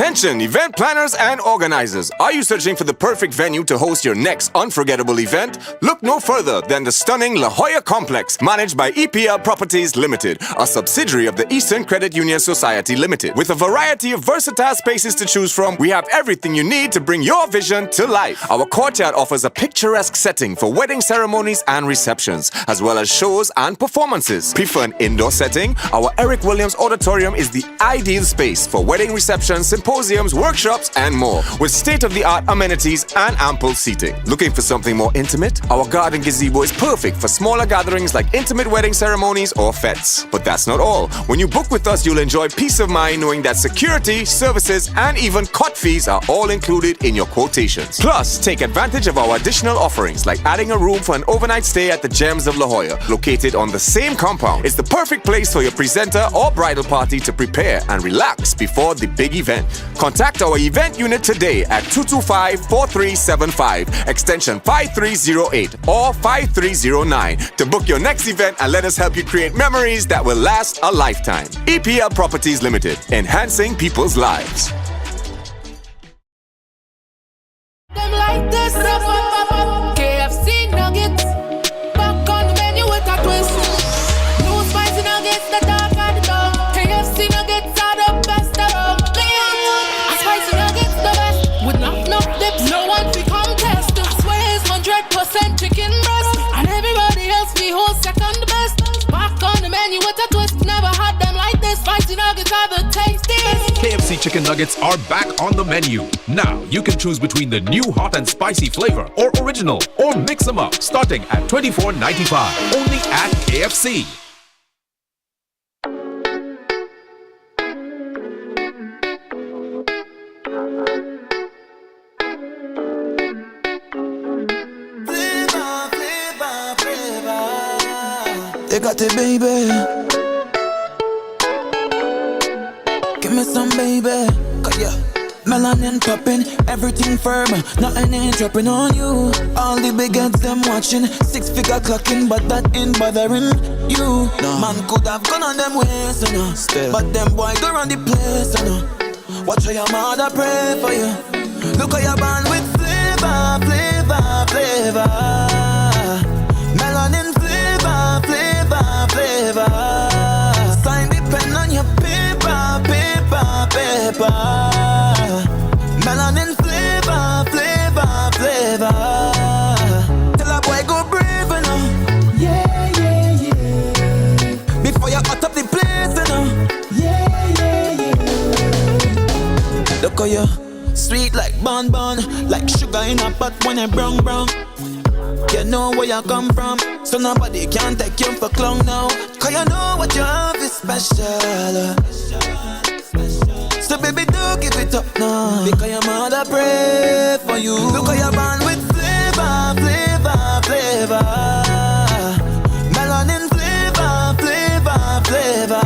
Attention, event planners and organizers. Are you searching for the perfect venue to host your next unforgettable event? Look no further than the stunning La Jolla Complex, managed by EPL Properties Limited, a subsidiary of the Eastern Credit Union Society Limited. With a variety of versatile spaces to choose from, we have everything you need to bring your vision to life. Our courtyard offers a picturesque setting for wedding ceremonies and receptions, as well as shows and performances. Prefer an indoor setting? Our Eric Williams Auditorium is the ideal space for wedding receptions, symposiums, workshops, and more, with state-of-the-art amenities and ample seating. Looking for something more intimate? Our garden gazebo is perfect for smaller gatherings like intimate wedding ceremonies or fetes. But that's not all. When you book with us, you'll enjoy peace of mind knowing that security, services, and even cot fees are all included in your quotations. Plus, take advantage of our additional offerings like adding a room for an overnight stay at the Gems of La Jolla, located on the same compound. It's the perfect place for your presenter or bridal party to prepare and relax before the big event. Contact our event unit today at 225-4375, extension 5308 or 5309 to book your next event and let us help you create memories that will last a lifetime. EPL Properties Limited, enhancing people's lives. Them like this, KFC nuggets, back on the menu with a twist. New spicy nuggets, the dark and the dark. KFC nuggets are the best ever. Spicy nuggets the best, with no dips, no one fi contest. I swear it's 100% chicken breast, and everybody else be whole second best. Back on the menu with a twist, never had them like this. Spicy nuggets are the tastiest. KFC chicken nuggets are back on the menu. Now you can choose between the new hot and spicy flavor or original, or mix them up, starting at $24.95. Only at KFC. You got it, baby. Give me some, baby. Cause yeah, melanin popping, everything firm, nothing ain't dropping on you. All the big heads them watching, 6-figure clocking, but that ain't bothering you. No. Man could have gone on them ways, you know. But them boy go run the place, you know. Watch how your mother pray for you. Look how you're born with flavor, flavor, flavor. Melanin flavor, flavor, flavor. Sign the pen on your paper, paper, paper. Melanin flavor, flavor, flavor. Tell a boy go brave, you know. Yeah, yeah, yeah. Before you hot up the place, you know. Yeah, yeah, yeah. Look how you sweet like bonbon, like sugar in a pot when it brown, brown. You know where you come from, so nobody can take you for clown now. Cause you know what you have is special. So baby, do give it up now, because your mother pray for you. Look how you're born with flavor, flavor, flavor. Melanin flavor, flavor, flavor.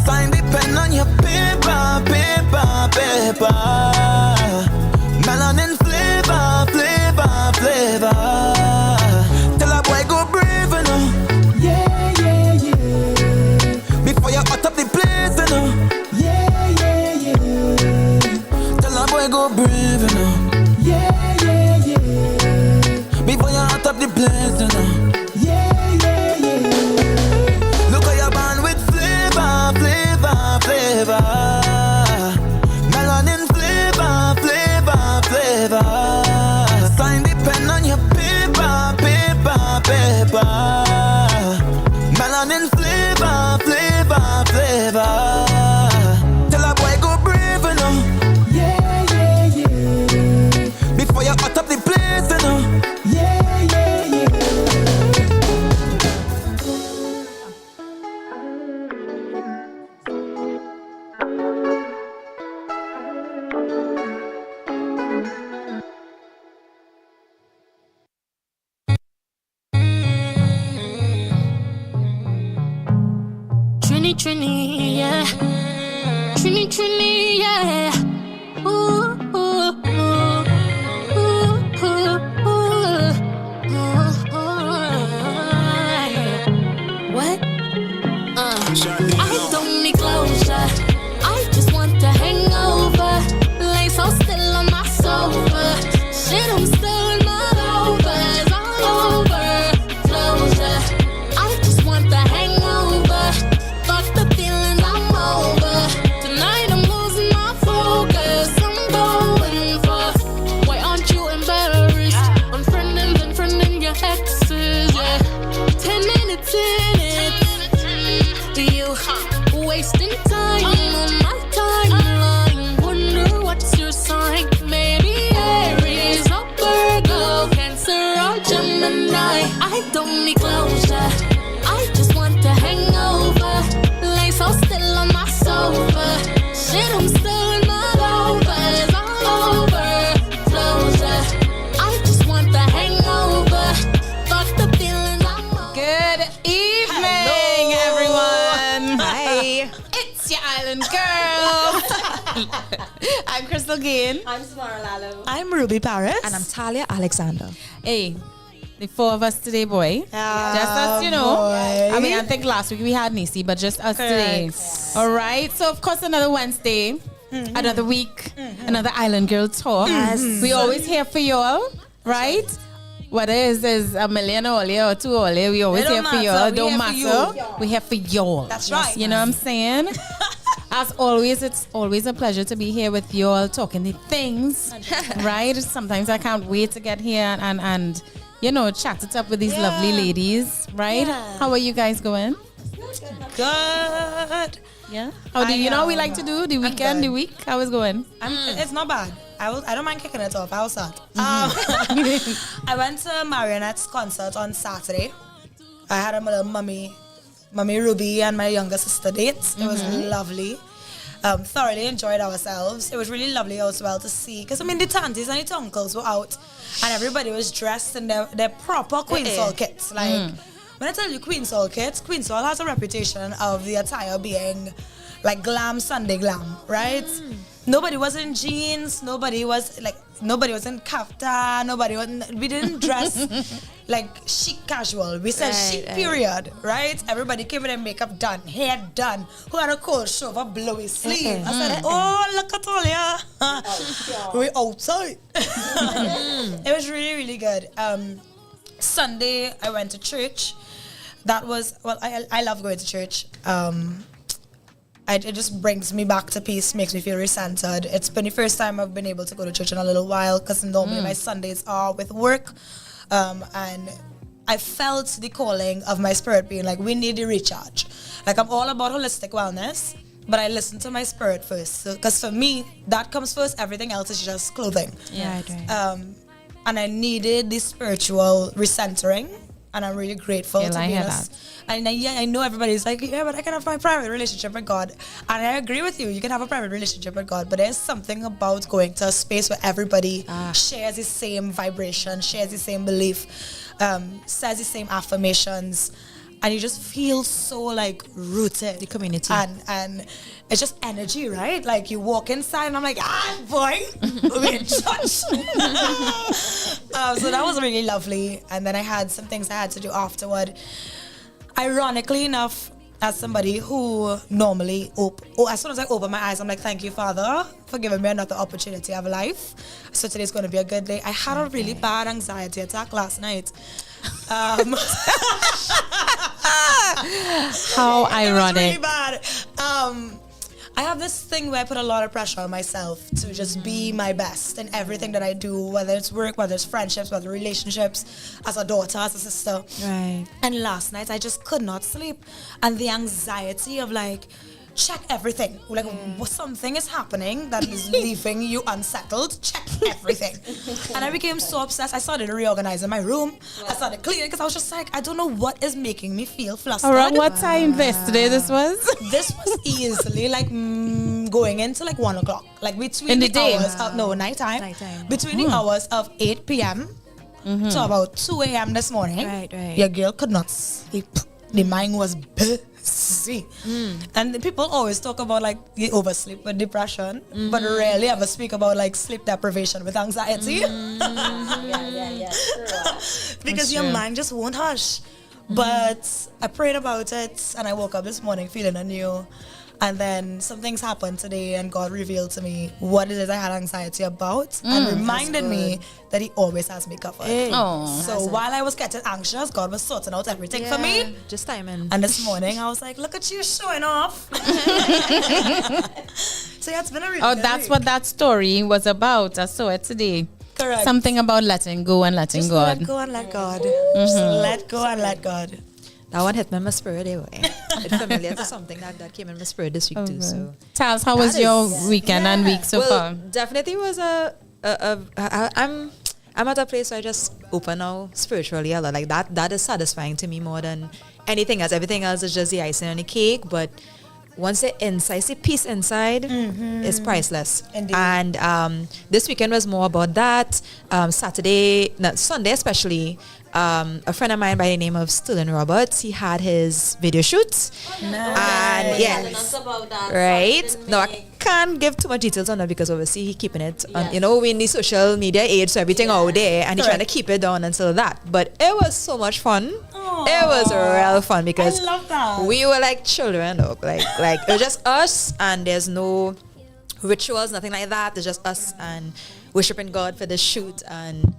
Sign the pen on your paper, paper, paper. Melanin flavor, flavor, flavor. Tell a boy go brave, you know. Yeah, yeah, yeah. Before you hot up the place, you know. Yeah, yeah, yeah. Tell a boy go brave, you know. Yeah, yeah, yeah. Before you hot up the place, you know. Yeah, yeah, yeah. Look how you're born with flavor, flavor, flavor. Melanin flavor, flavor, flavor. Sign the pen on your paper, paper, paper. Melanin flavor, flavor, flavor. Tell a boy go brave, you know. Yeah, yeah, yeah. Before you hot up the place, you know. Yeah, yeah, yeah. Trini, yeah. Trini, yeah. Ooh, ooh, ooh, ooh, ooh, ooh, yeah. What? I don't need closure. I just want to hang over. Crystal Gain. I'm Samara Lalo. I'm Ruby Paris. And I'm Talia Alexander. Hey, the four of us today, boy. Just us, you know. Boy. I mean, I think last week we had Nisi, but just us today. All right. So, of course, another Wednesday, another week, another Island Girl talk. Yes. We always here for y'all, right? Whether it's a million or two or we always here for y'all. Don't matter. We're here for y'all. That's right. You know what I'm saying? As always, it's always a pleasure to be here with you all talking the things, right? Sometimes I can't wait to get here and you know, chat it up with these lovely ladies, right? Yeah. How are you guys going? Good. Yeah. How do you know how we like to do the weekend, the week? How is going? It's not bad. I don't mind kicking it off. I'll start. I went to Marionette's concert on Saturday. I had a little Mommy Ruby and my younger sister dates. It was lovely. Thoroughly enjoyed ourselves. It was really lovely as well to see, because I mean the tanties and the uncles were out and everybody was dressed in their proper Queen Soul kits. Like when I tell you Queen Soul kits, Queen Soul has a reputation of the attire being like glam Sunday glam, right? Nobody was in jeans, nobody was in kaftan, we didn't dress like chic casual. We said chic period, right? Everybody came with their makeup done, hair done, who had a cold shoulder, blowy sleeve. I said, oh, look at all ya. We're outside. It was really, really good. Sunday, I went to church. That was, well, I love going to church. It just brings me back to peace, makes me feel recentered. It's been the first time I've been able to go to church in a little while, because normally my Sundays are with work. And I felt the calling of my spirit being like, we need the recharge. Like, I'm all about holistic wellness, but I listen to my spirit first. Because for me, that comes first. Everything else is just clothing. Yeah. Right. And I needed the spiritual recentering. And I'm really grateful to be honest. And I know everybody's like, yeah, but I can have my private relationship with God. And I agree with you. You can have a private relationship with God, but there's something about going to a space where everybody shares the same vibration, shares the same belief, says the same affirmations, and you just feel so like rooted. The community. And it's just energy, right? Like you walk inside and I'm like, boy, we're in church. So that was really lovely. And then I had some things I had to do afterward. Ironically enough, as somebody who normally, as soon as I open my eyes, I'm like, thank you, Father, for giving me another opportunity of life. So today's going to be a good day. I had a really bad anxiety attack last night. How ironic. It was really bad. I have this thing where I put a lot of pressure on myself to just be my best in everything that I do, whether it's work, whether it's friendships, whether relationships, as a daughter, as a sister. Right. And last night I just could not sleep. And the anxiety of like, check everything. Like something is happening that is leaving you unsettled. Check everything. And I became so obsessed. I started reorganizing my room. I started cleaning because I was just like, I don't know what is making me feel flustered. Around what time yesterday this was? This was easily like going into like 1 o'clock. Like between in the day? Hours of, no, nighttime. Between the hours of 8 p.m. to about 2 a.m. this morning. Right. Your girl could not sleep. The mind was busy. And the people always talk about like you oversleep with depression, but rarely ever speak about like sleep deprivation with anxiety. Because your mind just won't hush. But I prayed about it and I woke up this morning feeling anew. And then some things happened today and God revealed to me what it is I had anxiety about and reminded me that he always has me covered. So while I was getting anxious, God was sorting out everything for me. Just timing. And this morning I was like, look at you showing off. So yeah, it's been a really good that's week. what that story was about. I saw it today. Correct. Something about letting go and letting Just God. let go and let God. Just let go and let God. That one hit me in my spirit anyway. It's familiar to something that came in my spirit this week too. So, Tals, how was your weekend and week so far? Definitely was I'm at a place where I just open now spiritually a lot. Like that is satisfying to me more than anything else. Everything else is just the icing on the cake. But once the inside, see peace inside is priceless. Indeed. And this weekend was more about that. Sunday especially, a friend of mine by the name of Sterling Roberts, he had his video shoots. And right? No, I can't give too much details on that because obviously he's keeping it on, we're in the social media age, so everything out there, and he's trying to keep it down until that. But it was so much fun. It was real fun because I love that. we were like children, like it was just us, and there's no rituals, nothing like that. It's just us and worshiping God for the shoot. And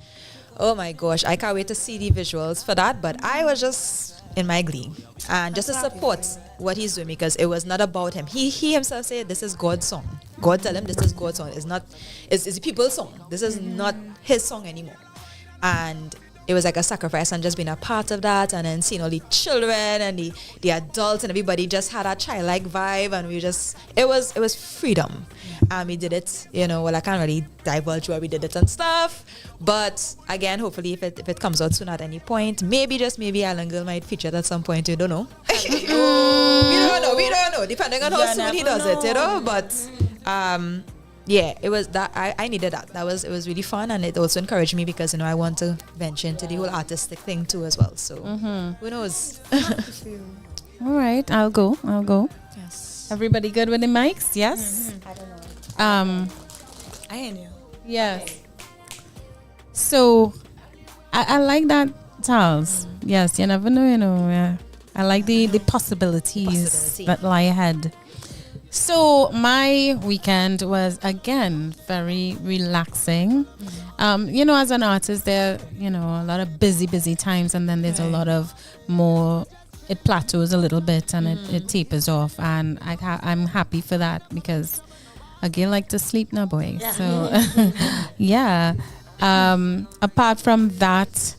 oh my gosh, I can't wait to see the visuals for that. But I was just in my glee and just to support what he's doing, because it was not about him. He himself said this is God's song. God tell him this is God's song. It's the people's song. This is not his song anymore. And it was like a sacrifice, and just being a part of that, and then seeing all the children and the adults and everybody just had a childlike vibe, and it was freedom. And we did it, I can't really divulge where we did it and stuff, but again, hopefully if it comes out soon at any point, maybe Island Girl might feature it at some point, you don't know. we don't know, depending on how soon he does it, but yeah, it was that I needed that. It was really fun, and it also encouraged me because I want to venture into the whole artistic thing too as well. So who knows? All right, I'll go. Yes. Everybody good with the mics? Yes. I don't know. I ain't you. Yes. So I like that, Charles. Yes, you never know. I like the possibilities that lie ahead. So my weekend was again very relaxing. As an artist, there a lot of busy times, and then there's a lot of more. It plateaus a little bit and it tapers off, and I'm happy for that because I get like to sleep now, boy. Yeah. So yeah. Apart from that,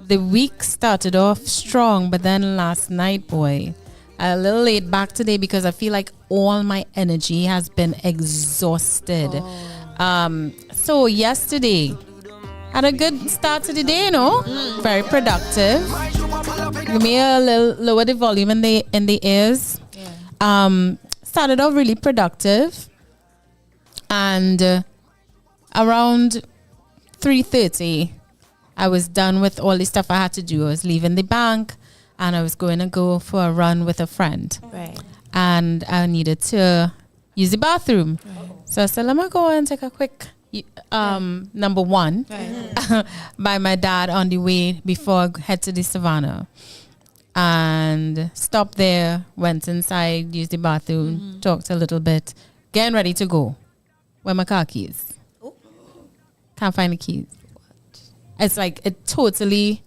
the week started off strong, but then last night, boy, a little laid back today because I feel like all my energy has been exhausted. So yesterday had a good start to the day, very productive. Give me a little lower the volume in the ears. Started off really productive, and around 3:30 I was done with all the stuff I had to do. I was leaving the bank, and I was going to go for a run with a friend. Right. And I needed to use the bathroom. Right. So I said, let me go and take a quick number one by my dad on the way before I head to the savannah. And stopped there, went inside, used the bathroom, talked a little bit, getting ready to go. Where my car keys? Can't find the keys. It's like it totally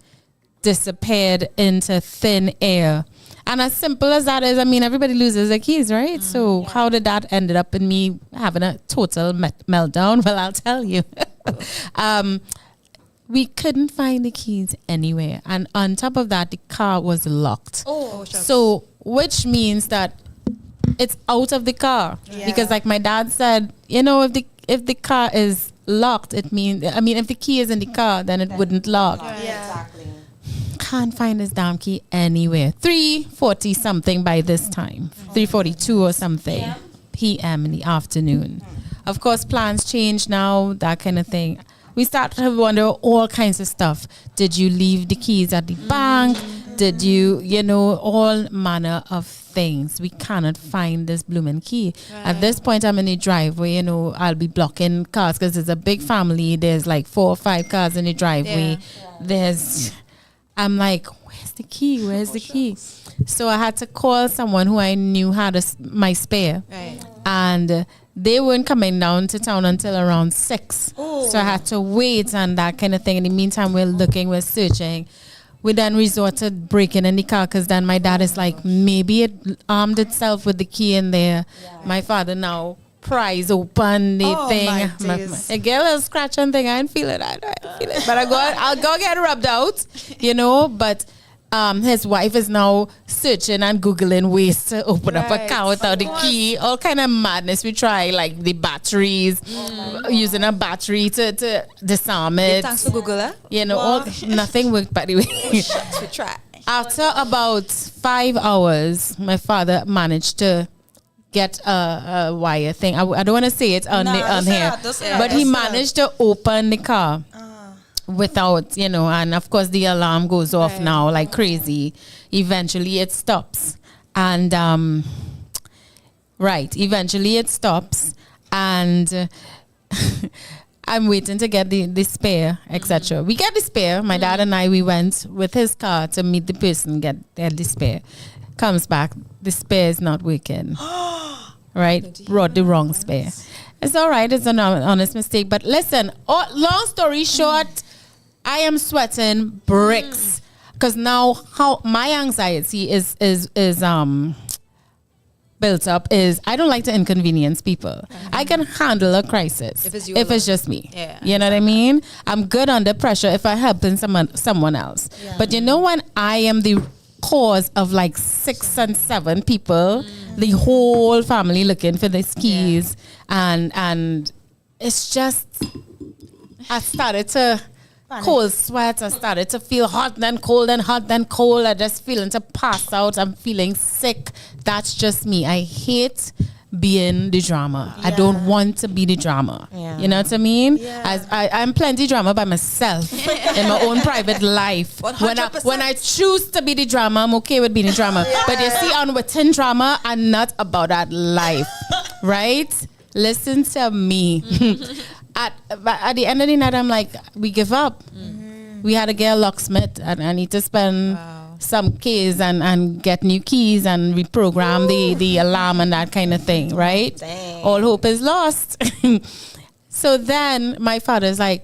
disappeared into thin air. And as simple as that is, everybody loses their keys, right? So how did that ended up in me having a total meltdown? Well, I'll tell you. We couldn't find the keys anywhere. And on top of that, the car was locked. So, which means that it's out of the car. Yeah. Because like my dad said, if the car is locked, it means, if the key is in the car, then it wouldn't lock. Yeah, exactly. Can't find this damn key anywhere. 3:40 something by this time. 3:42 or something. PM in the afternoon. Of course, plans change now, that kind of thing. We start to wonder all kinds of stuff. Did you leave the keys at the bank? Did you, all manner of things. We cannot find this blooming key. Right. At this point, I'm in the driveway, I'll be blocking cars because it's a big family. There's like 4 or 5 cars in the driveway. I'm like, where's the key? Where's the key? So I had to call someone who I knew had my spare. Right. And they weren't coming down to town until around 6. So I had to wait and that kind of thing. In the meantime, we're looking, we're searching. We then resorted breaking in the car because then my dad is like, maybe it armed itself with the key in there. Yeah. My father now pries open the thing. A girl is scratching thing. I didn't feel it. I don't feel it. But I'll go get rubbed out, But his wife is now searching and Googling ways to open up a car without the key. All kind of madness we try, like the batteries, using a battery to disarm it. Thanks for Google, nothing worked, by the way. We try. After about 5 hours, my father managed to get a wire thing. I don't want to say it on here, but he managed to open the car without, and of course the alarm goes off now like crazy. Eventually it stops, and eventually it stops, and I'm waiting to get the spare, etc. We get the spare. My dad and I, we went with his car to meet the person, get the spare. Comes back, the spare is not working. Right? Brought the wrong spare. It's all right. It's an honest mistake. But listen, long story short, I am sweating bricks because now how my anxiety is built up is I don't like to inconvenience people. I can handle a crisis if it's just me. Yeah, you know what I mean? I'm good under pressure if I helping someone else. Yeah. But when I am the cause of like 6 and 7 people, the whole family looking for these keys, and it's just I started to cold sweat. I started to feel hot then cold and hot then cold. I just feeling to pass out. I'm feeling sick. That's just me. I hate being the drama. I don't want to be the drama. You know what I mean? I'm plenty drama by myself in my own private life. 100%. When I choose to be the drama, I'm okay with being the drama. But you see, on within drama, I'm not about that life. Right? Listen to me. At the end of the night, I'm like, we give up. We had to get a locksmith, and I need to spend some keys and get new keys and reprogram the alarm and that kind of thing, right? Dang. All hope is lost. So then my father's like,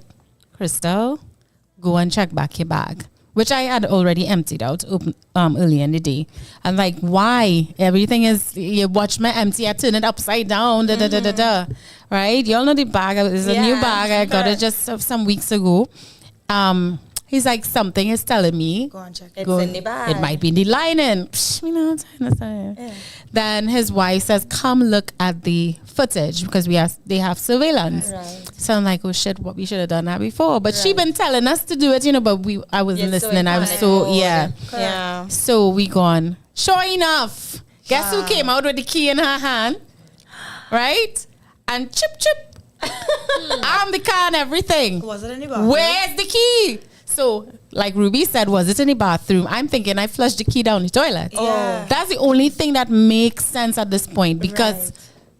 Crystal, go and check back your bag, which I had already emptied out early in the day. I'm like, why? Everything is, you watch me empty, I turn it upside down, right? You all know the bag, it's a new bag, I got it just some weeks ago. He's like, something is telling me. Go and check. It's in the bag. It might be in the lining. Then his wife says, come look at the footage because they have surveillance. Right. So I'm like, oh shit, what we should have done that before. But she been telling us to do it, but I wasn't listening. I was yeah. So we gone. Sure enough, guess who came out with the key in her hand? Right? And chip. I'm the car and everything. Was it in the bathroom? Where's the key? So, like Ruby said, was it in the bathroom? I'm thinking I flushed the key down the toilet. Yeah. That's the only thing that makes sense at this point because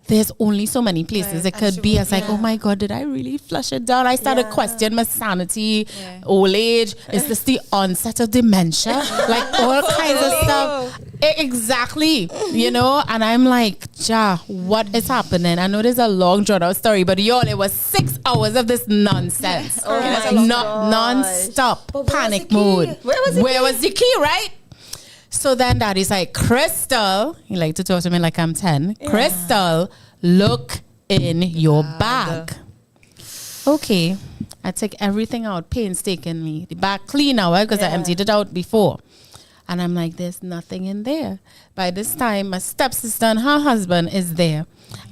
there's only so many places it could be. I was like, oh my God, did I really flush it down? I started questioning my sanity, old age. Is this the onset of dementia? Like all kinds of stuff. Exactly. And I'm like, what is happening? I know there's a long drawn out story, but y'all, it was 6 hours of this nonsense. Non-stop panic mode. Where was the key, right? So then daddy's like, Crystal, he like to talk to me like I'm 10. Yeah. Crystal, look in your bag. Okay. I take everything out painstakingly. The bag clean now because I emptied it out before. And I'm like, there's nothing in there. By this time, my stepsister and her husband is there.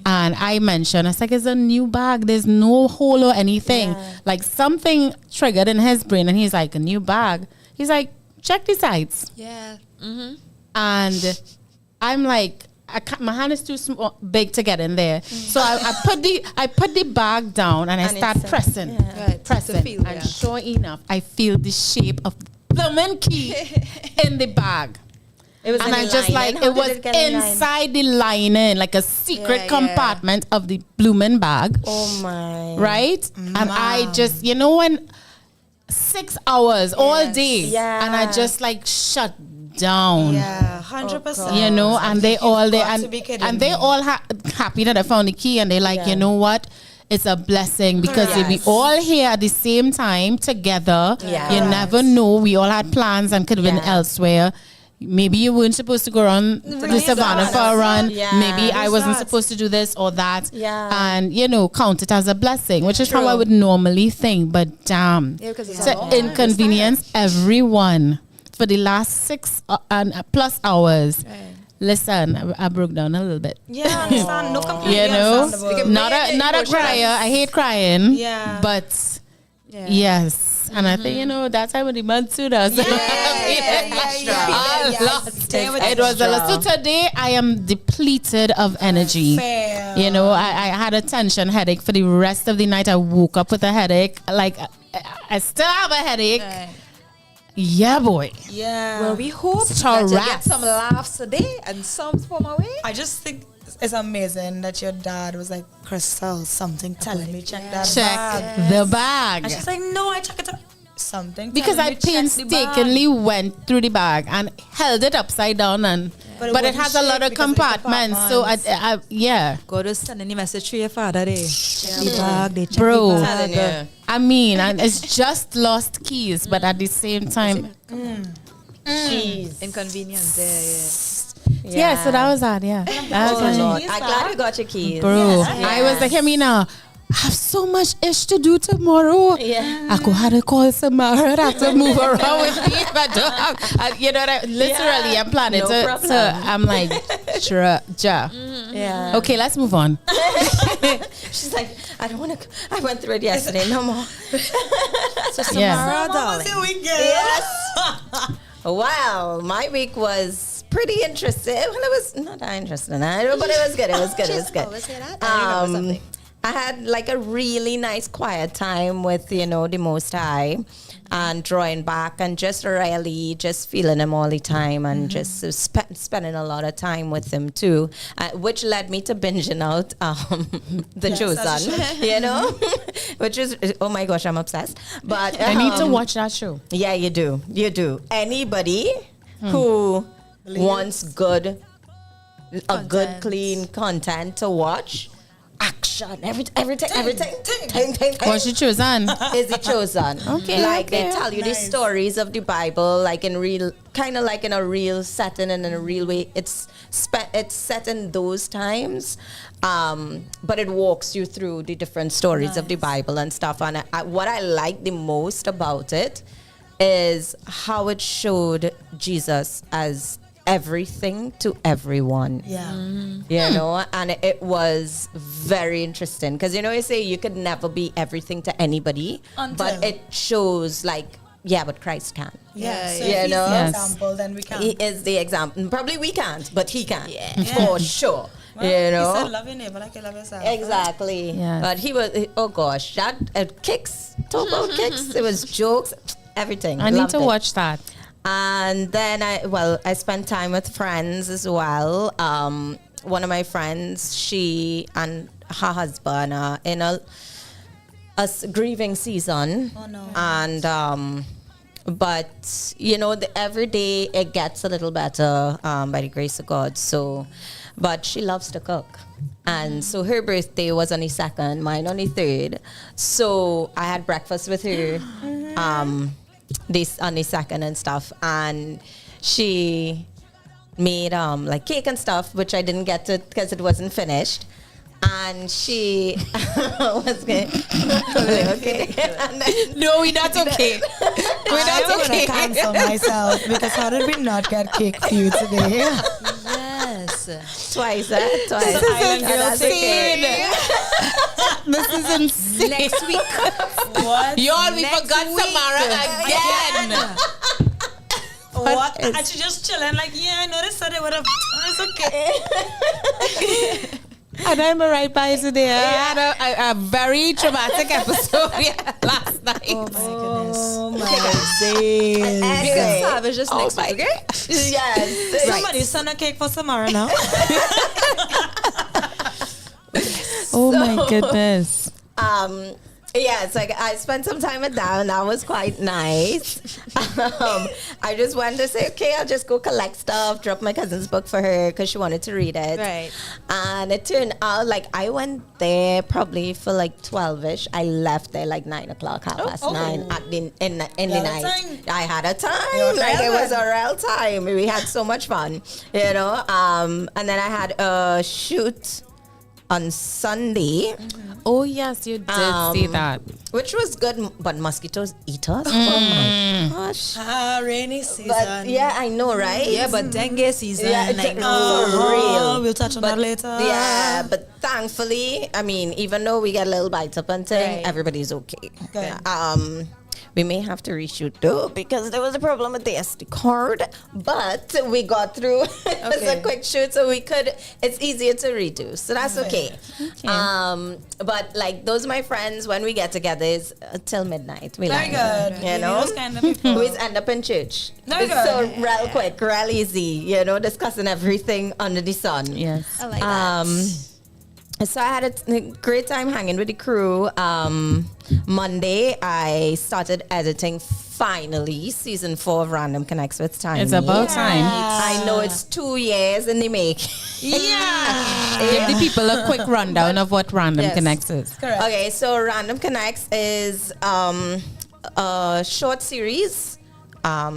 And I mentioned, I was like, it's a new bag. There's no hole or anything. Like something triggered in his brain. And he's like, a new bag? He's like, check the sides. Yeah. Mm-hmm. And I'm like, my hand is too big to get in there. So I put the bag down and I start pressing. Pressing. And sure enough, I feel the shape of the main key in the bag. It was it was inside the lining, like a secret compartment of the blooming bag. Oh my. Right? Mom. And I just, when 6 hours all day. Yeah. And I just shut down. Yeah, 100%. And they all and they all happy that I found the key, and they you know what? It's a blessing because we all here at the same time together. Yeah. You never know. We all had plans and could have been elsewhere. Maybe you weren't supposed to go on to Savannah for a run. Yeah. Maybe I wasn't supposed to do this or that. Yeah. And, count it as a blessing, which is how I would normally think. But damn, to inconvenience everyone for the last 6 and plus hours. Right. Listen, I broke down a little bit. Yeah, I understand. No complaint. Not a crier. I hate crying. Yeah. But yes. lots. And I think, that time of the month too does. Yeah. It was a lot. So today I am depleted of energy. Fair. I had a tension headache for the rest of the night. I woke up with a headache. Like, I still have a headache. Yeah, boy. Yeah. Well, we hope that you get some laughs today and some from away. I just think it's amazing that your dad was like, Crystal, something telling me check that bag. The bag. And she's like, no, I check it out. Something because I painstakingly went through the bag and held it upside down but it has a lot of compartments. So I God was sending a message to your father there. The bag, they check bro. the bag. I mean, and it's just lost keys, but at the same time, inconvenience. Yeah, so that was that. Yeah, I'm glad you got your keys, bro. I was like, I have so much ish to do tomorrow. Yeah, I could have to call Samara. I have to move around with me if I don't have. Literally, I'm planning to. I'm like, sure, ja. Yeah. Okay, let's move on. She's like, I don't want to. I went through it yesterday. No more. So Samara, darling. Yes. Wow, my week was pretty interesting. Well, it was not that interesting, but it was good. It was good. It was good. Always say that. I had like a really nice quiet time with, the Most High and drawing back and just really just feeling him all the time and just spending a lot of time with him too, which led me to binging out The Chosen, which is, oh my gosh, I'm obsessed. But I need to watch that show. Yeah, you do. Anybody who wants good, clean content to watch, action, everything. What's the Chosen? Is The Chosen. Okay. Like they tell you the stories of the Bible, like in real, kind of like in a real setting and in a real way. It's set in those times, but it walks you through the different stories of the Bible and stuff. And what I like the most about it is how it showed Jesus as everything to everyone. And it was very interesting because you say you could never be everything to anybody, but it shows like, but Christ can. So if he's the example, then we can. He is the example. Probably we can't, but he can for sure. Well, he said love your neighbor like you love yourself. Exactly. Yes. But he was, oh gosh, that kicks, talk about kicks. It was jokes, everything. I need to watch that. And then I spent time with friends as well. One of my friends, she and her husband are in a grieving season. Oh no. And but every day it gets a little better by the grace of God. So, but she loves to cook. And so her birthday was on the 2nd, mine on the 3rd. So I had breakfast with her. This on the 2nd and stuff, and she made like cake and stuff, which I didn't get to because it wasn't finished. And she was good. Okay. No, we're not okay. We're not I'm okay. gonna cancel myself because how did we not get cake for you today? Yes. Twice. This is insane. Next week. What? Y'all, we Next forgot week. Samara again. What? And she just chilling like, I know they said it would have. It's okay. And I'm right by today. I had a very traumatic episode last night. Oh my days. Savage just next week, okay? Yes. Somebody send a cake for Samara now. Oh my goodness. It's like I spent some time with that, and that was quite nice. I just wanted to say, okay, I'll just go collect stuff, drop my cousin's book for her because she wanted to read it. Right. And it turned out like I went there probably for like 12ish. I left there like 9 o'clock, 9:30 at in the night. Time. I had a time. Like it was a real time. We had so much fun, And then I had a shoot on Sunday. Oh yes, you did see that. Which was good, but mosquitoes eat us. Oh my gosh. Rainy season. But yeah, I know, right? Yeah, but dengue season. Yeah, like, for real. We'll touch on that later. Yeah, but thankfully, I mean, even though we get a little bites up and thing, everybody's okay. Good. We may have to reshoot though because there was a problem with the SD card, but we got through. It was a quick shoot, so it's easier to redo, so that's okay. But like those my friends, when we get together is till midnight. We Very good. You know, those kind of people. we always end up in church. Very It's good. so real quick, real easy, you know, discussing everything under the sun. Yes. I like that. So I had a great time hanging with the crew. Monday, I started editing finally season 4 of Random Connects with Tiny. It's about time. I know it's 2 years in the making. Give the people a quick rundown of what Random Connects is. Correct. Okay, so Random Connects is a short series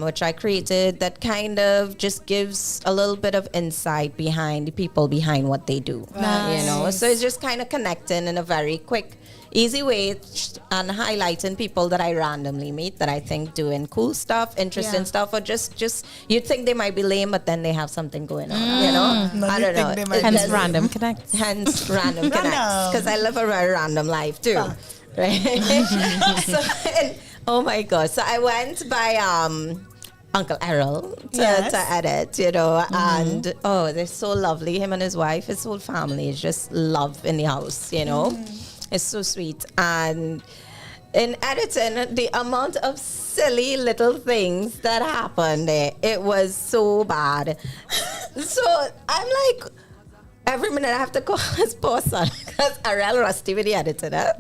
which I created that kind of just gives a little bit of insight behind the people behind what they do. You know, so it's just kind of connecting in a very quick, easy way and highlighting people that I randomly meet that I think doing cool stuff, interesting stuff, or just you'd think they might be lame, but then they have something going on. You know, I don't know. Hence Random Connects. Hence Random Connects, because I live a very random life too, right? Oh my God! So I went by Uncle Errol to edit, you know, and they're so lovely. Him and his wife, his whole family is just love in the house, you know. It's so sweet. And in editing, the amount of silly little things that happened there, it was so bad. So I'm like, every minute I have to call his poor son because Errol Rusty with the editor.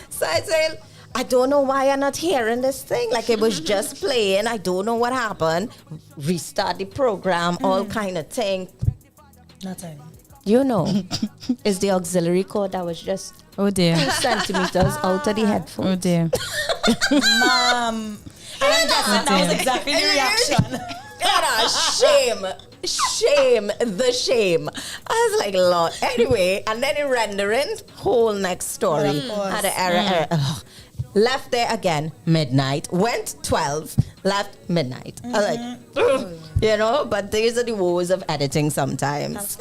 So I say, I don't know why I'm not hearing this thing. Like it was just playing. I don't know what happened. Restart the program, all kind of thing. Nothing. You know, it's the auxiliary cord that was just 2 centimeters out of the headphones. Oh dear. And I'm guessing that was exactly the reaction. Shame, the shame. I was like, Lord. Anyway, and then in rendering, whole next story. Had an error. Left there again, midnight. Went 12, left midnight. I was like, you know, but these are the woes of editing sometimes.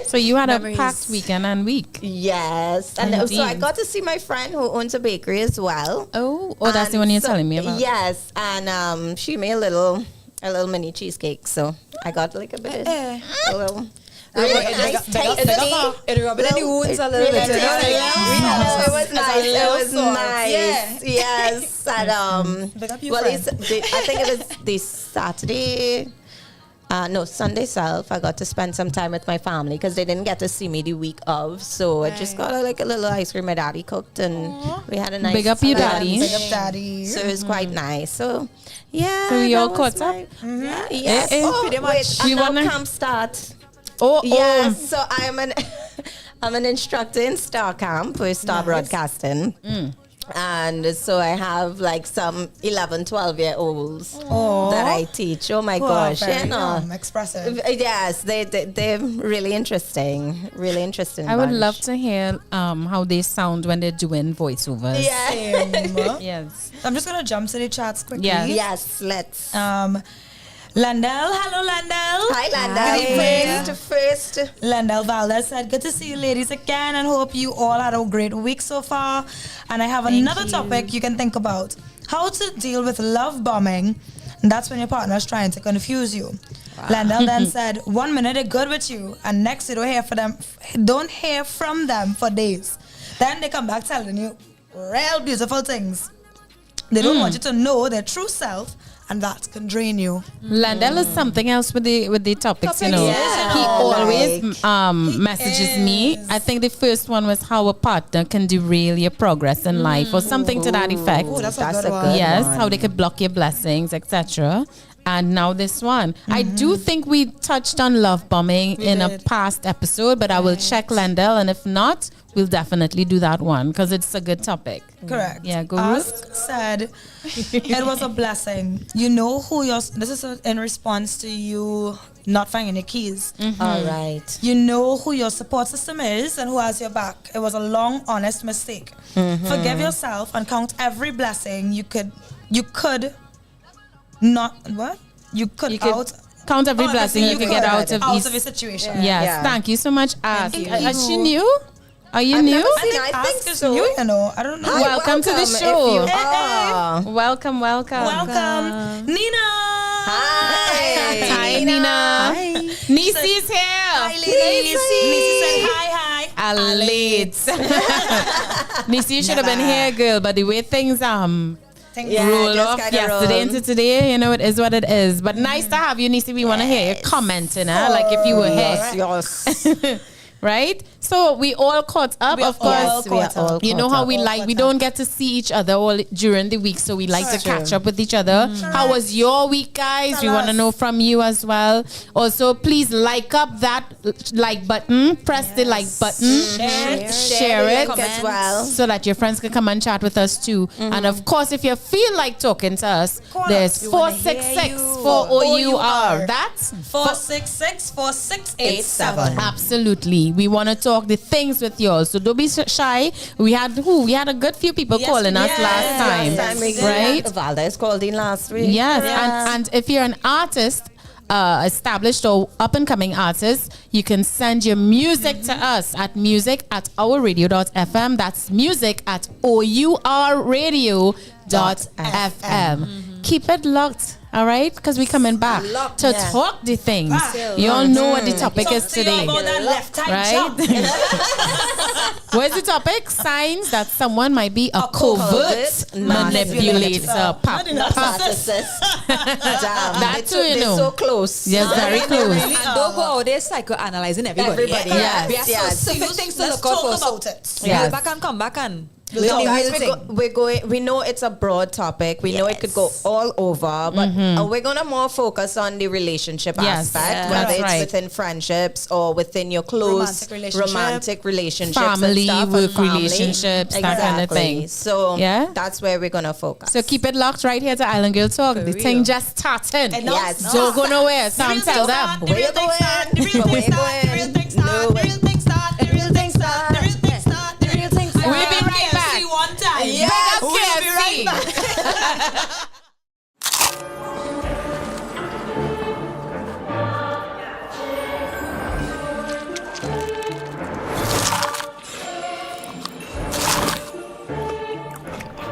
So you had a packed weekend and week. Yes. And so I got to see my friend who owns a bakery as well. Oh, that's the one you're telling me about. Yes. And she made a little mini cheesecake. So I got like a bit of a little... It rubbed in the wounds a little bit. It was nice. Yes. And well, I think it was this Saturday. Sunday self. I got to spend some time with my family because they didn't get to see me the week of. So I just got like a little ice cream my daddy cooked, and we had a nice. Big up your daddy. Big up daddy. So it was quite nice. So yeah. So we all caught up. Yes. Pretty much. Wait, We and now wanna- camp start. Oh, Yes, so I'm an instructor in Star Camp with Star Broadcasting. And so I have like some 11, 12-year-olds that I teach. Oh my gosh, you know. Expressive. Yes, they're really interesting. Really interesting. I would bunch. love to hear how they sound when they're doing voiceovers. Yeah. Yes. I'm just gonna jump to the chats quickly. Yes, let's. Landell, hello Landell. Hi, Landa. First. Landell Valdez said, good to see you ladies again and hope you all had a great week so far. And I have another topic you can think about. How to deal with love bombing. And that's when your partner is trying to confuse you. Wow. Landell then said, 1 minute they're good with you and next you don't hear from them for days. Then they come back telling you real beautiful things. They don't want you to know their true self, and that can drain you. Landell is something else with the topics, you know. Yeah. He always messages me. I think the first one was how a partner can derail your progress in life or something to that effect. Oh, that's That's a good a one. good Yes, one. how they could block your blessings, etc. And now this one. I do think we touched on love bombing in a past episode, but I will check Landell, and if not, we'll definitely do that one because it's a good topic. Correct. Yeah, go Ask said it was a blessing. You know who this is in response to you not finding your keys. All right. You know who your support system is and who has your back. It was a long, honest mistake. Forgive yourself and count every blessing you could not what? You could count every blessing you could get out of a these situation. Yes, Yeah. thank you so much. She knew. Are you I've new? never I seen think I Ask think is so. new, you know. I don't know. Hi, Welcome to the welcome show. if you are. Welcome. Welcome, Nina. Hi. Hi, Nina. Nisi's here. Hi, ladies. Nisi said hi. Late. Nisi, you should have been here, girl. But the way things Yeah, roll just off kinda yesterday roll. into today, you know, it is what it is. But nice to have you, Nisi. We want to hear your commenting, like if you were here. Yes. Right? So we all caught up, of course. we are all You know caught how up. we like, we don't get to see each other all during the week, so we like to catch up with each other. How was your week, guys? We want to know from you as well. Also, please like up that like button, press the like button, share it as well. so that your friends can come and chat with us too. And of course, if you feel like talking to us, there's 466 for O.U.R. That's 466-4687. absolutely. We want to talk the things with y'all, so don't be shy. We had a good few people calling us last time, right? Valdez called in last week. Yes, and if you're an artist, established or up and coming artist, you can send your music to us at music@ourradio.fm. That's music@OURradio.fm. Keep it locked. All right, because we're coming back to talk the things. You all know what the topic is today, right? Where's the topic? Signs that someone might be a covert manipulator. That too, you know. So close. Yes, very close. And don't go out there psychoanalyzing everybody. Yes. We have specific things to Let's look out talk for. about it. Yes. Come back and Guys, we know it's a broad topic. We know it could go all over, but we're gonna more focus on the relationship aspect, whether that's it's right. within friendships or within your close Romantic relationships, Family, and stuff, work and family. relationships, that kind of thing. So Yeah. that's where we're gonna focus. So keep it locked right here to Island Girl Talk. The thing just started. Yes. Don't go nowhere. Sam, tell them. Where you going? We'll be right back. One time. Big up We'll be KFC. right back.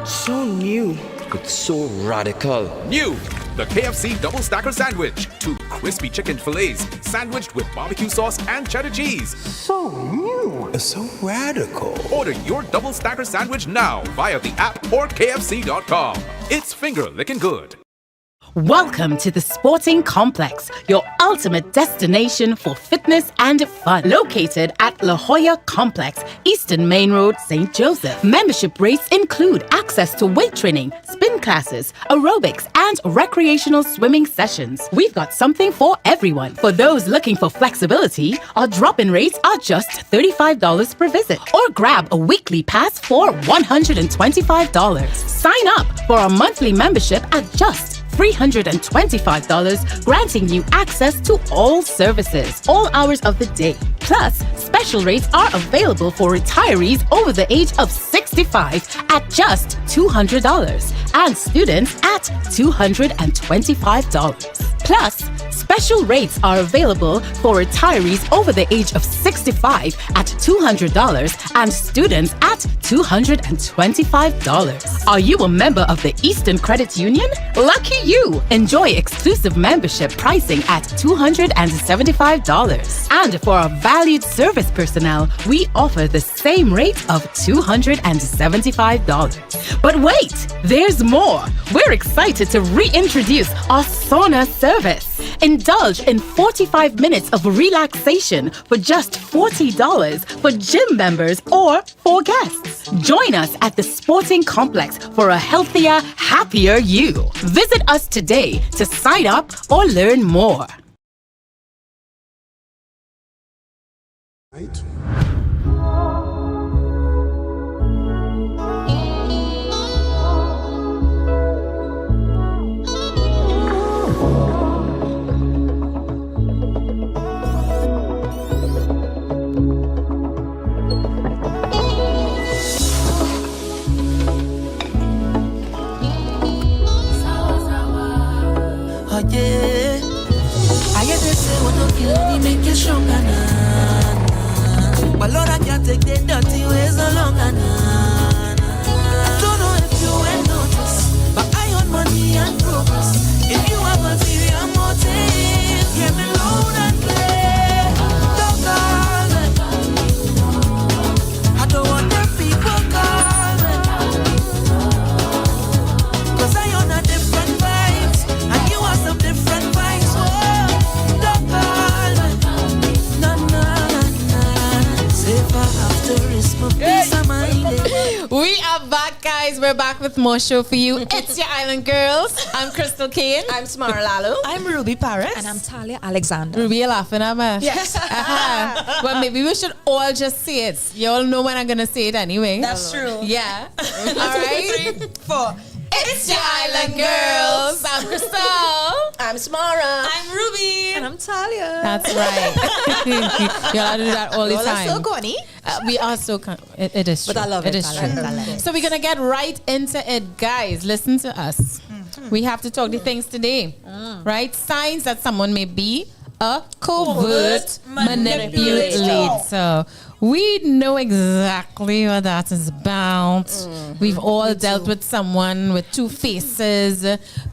So new, but so radical. New, the KFC Double Stacker Sandwich. 2 crispy chicken fillets sandwiched with barbecue sauce and cheddar cheese. So new, so radical. Order your Double Stacker Sandwich now via the app or KFC.com. It's finger licking good. Welcome to the Sporting Complex, your ultimate destination for fitness and fun. Located at La Jolla Complex, Eastern Main Road, St. Joseph. Membership rates include access to weight training, spin classes, aerobics, and recreational swimming sessions. We've got something for everyone. For those looking for flexibility, our drop-in rates are just $35 per visit. Or grab a weekly pass for $125. Sign up for a monthly membership at just $325, granting you access to all services, all hours of the day. Plus, special rates are available for retirees over the age of 65 at just $200 and students at $225. Plus, special rates are available for retirees over the age of 65 at $200 and students at $225. Are you a member of the Eastern Credit Union? Lucky you! Enjoy exclusive membership pricing at $275. And for our valued service personnel, we offer the same rate of $275. But wait, there's more. We're excited to reintroduce our sauna service. Indulge in 45 minutes of relaxation for just $40 for gym members or for guests. Join us at the Sporting Complex for a healthier, happier you. Visit us today to sign up or learn more. Right? Oh yeah, I get to say what don't kill me, make you stronger, nah. But Lord, I can't take the dirty ways no longer. Don't know if you ain't noticed, but I own money and progress. If you have ulterior motive, hear me loud and clear. Don't call me. I don't want the people call me. 'Cause I own a different vibes, and you have some different vibes. Oh, don't call me. No, no, no, no. Safer after it's my peace of mind. We are back, guys. We're back with more show for you. It's your Island Girls. I'm Crystal Kane. I'm Smara Lalo. I'm Ruby Paris. And I'm Talia Alexander. Ruby, you're laughing at me. Yes. Well, maybe we should all just say it. You all know when I'm going to say it anyway. That's true. Yeah. All right. 3, 4. It's your Island Girls. I'm Crystal. I'm Smara. I'm Ruby. And I'm Talia. That's right. You all do that all the Well, that's time. so corny. We are so it is true. But I love it. It is I true. love it. So we're gonna get right into it, guys. Listen to us. We have to talk the things today, right? Signs that someone may be a covert manipulator. We know exactly what that is about. We've all dealt with someone with two faces.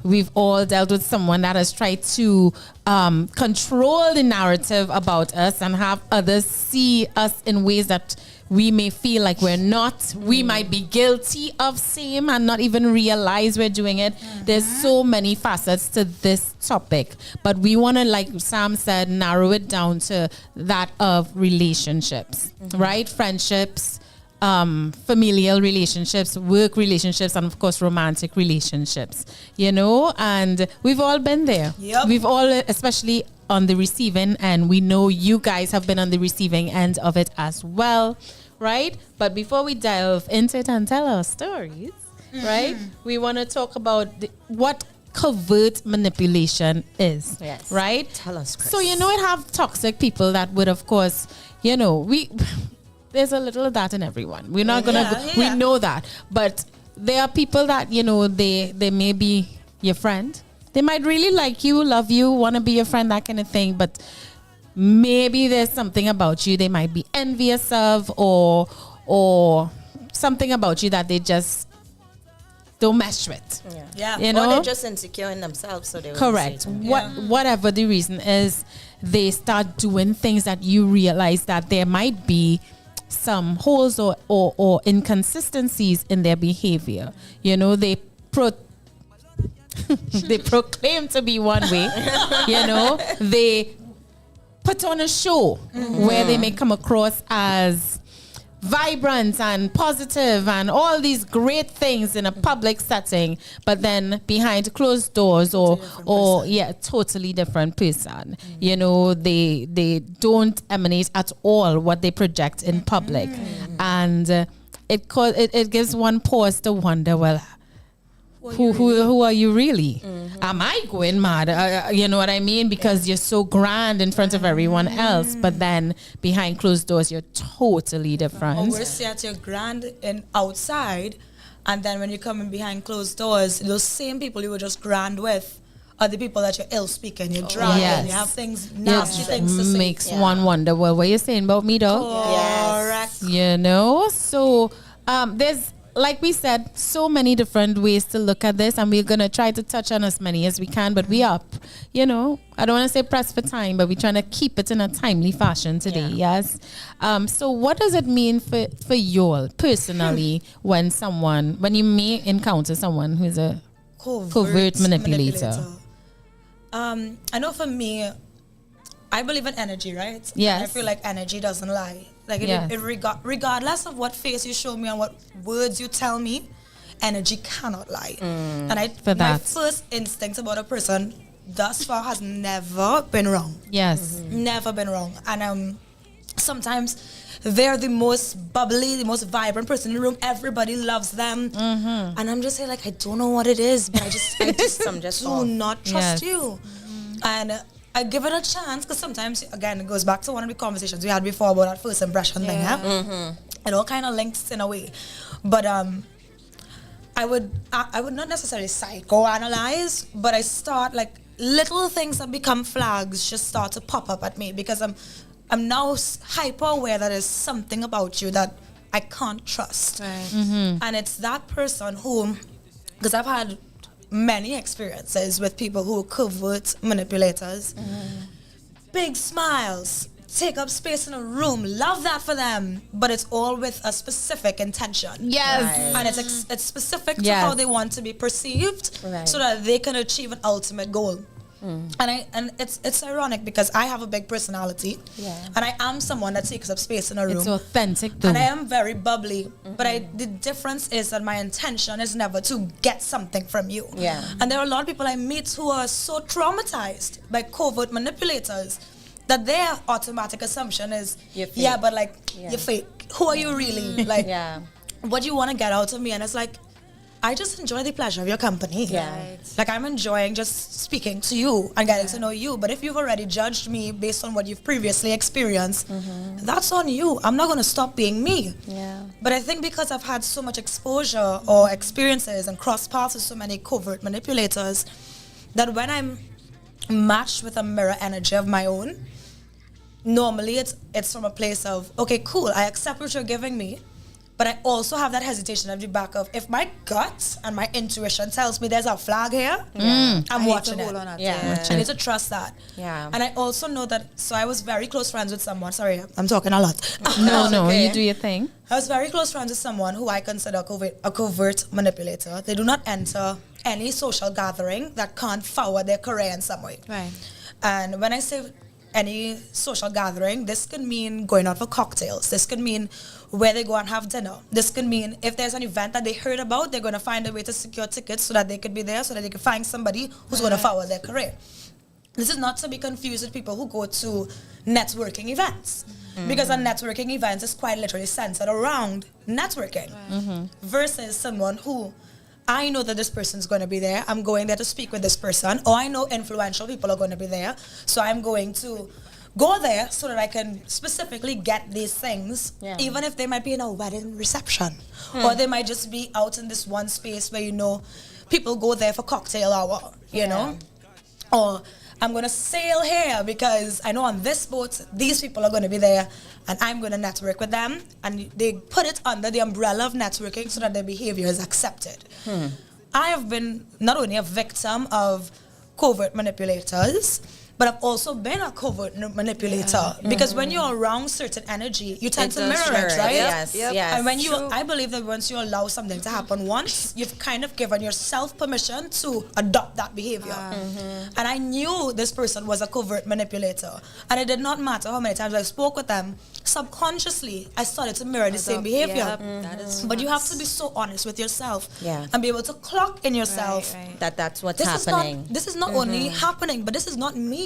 We've all dealt with someone that has tried to control the narrative about us and have others see us in ways that we may feel like we're not. We might be guilty of same and not even realize we're doing it. There's so many facets to this topic, but we want to, like Sam said, narrow it down to that of relationships, right? Friendships, familial relationships, work relationships, and of course romantic relationships, you know, and we've all been there. Yep. We've all, especially on the receiving end, we know you guys have been on the receiving end of it as well, right? But before we delve into it and tell our stories, right, we want to talk about what covert manipulation is. Yes. Right? Tell us, Chris. So, you know, it have toxic people that would, of course, you know, there's a little of that in everyone. We're not going to, we know that. But there are people that, you know, they may be your friend. They might really like you, love you, want to be your friend, that kind of thing. But maybe there's something about you they might be envious of, or something about you that they just don't mesh with. Yeah. You Or know? they're just insecure in themselves, so they wouldn't Correct. say it. Whatever the reason is, they start doing things that you realize that there might be some holes or inconsistencies in their behavior. You know, they proclaim to be one way. You know, they put on a show where they may come across as vibrant and positive and all these great things in a public setting, but then behind closed doors totally different person. You know, they don't emanate at all what they project in public, and it gives one pause to wonder, well, who are you really? Am I going mad? You know what I mean? Because you're so grand in front of everyone else, but then behind closed doors, you're totally different. Or we're say at your grand and outside, and then when you come in behind closed doors, those same people you were just grand with are the people that you're ill speaking, you're drunk, and you have things, nasty things to say. Makes one wonder, well, what are you saying about me, though? Correct. You know? So there's, like we said, so many different ways to look at this, and we're going to try to touch on as many as we can, but we up, you know, I don't want to say pressed for time, but we're trying to keep it in a timely fashion today, yes? So what does it mean for you all personally when you may encounter someone who's a covert manipulator? I know for me, I believe in energy, right? Yes. I feel like energy doesn't lie. Like regardless of what face you show me and what words you tell me, energy cannot lie. And my first instinct about a person thus far has never been wrong. Yes. Never been wrong. And sometimes they're the most bubbly, the most vibrant person in the room. Everybody loves them. And I'm just saying, like, I don't know what it is, but I just do not trust you. And I give it a chance, because sometimes, again, it goes back to one of the conversations we had before about that first impression thing. It all kind of links in a way. But I would not necessarily psychoanalyze, but I start, like, little things that become flags just start to pop up at me, because I'm now hyper aware that there's something about you that I can't trust. Right. And it's that person who, because I've had many experiences with people who are covert manipulators. Big smiles, take up space in a room, love that for them, but it's all with a specific intention. Yes. And it's specific to Yes. how they want to be perceived, so that they can achieve an ultimate goal. And it's ironic because I have a big personality, and I am someone that takes up space in a room. It's authentic too. And I am very bubbly, but the difference is that my intention is never to get something from you. Yeah. And there are a lot of people I meet who are so traumatized by covert manipulators that their automatic assumption is, You're fake. yeah, but like, you're fake. Who are you really? Like, Yeah. what do you want to get out of me? And it's like, I just enjoy the pleasure of your company. Yeah. Like, I'm enjoying just speaking to you and getting to know you. But if you've already judged me based on what you've previously experienced, that's on you. I'm not going to stop being me. Yeah. But I think because I've had so much exposure or experiences and cross paths with so many covert manipulators, that when I'm matched with a mirror energy of my own, normally it's from a place of, okay, cool, I accept what you're giving me, but I also have that hesitation of the back of, if my gut and my intuition tells me there's a flag here, I'm watching it. Yeah. I need to trust that. Yeah. And I also know that, so I was very close friends with someone, sorry, I'm talking a lot. No, you do your thing. I was very close friends with someone who I consider a covert manipulator. They do not enter any social gathering that can't forward their career in some way. Right. And when I say any social gathering, this could mean going out for cocktails. This could mean where they go and have dinner. This could mean if there's an event that they heard about, they're going to find a way to secure tickets so that they could be there, so that they can find somebody who's going to forward their career. This is not to be confused with people who go to networking events. Because a networking event is quite literally centered around networking versus someone who, I know that this person's going to be there. I'm going there to speak with this person. Or I know influential people are going to be there. So I'm going to go there so that I can specifically get these things, even if they might be in a wedding reception. Or they might just be out in this one space where, you know, people go there for cocktail hour, you know? Or I'm going to sail here because I know on this boat, these people are going to be there and I'm going to network with them. And they put it under the umbrella of networking so that their behavior is accepted. I have been not only a victim of covert manipulators, but I've also been a covert manipulator because when you're around certain energy, you tend to mirror it, right? Yes, yes. And when I believe that once you allow something to happen once, you've kind of given yourself permission to adopt that behavior. And I knew this person was a covert manipulator, and it did not matter how many times I spoke with them. Subconsciously, I started to mirror the same behavior. That is But you have to be so honest with yourself Yeah. and be able to clock in yourself. That's what's This happening. this is not only happening, but this is not me.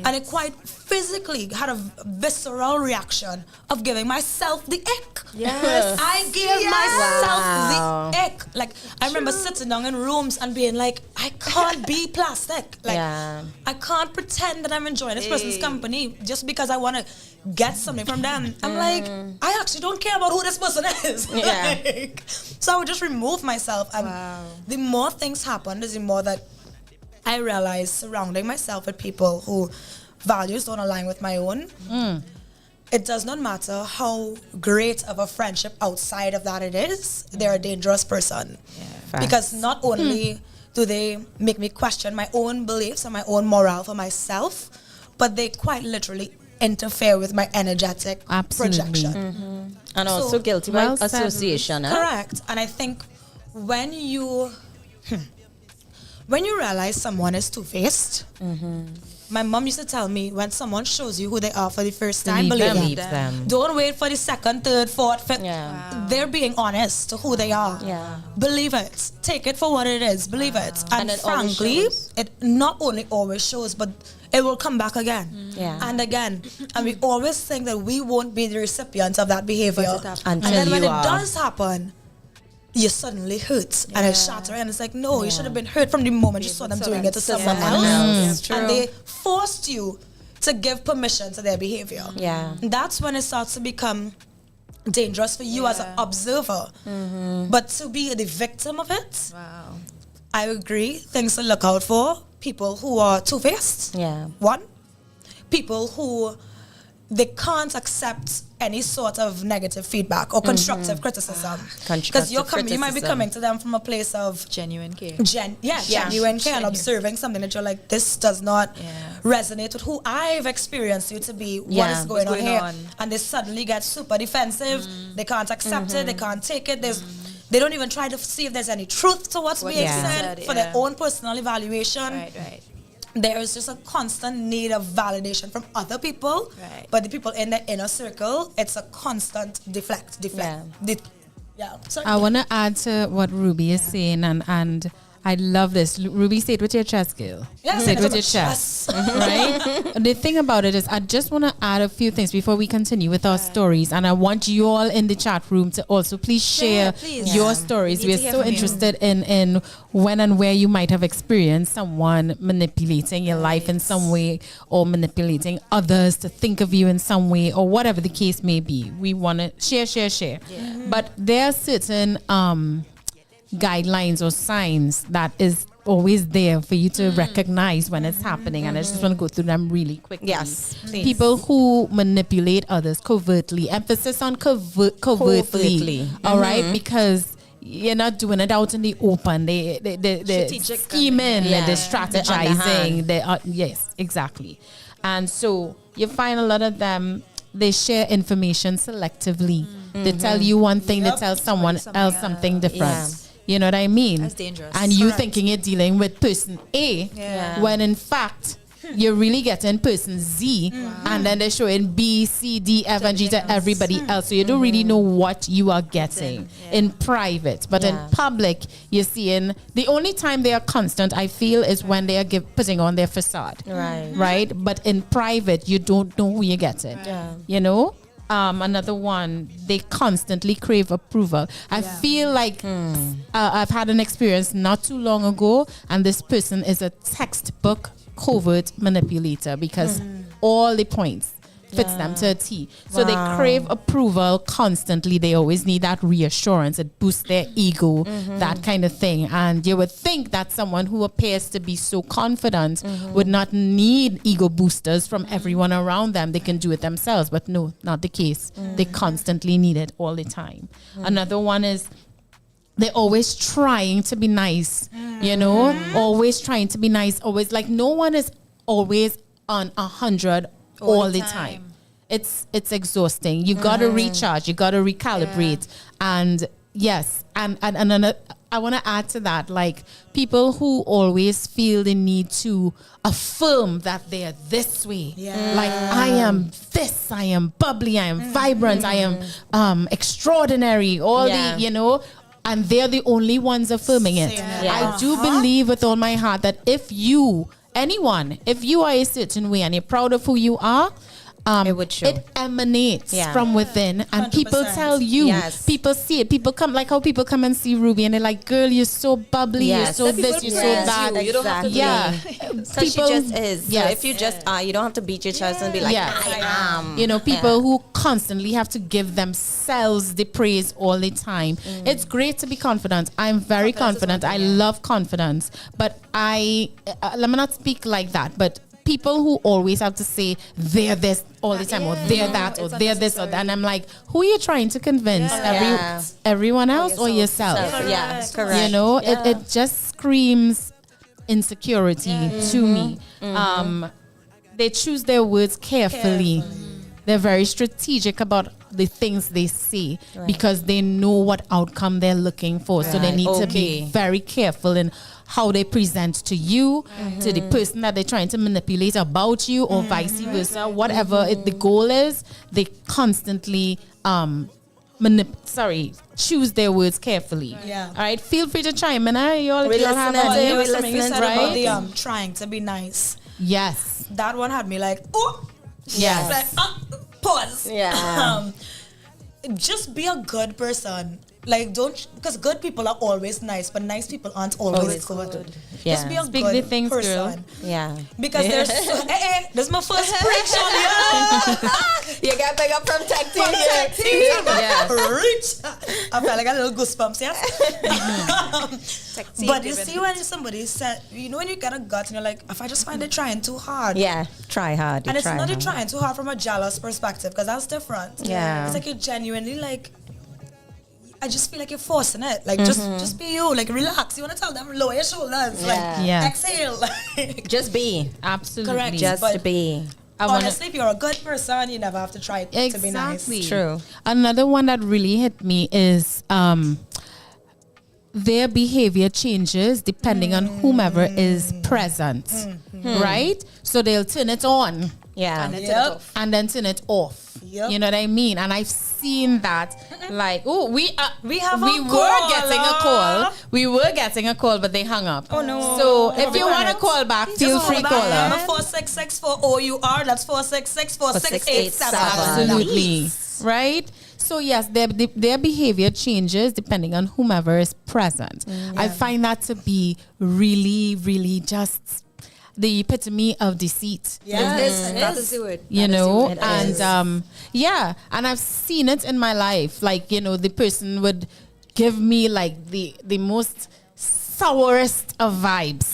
And it quite physically had a visceral reaction of giving myself the ick. Yes. I gave myself the ick. Like, I remember sitting down in rooms and being like, I can't be plastic. Like, I can't pretend that I'm enjoying this person's company just because I want to get something from them. I'm like, I actually don't care about who this person is. Like, so I would just remove myself. And the more things happened, the more that I realized surrounding myself with people who values don't align with my own. It does not matter how great of a friendship outside of that it is, they're a dangerous person. Because not only do they make me question my own beliefs and my own morale for myself, but they quite literally interfere with my energetic projection. And So, also guilty by well said. association. Correct. And I think when you realize someone is two-faced, my mom used to tell me, when someone shows you who they are for the first time, believe them. Don't wait for the second, third, fourth, fifth. They're being honest to who they are. Believe it. Take it for what it is. Believe it. And it always frankly, shows. it not only always shows, but it will come back again and again. And we always think that we won't be the recipients of that behavior. And then when it does happen, you suddenly hurt and it's shattering, and it's like, no, you should have been hurt from the moment you saw them doing it to someone else. And they forced you to give permission to their behavior. And that's when it starts to become dangerous for you as an observer. But to be the victim of it, I agree, things to look out for. People who are two-faced, one. People who they can't accept any sort of negative feedback or constructive criticism. Because you might be coming to them from a place of genuine care. Genuine care and observing something that you're like, this does not resonate with who I've experienced you to be. What is going on here? And they suddenly get super defensive. They can't accept it. They can't take it. They don't even try to see if there's any truth to what's being said for their own personal evaluation. Right. There is just a constant need of validation from other people, but the people in the inner circle, it's a constant deflect. I want to add to what Ruby is saying, and I love this. Ruby, say it with your chest, girl. Say it with your chest. Right? The thing about it is, I just want to add a few things before we continue with our stories. And I want you all in the chat room to also please share your stories. We're so interested in when and where you might have experienced someone manipulating your life in some way, or manipulating others to think of you in some way, or whatever the case may be. We want to share. But there are certain guidelines or signs that is always there for you to recognize when it's happening, and I just want to go through them really quickly. Yes, please. People who manipulate others covertly, emphasis on covertly. All right, because you're not doing it out in the open. They're scheming, they're strategizing. Yes, exactly. And so you find a lot of them, they share information selectively. They tell you one thing, they tell someone else something different. You know what I mean? That's dangerous. And you thinking you're dealing with person A, when in fact you're really getting person Z, and then they're showing B, C, D, F, and G to everybody else. So you don't really know what you are getting in private. But in public, you're seeing the only time they are constant, I feel, is when they are putting on their facade. Right? But in private, you don't know who you're getting. You know? Another one, they constantly crave approval. I feel like I've had an experience not too long ago, and this person is a textbook covert manipulator, because all the points fits them to a T. So they crave approval constantly. They always need that reassurance. It boosts their ego, that kind of thing. And you would think that someone who appears to be so confident would not need ego boosters from everyone around them. They can do it themselves. But no, not the case. They constantly need it all the time. Another one is they're always trying to be nice, you know, always trying to be nice, always like no one is always on 100 all the time. It's exhausting. You got to recharge. You got to recalibrate. And yes, and another, I want to add to that, like people who always feel the need to affirm that they're this way. Like I am this, I am bubbly, I am vibrant, I am extraordinary, all the, you know, and they're the only ones affirming it. I do believe with all my heart that if you are a certain way and you're proud of who you are, it emanates from within, and 100%. People tell you, people see it, people come, like how people come and see Ruby and they're like, girl, you're so bubbly, you're so this, you're so that. You don't have to because she just is. So if you just are, you don't have to beat your chest and be like, I am. You know, people who constantly have to give themselves the praise all the time. It's great to be confident. I'm very confident. I love confidence, but let me not speak like that, but people who always have to say they're this all the time, or they're that, or they're this or that, and I'm like, who are you trying to convince? Everyone else or yourself? Correct. You know, it just screams insecurity to me. They choose their words carefully. They're very strategic about the things they say because they know what outcome they're looking for. So they need to be very careful in how they present to you, to the person that they're trying to manipulate about you, or vice versa. Whatever the goal is, they constantly choose their words carefully. All right, feel free to chime in. You all have about trying to be nice. Yes, that one had me like, oh, yes, like, pause. Yeah. Just be a good person. Like, don't, because good people are always nice, but nice people aren't always good. Yeah. Just be a Speak good the things, person. girl. Yeah. Because there's, this is my first preach on you. You got big up from tech team. Yeah. Reach. I felt like a little goosebumps, yes? But you see when somebody said, you know when you get a gut and you're like, if I just find it trying too hard. Yeah, try hard. And it's not you trying too hard from a jealous perspective, because that's different. Yeah. It's like you're genuinely like, I just feel like you're forcing it. Like, just be you. Like, relax. You want to tell them, lower your shoulders. Like, exhale. Just be. Absolutely. Correct. Just be. Honestly, if you're a good person, you never have to try to be nice. True. Another one that really hit me is their behavior changes depending on whomever is present, right? So they'll turn it on. Yeah. And then turn it off. And then turn it off. Yep. You know what I mean? And I've seen that, like, oh, we were getting a call. We were getting a call, but they hung up. Oh no! So if you want to call back, feel free to call Number her. 466 for O.U.R. That's 466-4687. Absolutely. Right? So yes, their behavior changes depending on whomever is present. I find that to be really, really just the epitome of deceit. Yes, that is the word. You know, It and is. and I've seen it in my life. Like, you know, the person would give me like the most sourest of vibes.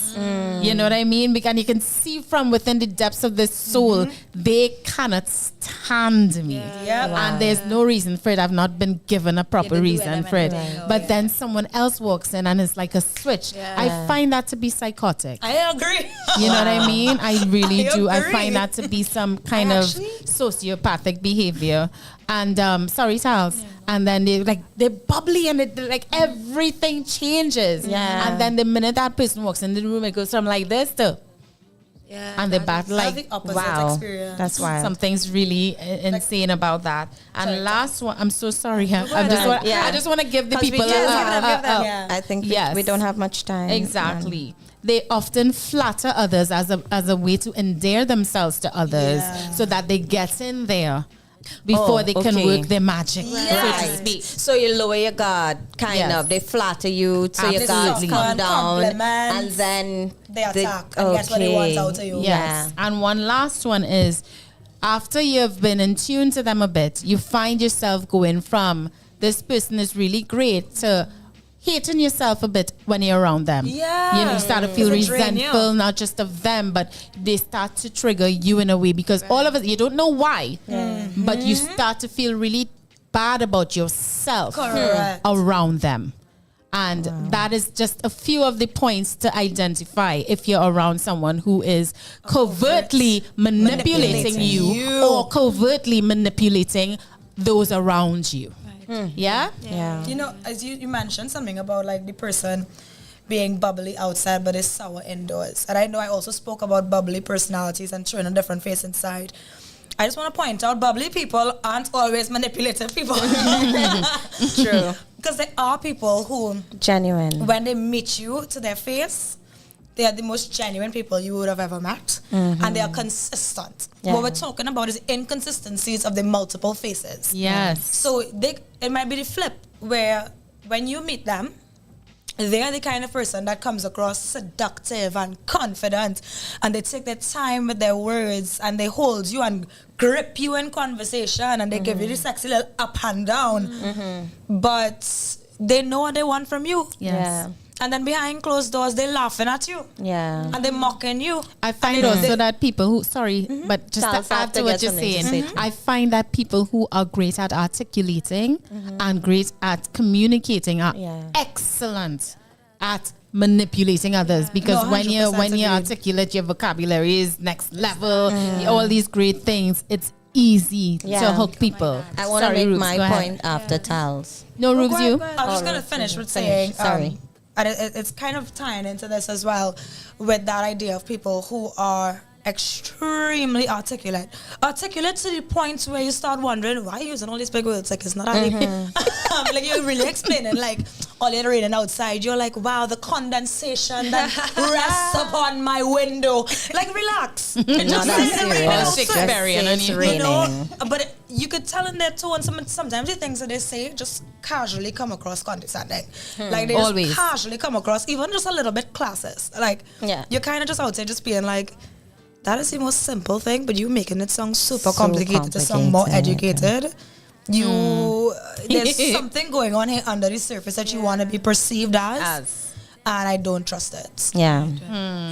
You know what I mean? Because you can see from within the depths of the soul, they cannot stand me. And there's no reason for it. I've not been given a proper reason for it. But then someone else walks in and it's like a switch. I find that to be psychotic. I agree. You know what I mean? I really do. I agree. find that to be some kind of sociopathic behavior. And sorry, Charles. And then they're bubbly and like everything changes. Yeah. And then the minute that person walks in the room, it goes from like this to and they're back like the opposite Wow. experience. That's wild. something's really insane about that. And last one, I'm so sorry. I just want to give the 'Cause we people just give them. I think Yes. we don't have much time. Exactly. They often flatter others as a way to endear themselves to others so that they get in there before they can work their magic, so to speak. So you lower your guard, kind of. They flatter you, so your guards Absolutely. come down, Compliments. and then They attack and guess what they want out of you. Yes. Yeah. And one last one is after you've been in tune to them a bit, you find yourself going from this person is really great to hating yourself a bit when you're around them. Yeah. You know, you start to feel It's a drain, resentful, not just of them, but they start to trigger you in a way because all of us, you don't know why, but you start to feel really bad about yourself Correct. around them. And that is just a few of the points to identify if you're around someone who is covertly manipulating you or covertly manipulating those around you. Yeah? Yeah. You know, as you mentioned something about like the person being bubbly outside but is sour indoors. And I know I also spoke about bubbly personalities and showing a different face inside. I just want to point out bubbly people aren't always manipulative people. True. Because there are people who, Genuine. when they meet you to their face, they are the most genuine people you would have ever met. And they are consistent. Yeah. What we're talking about is inconsistencies of the multiple faces. Yes. So it might be the flip where when you meet them, they're the kind of person that comes across seductive and confident, and they take their time with their words and they hold you and grip you in conversation and they give you the sexy little up and down. But they know what they want from you. Yeah. And then behind closed doors, they're laughing at you. Yeah. And they're mocking you. I find also that people who, but just Charles, to I add have to to what get you're something to saying, say. I find that people who are great at articulating and great at communicating are excellent at manipulating others because No, when 100% you agreed. articulate, your vocabulary is next level, all these great things, it's easy to hook people. I want to Sorry, make Rubes, my go ahead. point after Tals. No, Rubes, you? I was just going to finish with saying, Sorry. and it's kind of tying into this as well with that idea of people who are extremely articulate to the point where you start wondering why are you using all these big words, like it's not that deep. Like you're really explaining like all you're reading outside, you're like, wow, the condensation that rests upon my window, like relax. Not that serious. Shakespearean, Just say it's you raining. You know, but you could tell in their tone. Sometimes the things that they say just casually come across condescending. Like they Always. just casually come across, even just a little bit classist. Like you're kind of just out there just being like, that is the most simple thing, but you making it sound super complicated to sound more educated. There's something going on here under the surface that you want to be perceived as. And I don't trust it. Yeah.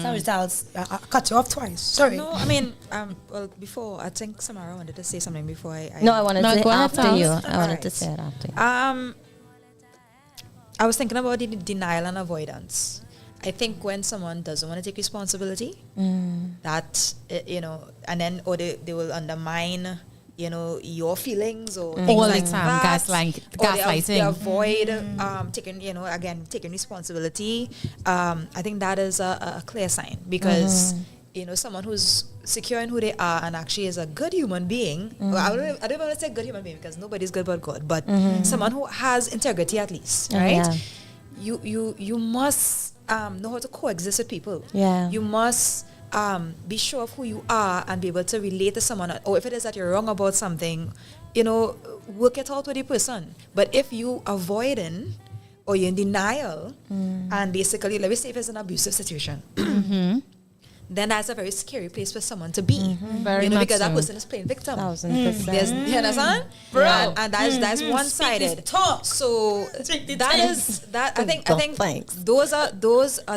Sorry, Charles. I cut you off twice. Sorry. No, I mean, well, before, I think Samara wanted to say something before I No, I wanted to say go ahead, after Charles. you. I wanted to say it after you. I was thinking about the denial and avoidance. I think when someone doesn't want to take responsibility, that, and then, or they will undermine, your feelings or things all like the time, that. gaslighting. They avoid taking responsibility. I think that is a clear sign because someone who's secure in who they are and actually is a good human being. Well, I don't want to say good human being because nobody's good but God. But someone who has integrity at least, right? Yeah. You must know how to coexist with people. Yeah. You must be sure of who you are and be able to relate to someone, or if it is that you're wrong about something, work it out with the person. But if you avoiding or you're in denial and basically, let me say if it's an abusive situation, then that's a very scary place for someone to be. Very much because that so. person is playing victim. 1000%. You understand? Bro. And that's one-sided. talk. So I think Thanks. those are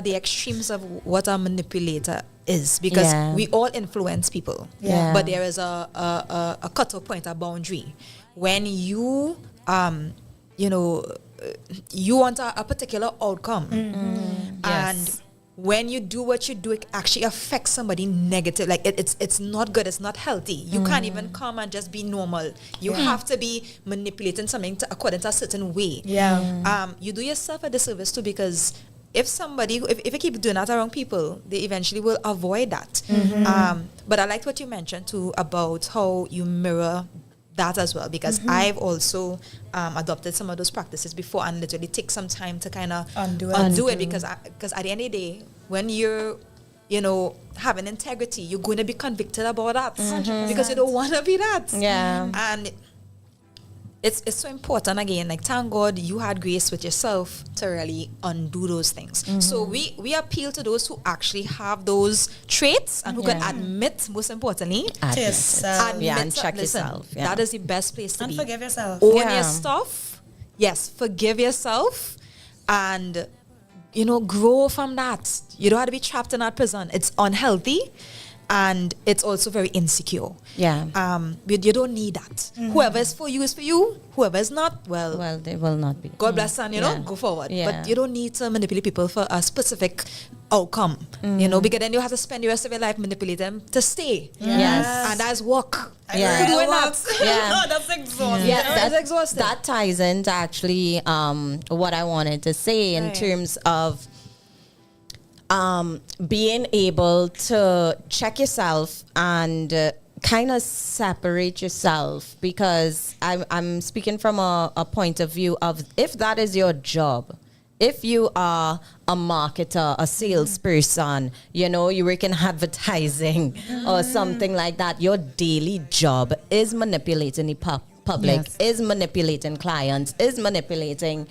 the extremes of what a manipulator is, because we all influence people. Yeah. But there is a cutoff point, a boundary. When you you want a particular outcome, and when you do what you do, it actually affects somebody negative. Like it's not good. It's not healthy. You can't even come and just be normal. You have to be manipulating something according to a certain way. Yeah. You do yourself a disservice too, because if you keep doing that around people, they eventually will avoid that. But I liked what you mentioned too about how you mirror that as well, because I've also adopted some of those practices before and literally take some time to kind of undo it because at the end of the day, when you're having integrity, you're going to be convicted about that because you don't want to be that. And it's so important, again, like, thank God you had grace with yourself to really undo those things. So we appeal to those who actually have those traits and who can admit, most importantly, To yourself. and check yourself. That is the best place to And be. forgive yourself. Own your stuff. Yes, forgive yourself and grow from that. You don't have to be trapped in that prison. It's unhealthy. And it's also very insecure. You don't need that. Whoever is for you is for you. Whoever is not, well, they will not be. God bless and go forward. But you don't need to manipulate people for a specific outcome. Because then you have to spend the rest of your life manipulating them to stay. Yes. And that's work. Yeah. Doing that. Yeah. That's exhausting. That's exhausting. That ties into actually what I wanted to say in terms of being able to check yourself and kind of separate yourself, because I'm speaking from a point of view of, if that is your job, if you are a marketer, a salesperson, you work in advertising or something like that, your daily job is manipulating the public, is manipulating clients, is manipulating,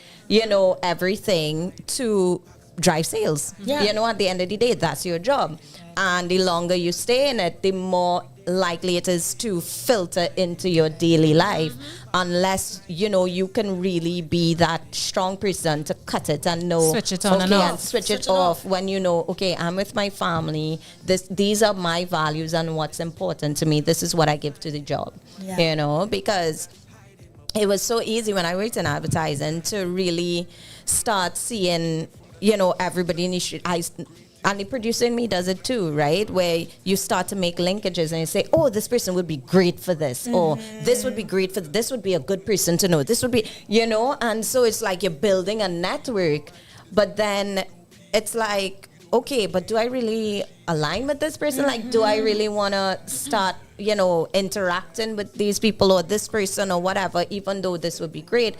everything to drive sales. At the end of the day, that's your job. And the longer you stay in it, the more likely it is to filter into your daily life, unless you can really be that strong person to cut it and know, switch it on and off. and switch it off when okay, I'm with my family, these are my values and what's important to me, this is what I give to the job. Because it was so easy when I worked in advertising to really start seeing everybody in the street. And the producer in me does it too, right? Where you start to make linkages and you say, oh, this person would be great for this. Or this would be great for this would be a good person to know. This would be, and so it's like you're building a network. But then it's like, okay, but do I really align with this person? Like, do I really want to start, interacting with these people or this person or whatever, even though this would be great?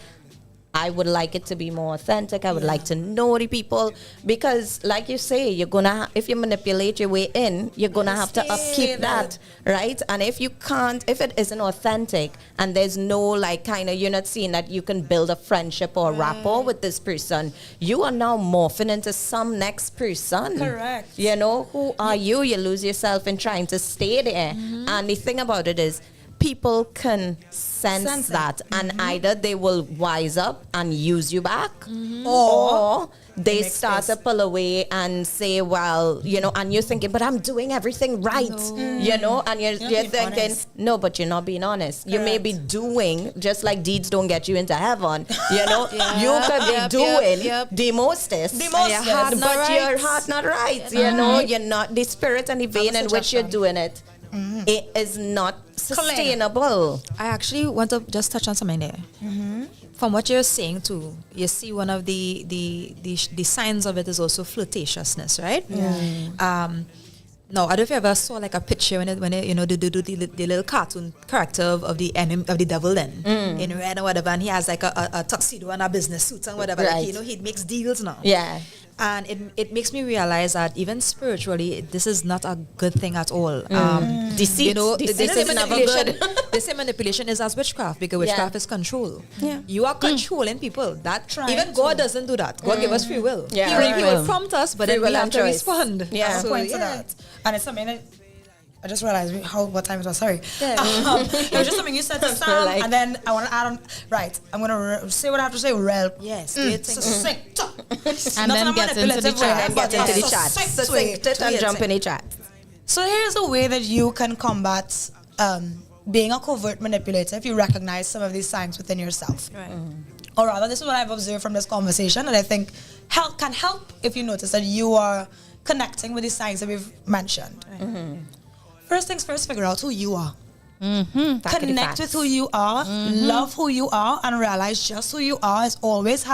I would like it to be more authentic. I would like to know the people because, like you say, you're gonna if you manipulate your way in, you're gonna have to upkeep that, right? And if you can't, if it isn't authentic and there's no like kind of, you're not seeing that you can build a friendship or rapport with this person, you are now morphing into some next person. Correct. You know, who are you? You lose yourself in trying to stay there. And the thing about it is, people can sense that, and either they will wise up and use you back, or they start to pull away and say, well, you know, and you're thinking, but I'm doing everything right, you know, and you're thinking, honest. No, but you're not being honest. Correct. You may be doing, just like deeds don't get you into heaven, you know, you could be doing the mostest, but your heart not right, you know, you're not, the spirit and the vein in which you're doing it. It is not sustainable. I actually want to just touch on something there. From what you're saying too, you see one of the signs of it is also flirtatiousness, right? No, I don't know if you ever saw like a picture when it you know the little cartoon character of the enemy of the devil in red or whatever, and he has like a tuxedo and a business suit and whatever. Right. Like, you know, he makes deals now. Yeah. And it makes me realize that even spiritually, this is not a good thing at all. Deceit, you know, they say manipulation is as witchcraft, because witchcraft is control. Yeah. You are controlling people. That even God doesn't do that. God gave us free will. Yeah. He will prompt us, but then we have to respond. Yeah. So, point to that. And it's something that I just realized what time it was. Sorry. Yeah. It was just something you said to Sam, and then I want to add on. Right, I'm gonna say what I have to say. Real. Yes. Succinct. And then get into the chat. Get into the chat. Succinct it and jump in the chat. So here's a way that you can combat being a covert manipulator if you recognize some of these signs within yourself. Right. Or rather, this is what I've observed from this conversation, and I think can help if you notice that you are connecting with the signs that we've mentioned. Right. First things first, figure out who you are. Connect with who you are, love who you are, and realize just who you are has always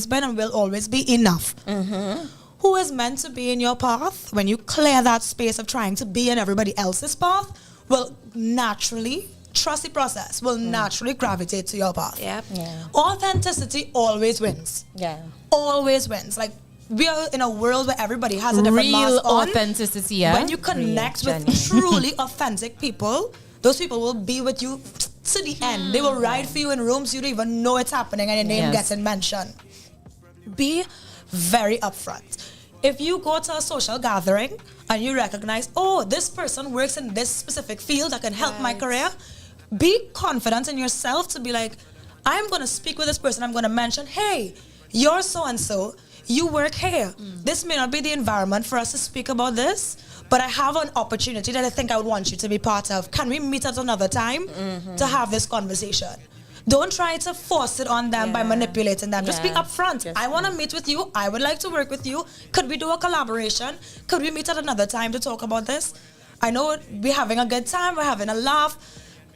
been, and will always be enough. Who is meant to be in your path, when you clear that space of trying to be in everybody else's path, will naturally, trust the process, will naturally gravitate to your path. Yep. Yeah. Authenticity always wins. Yeah. Always wins. Like, we are in a world where everybody has a different mask on. Authenticity, yeah. When you connect with truly authentic people, those people will be with you to the end. They will ride for you in rooms you don't even know it's happening and your name gets mentioned. Be very upfront. If you go to a social gathering and you recognize, oh, this person works in this specific field that can help my career, be confident in yourself to be like, I'm going to speak with this person. I'm going to mention, hey, you're so-and-so. You work here. This may not be the environment for us to speak about this, but I have an opportunity that I think I would want you to be part of. Can we meet at another time to have this conversation? Don't try to force it on them by manipulating them. Just be upfront. I want to meet with you. I would like to work with you. Could we do a collaboration? Could we meet at another time to talk about this? I know we're having a good time. We're having a laugh.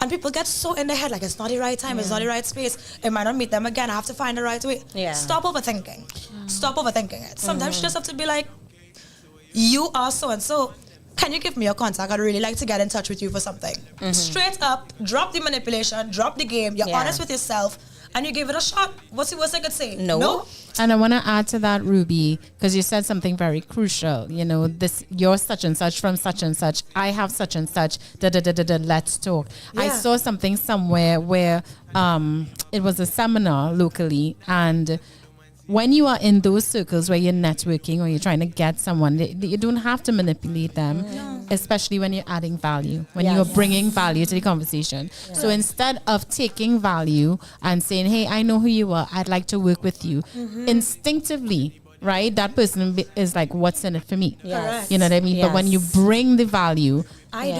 And people get so in their head, like, it's not the right time, it's not the right space. I might not meet them again. I have to find the right way. Yeah. Stop overthinking. Stop overthinking it. Sometimes you just have to be like, you are so-and-so. Can you give me your contact? I'd really like to get in touch with you for something. Straight up, drop the manipulation, drop the game. You're honest with yourself, and you give it a shot. What's the worst I could say? No. And I want to add to that, Ruby, because you said something very crucial. You know, this, you're such and such from such and such. I have such and such. Let's talk. Yeah. I saw something somewhere where it was a seminar locally, and when you are in those circles where you're networking or you're trying to get someone, you don't have to manipulate them, especially when you're adding value, when you're bringing value to the conversation. So instead of taking value and saying, hey, I know who you are, I'd like to work with you, instinctively, right, that person is like, what's in it for me? Yes. You know what I mean? Yes. But when you bring the value,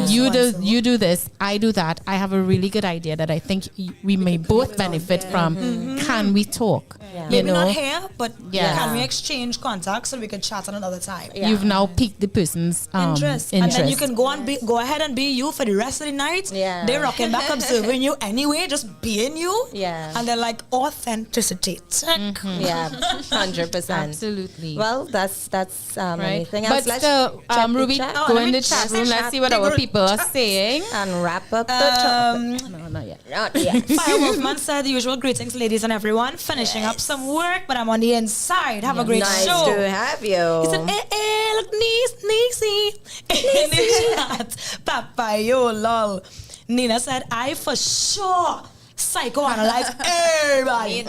you do this, I do that, I have a really good idea that I think we may both benefit from. Can we talk? Maybe not here, but can we exchange contacts so we can chat on another time? You've now piqued the person's interest. And then you can go ahead and be you for the rest of the night. They're rocking back, observing you anyway, just being you. And they're like, authenticity. 100%. Absolutely. Well, that's right. anything else. But still, Ruby, go in the chat room. Let's see what our what people are saying. And wrap up the topic. No, not yet. Not yet. Fire Wolfman said the usual greetings, ladies and everyone. Finishing up some work, but I'm on the inside. Have a great Nice show. to have you. He said, look, Nisi. In the chat. Papa, yo, lol. Nina said, I for sure psychoanalyze everybody.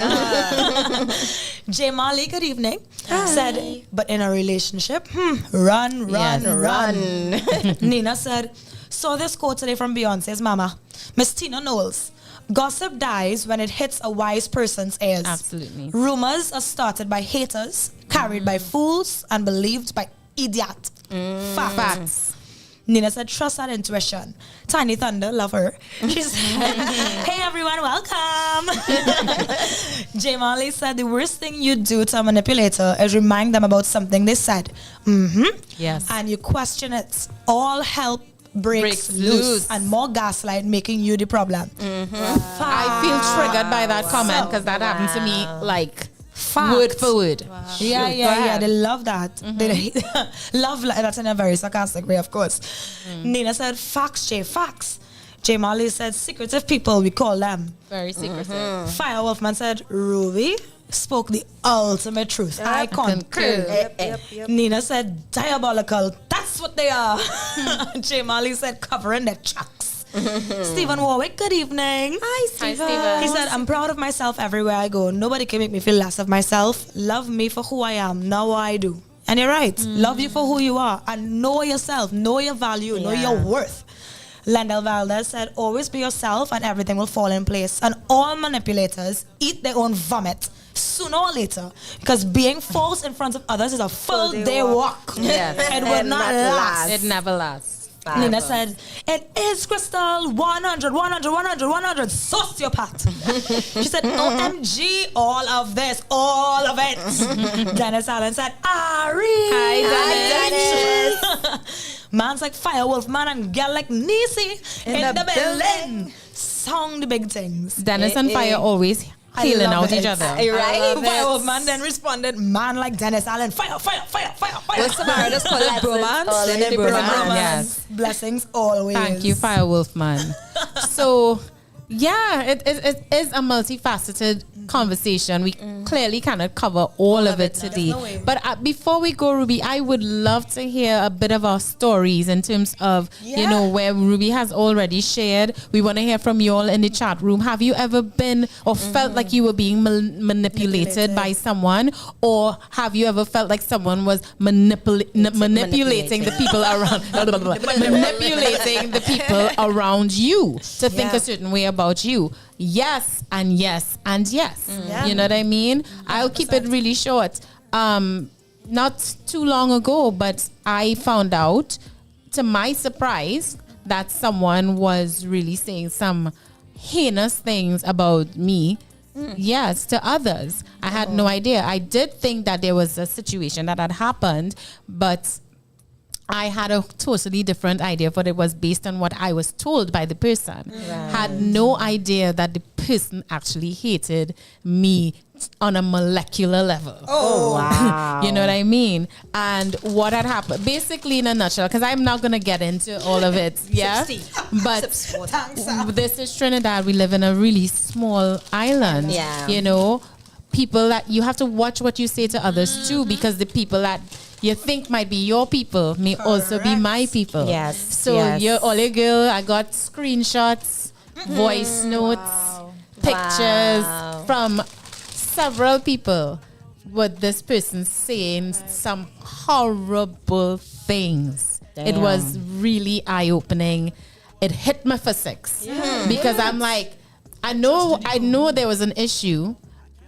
J. Marley, good evening. Said, but in a relationship, run. Nina said, saw this quote today from Beyonce's mama, Miss Tina Knowles. Gossip dies when it hits a wise person's ears. Absolutely. Rumors are started by haters, carried by fools, and believed by idiots. Facts. Nina said, trust that intuition. Tiny Thunder, love her. She said, hey everyone, welcome. Jay Marley said, the worst thing you do to a manipulator is remind them about something they said. Yes. And you question it. All help breaks loose. And more gaslight making you the problem. I feel triggered by that comment because that happened to me like word for word. Yeah. They love that. They love that in a very sarcastic way, of course. Nina said, facts, Jay, facts. Jay Marley said, secretive people, we call them. Very secretive. Fire Wolfman said, Ruby spoke the ultimate truth. I concur. Nina said, diabolical. That's what they are. Jay Marley said, covering their tracks. Stephen Warwick, good evening. Hi, Stephen. He said, I'm proud of myself everywhere I go. Nobody can make me feel less of myself. Love me for who I am. Now I do. And you're right. Love you for who you are. And know yourself. Know your value. Know your worth. Lendell Valdez said, always be yourself and everything will fall in place. And all manipulators eat their own vomit sooner or later, because being false in front of others is a full day walk. Yes. It will not last. It never lasts. Nina said, it is Crystal 100, sociopath. She said, OMG, all of this, all of it. Dennis Allen said, Ari. Hi, Dennis. Man's like Firewolf, man, and girl like Nisi in the building. Song the big things. Dennis and Fire always healing out each other. Right? Firewolf man then responded, man like Dennis Allen, fire. What's the matter? Just call it bromance. Then it bromance. Yes. Blessings always. Thank you, Firewolf man. So, yeah, it is a multifaceted conversation. We clearly cannot cover all of it today. No, but before we go, Ruby, I would love to hear a bit of our stories in terms of, you know, where Ruby has already shared. We want to hear from you all in the chat room. Have you ever been or felt like you were being manipulated by someone? Or have you ever felt like someone was manipulating the people around manipulating the people around you to think a certain way about you? Yes and yes and yes. You know what I mean? 100%. I'll keep it really short. Not too long ago, but I found out, to my surprise, that someone was really saying some heinous things about me. Yes, to others. I had no idea. I did think that there was a situation that had happened, but I had a totally different idea, but it was based on what I was told by the person. Had no idea that the person actually hated me on a molecular level. Oh, wow. You know what I mean? And what had happened, basically in a nutshell, because I'm not going to get into all of it, but this is Trinidad. We live in a really small island. You know, people that you have to watch what you say to others too, because the people that you think might be your people may also be my people. So you're Ole girl. I got screenshots, voice notes, pictures from several people with this person saying some horrible things. It was really eye-opening. It hit me for six because I'm like, I know there was an issue.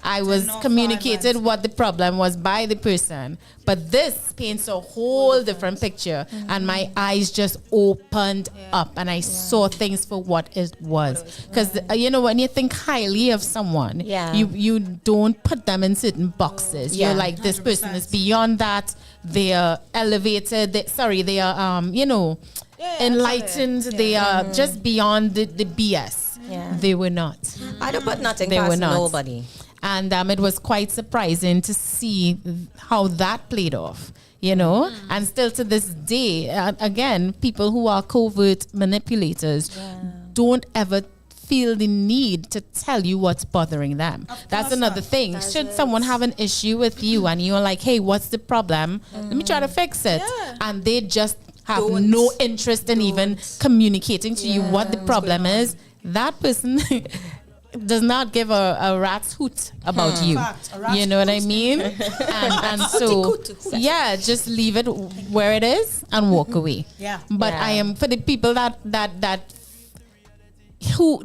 I was communicated what the problem was by the person, but this paints a whole different picture, and my eyes just opened up, and I saw things for what it was. Because you know, when you think highly of someone, you don't put them in certain boxes. You're like, this person is beyond that. They are elevated. They are you know, enlightened. They are just beyond the BS. They were not. I don't put nothing past nobody. And it was quite surprising to see how that played off. you know, and still to this day, again, people who are covert manipulators don't ever feel the need to tell you what's bothering them. That's another thing. Should someone have an issue with you and you're like, hey, what's the problem? Let me try to fix it. And they just have no interest in even communicating to you what the problem is. That person does not give a rat's hoot about you. You know what I mean? and so, yeah, just leave it where it is and walk away. But I am, for the people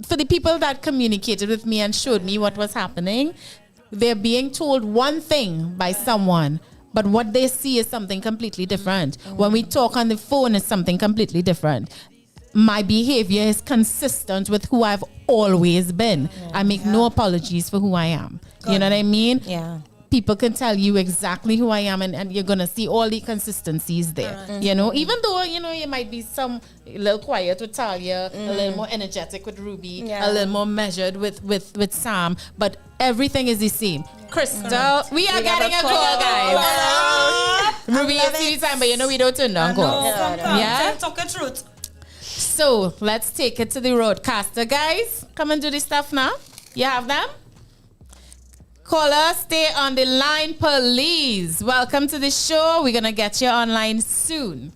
for the people that communicated with me and showed me what was happening, they're being told one thing by someone, but what they see is something completely different. When we talk on the phone, it's something completely different. My behavior is consistent with who I've always been. I make no apologies for who I am. You know what I mean? Yeah. People can tell you exactly who I am, and you're going to see all the consistencies there. You know, even though, you know, you might be a little quiet with Talia, a little more energetic with Ruby, a little more measured with Sam, but everything is the same. Crystal, we are getting a call, guys. Ruby, you see the time, but you know we don't turn down calls. Yeah? Talk the truth. So let's take it to the roadcaster, guys. Come and do this stuff now. You have them? Caller, stay on the line, please. Welcome to the show. We're going to get you online soon.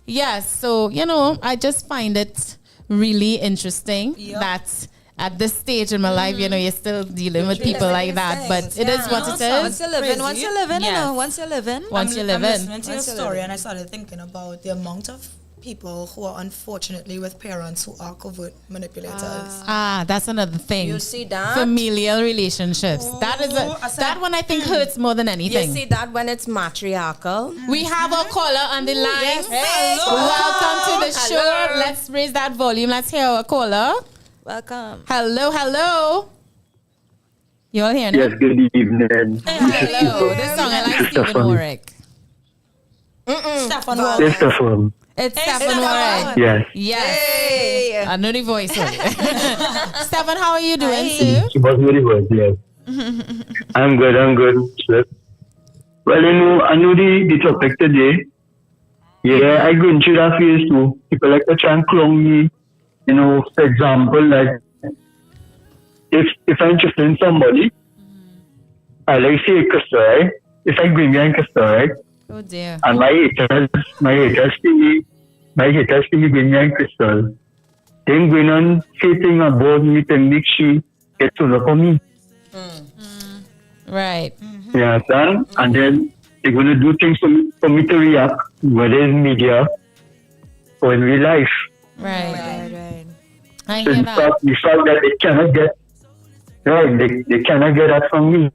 Yes, so, you know, I just find it really interesting that at this stage in my life, you know, you're still dealing with people like that. But it is what it is. Once you live in, once you live in, you know, once you live in. Once you live in. I'm listening to your story and I started thinking about the amount of people who are unfortunately with parents who are covert manipulators. That's another thing. You see that? Familial relationships. That one I think hurts more than anything. You see that when it's matriarchal? We have a caller on the line. Yes. Hey, welcome to the show. Let's raise that volume. Let's hear our caller. Welcome. Hello. You all here now? Yes, good evening. Hello. This song I like Stephen Warwick. Stefan Warwick. Stefan. It's Stefan Warwick. Yes. Yes. Hey. I know the voice. Stefan, how are you doing, sir? She was very good, yes. I'm good. Sir. Well, you know, I know the topic today. Yeah, I go into that phase too. People like to try and clone me. You know, for example, like, if I'm interested in somebody, I like say Crystal, right? If I bring me Crystal, right? Oh dear. And my haters see me bring me Crystal. Then going on saying about me to make she get to know for me. Right. You understand? And then they're going to do things for me to react, whether in media or in real life. Right. I So hear that. the fact that they cannot get, they cannot get that from me.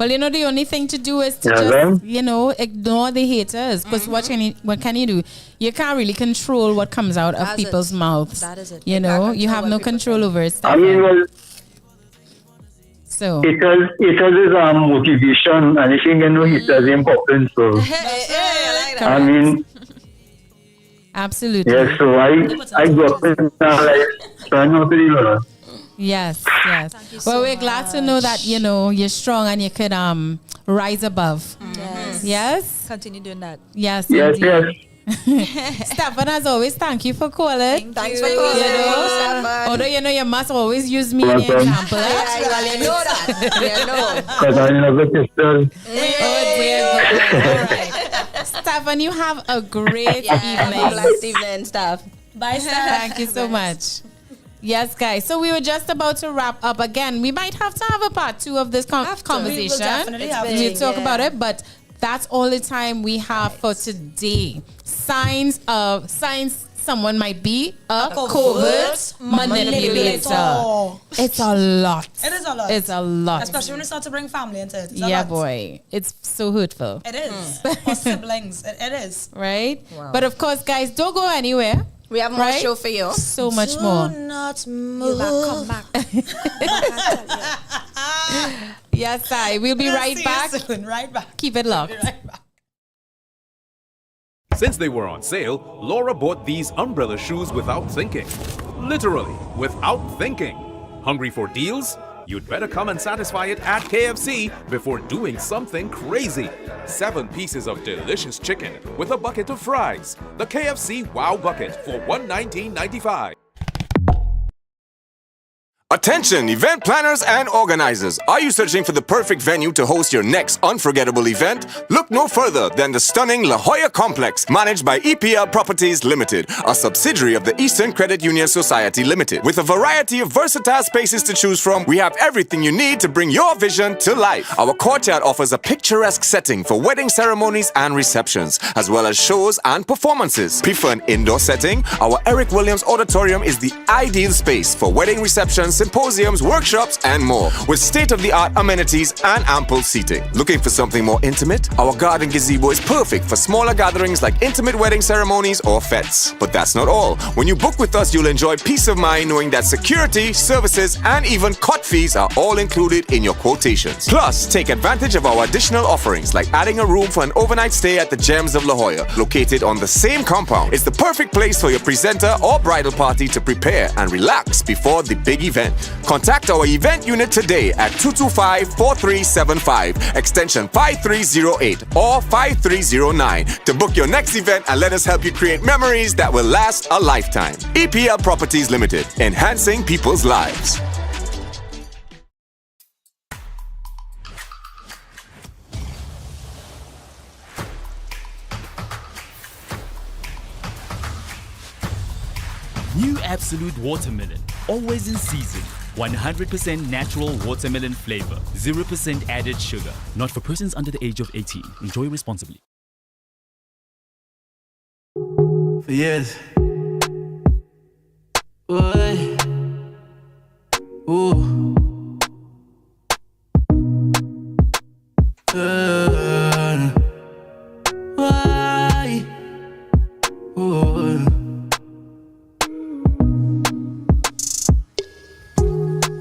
Well, you know, the only thing to do is to just, you know, ignore the haters. Because what can you do? You can't really control what comes out of people's mouths. That is it. You know, you have no control over it. I mean, well, so it is motivation, and if you know it is important. So I mean, absolutely. yes. So I grew up in life, so I know the deal. Yes. Well, we're glad to know that, you know, you're strong and you could rise above. Yes. Continue doing that. Yes. Yes. Stefan, as always, thank you for calling. Thanks for calling, Stefan. Although, you know, you must always use me in your example. You know that. You know. Because I love it, sister. Oh, dear God. All right. Stefan, you have a great evening. Blessed evening, stuff. Bye, Stefan. Thank you so much. Yes, guys. So we were just about to wrap up again. We might have to have a part 2 of this conversation. We will definitely have We'll talk about it, but that's all the time we have for today. Signs someone might be a covert manipulator. It's a lot. It is a lot. It's a lot. Especially when you start to bring family into it. It's a Yeah, lot. boy. It's so hurtful. It is. Or siblings. It is. Right? Wow. But of course, guys, don't go anywhere. We have more show for you. So much more. Do not move. Come back. Yes, we'll be right back. Right back. Keep it locked. Since they were on sale, Laura bought these umbrella shoes without thinking. Literally, without thinking. Hungry for deals? you'd better come and satisfy it at KFC before doing something crazy. 7 pieces of delicious chicken with a bucket of fries. The KFC Wow Bucket for $119.95. Attention, event planners and organizers. Are you searching for the perfect venue to host your next unforgettable event? Look no further than the stunning La Jolla Complex, managed by EPL Properties Limited, a subsidiary of the Eastern Credit Union Society Limited. With a variety of versatile spaces to choose from, we have everything you need to bring your vision to life. Our courtyard offers a picturesque setting for wedding ceremonies and receptions, as well as shows and performances. Prefer an indoor setting? Our Eric Williams Auditorium is the ideal space for wedding receptions, symposiums, workshops, and more, with state-of-the-art amenities and ample seating. Looking for something more intimate? Our garden gazebo is perfect for smaller gatherings like intimate wedding ceremonies or fetes. But that's not all. When you book with us, you'll enjoy peace of mind knowing that security, services, and even cot fees are all included in your quotations. Plus, take advantage of our additional offerings like adding a room for an overnight stay at the Gems of La Jolla, located on the same compound. It's the perfect place for your presenter or bridal party to prepare and relax before the big event. Contact our event unit today at 225-4375, extension 5308 or 5309 to book your next event and let us help you create memories that will last a lifetime. EPL Properties Limited, enhancing people's lives. New Absolute Watermelon, always in season. 100% natural watermelon flavor, 0% added sugar. Not for persons under the age of 18. Enjoy responsibly. For years. Boy. Ooh. Why? Ooh.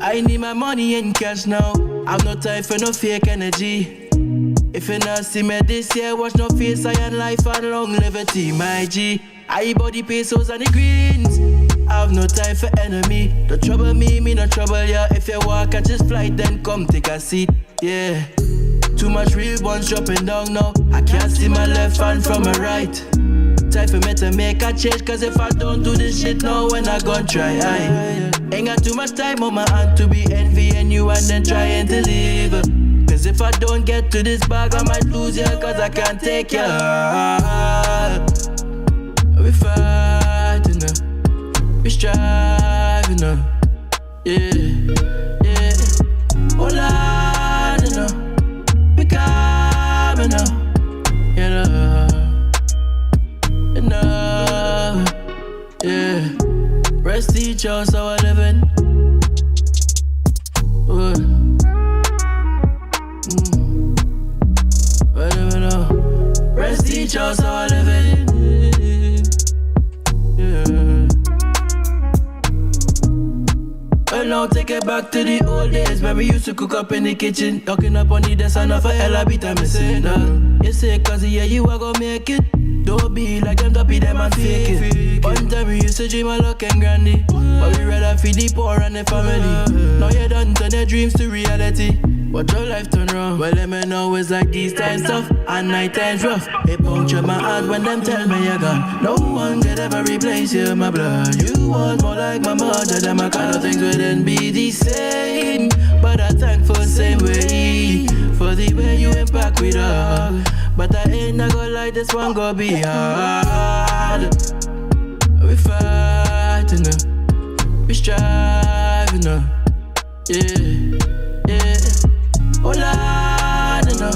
I need my money in cash now. I've no time for no fake energy. If you not see me this year, watch no face, I and life and longevity, my G. I body pesos and the greens. I have no time for enemy. Don't trouble me, me no trouble ya. If you walk at this flight, then come take a seat, yeah. Too much real ones dropping down now. I can't see my left hand from my right. Time for me to make a change, cause if I don't do this shit now, when I gon' try, ain't got too much time on my hand to be envying you and then trying to leave. Cause if I don't get to this bag, I might lose ya, cause I can't take ya. We fighting now, we striving now, yeah, yeah. Oh Lord, you know, we coming now, you know, yeah. Rest each house our living. Rest each house our living. Yeah. Well, now take it back to the old days when we used to cook up in the kitchen, talking up on the desk and for hell I be time missing. You say cause yeah you are gonna make it. Don't be like them, don't be them and fake it. One time we used to dream of luck and grandy, but we rather feed the poor and the family. Now you done turn your dreams to reality. But your life turn wrong. Well, let me know it's like these times tough and night times rough. It puncture my heart when them tell me you're gone. No one could ever replace you, my blood. You was more like my mother, than my kind of things wouldn't be the same. But I thank for the same way, for the way you impact with her. But I ain't not gonna lie, this one gonna be hard. We fighting now, we striving now, yeah, yeah. Oh Lord, you know,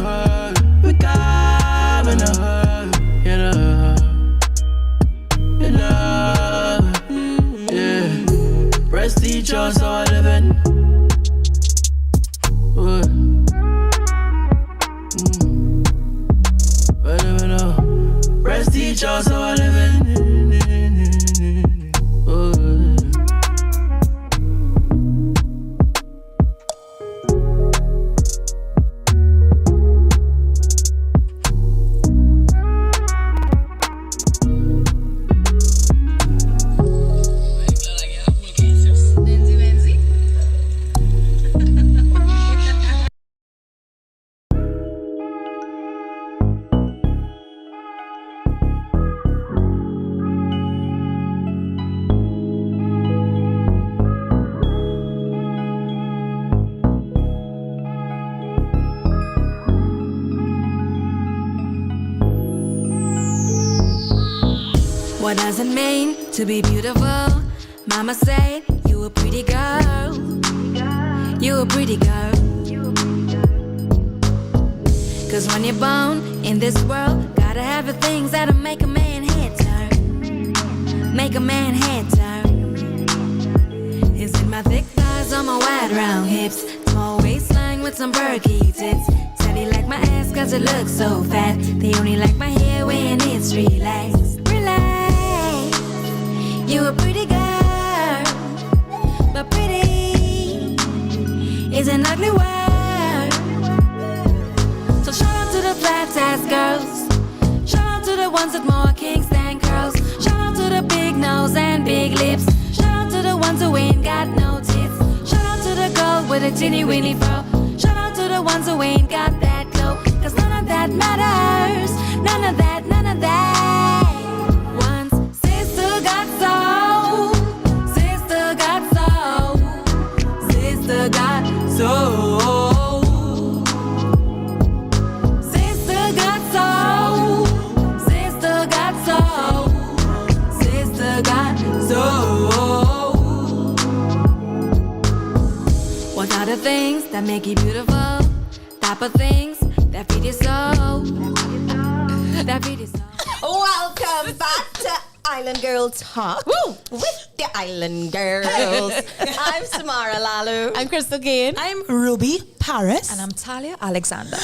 we coming now, you know, yeah. Rest each house our living. Rest each house our living. What does it mean to be beautiful? Mama said, you a pretty girl. You a pretty girl. Cause when you're born in this world, gotta have the things that'll make a man head turn. Make a man head turn. Is it my thick thighs or my wide round hips? Small waistline with some perky tits. Said he like my ass cause it looks so fat. They only like my hair when it's relaxed. Relax. You a pretty girl, but pretty is an ugly word. So shout out to the flat ass girls. Shout out to the ones with more kinks than curls. Shout out to the big nose and big lips. Shout out to the ones who ain't got no tits. Shout out to the girl with a teeny weeny fro. Shout out to the ones who ain't got that glow. Cause none of that matters. None of that, none of that. Once sister got soul. Sister got soul. Sister got soul. Sister got soul. Sister got soul. Sister got soul. What are the things that make you beautiful? Type of things that feed your soul. That feed your soul. Welcome back to Island Girl Talk with the Island Girls. I'm Samara Lalu. I'm Crystal Gain. I'm Ruby Paris. And I'm Talia Alexander.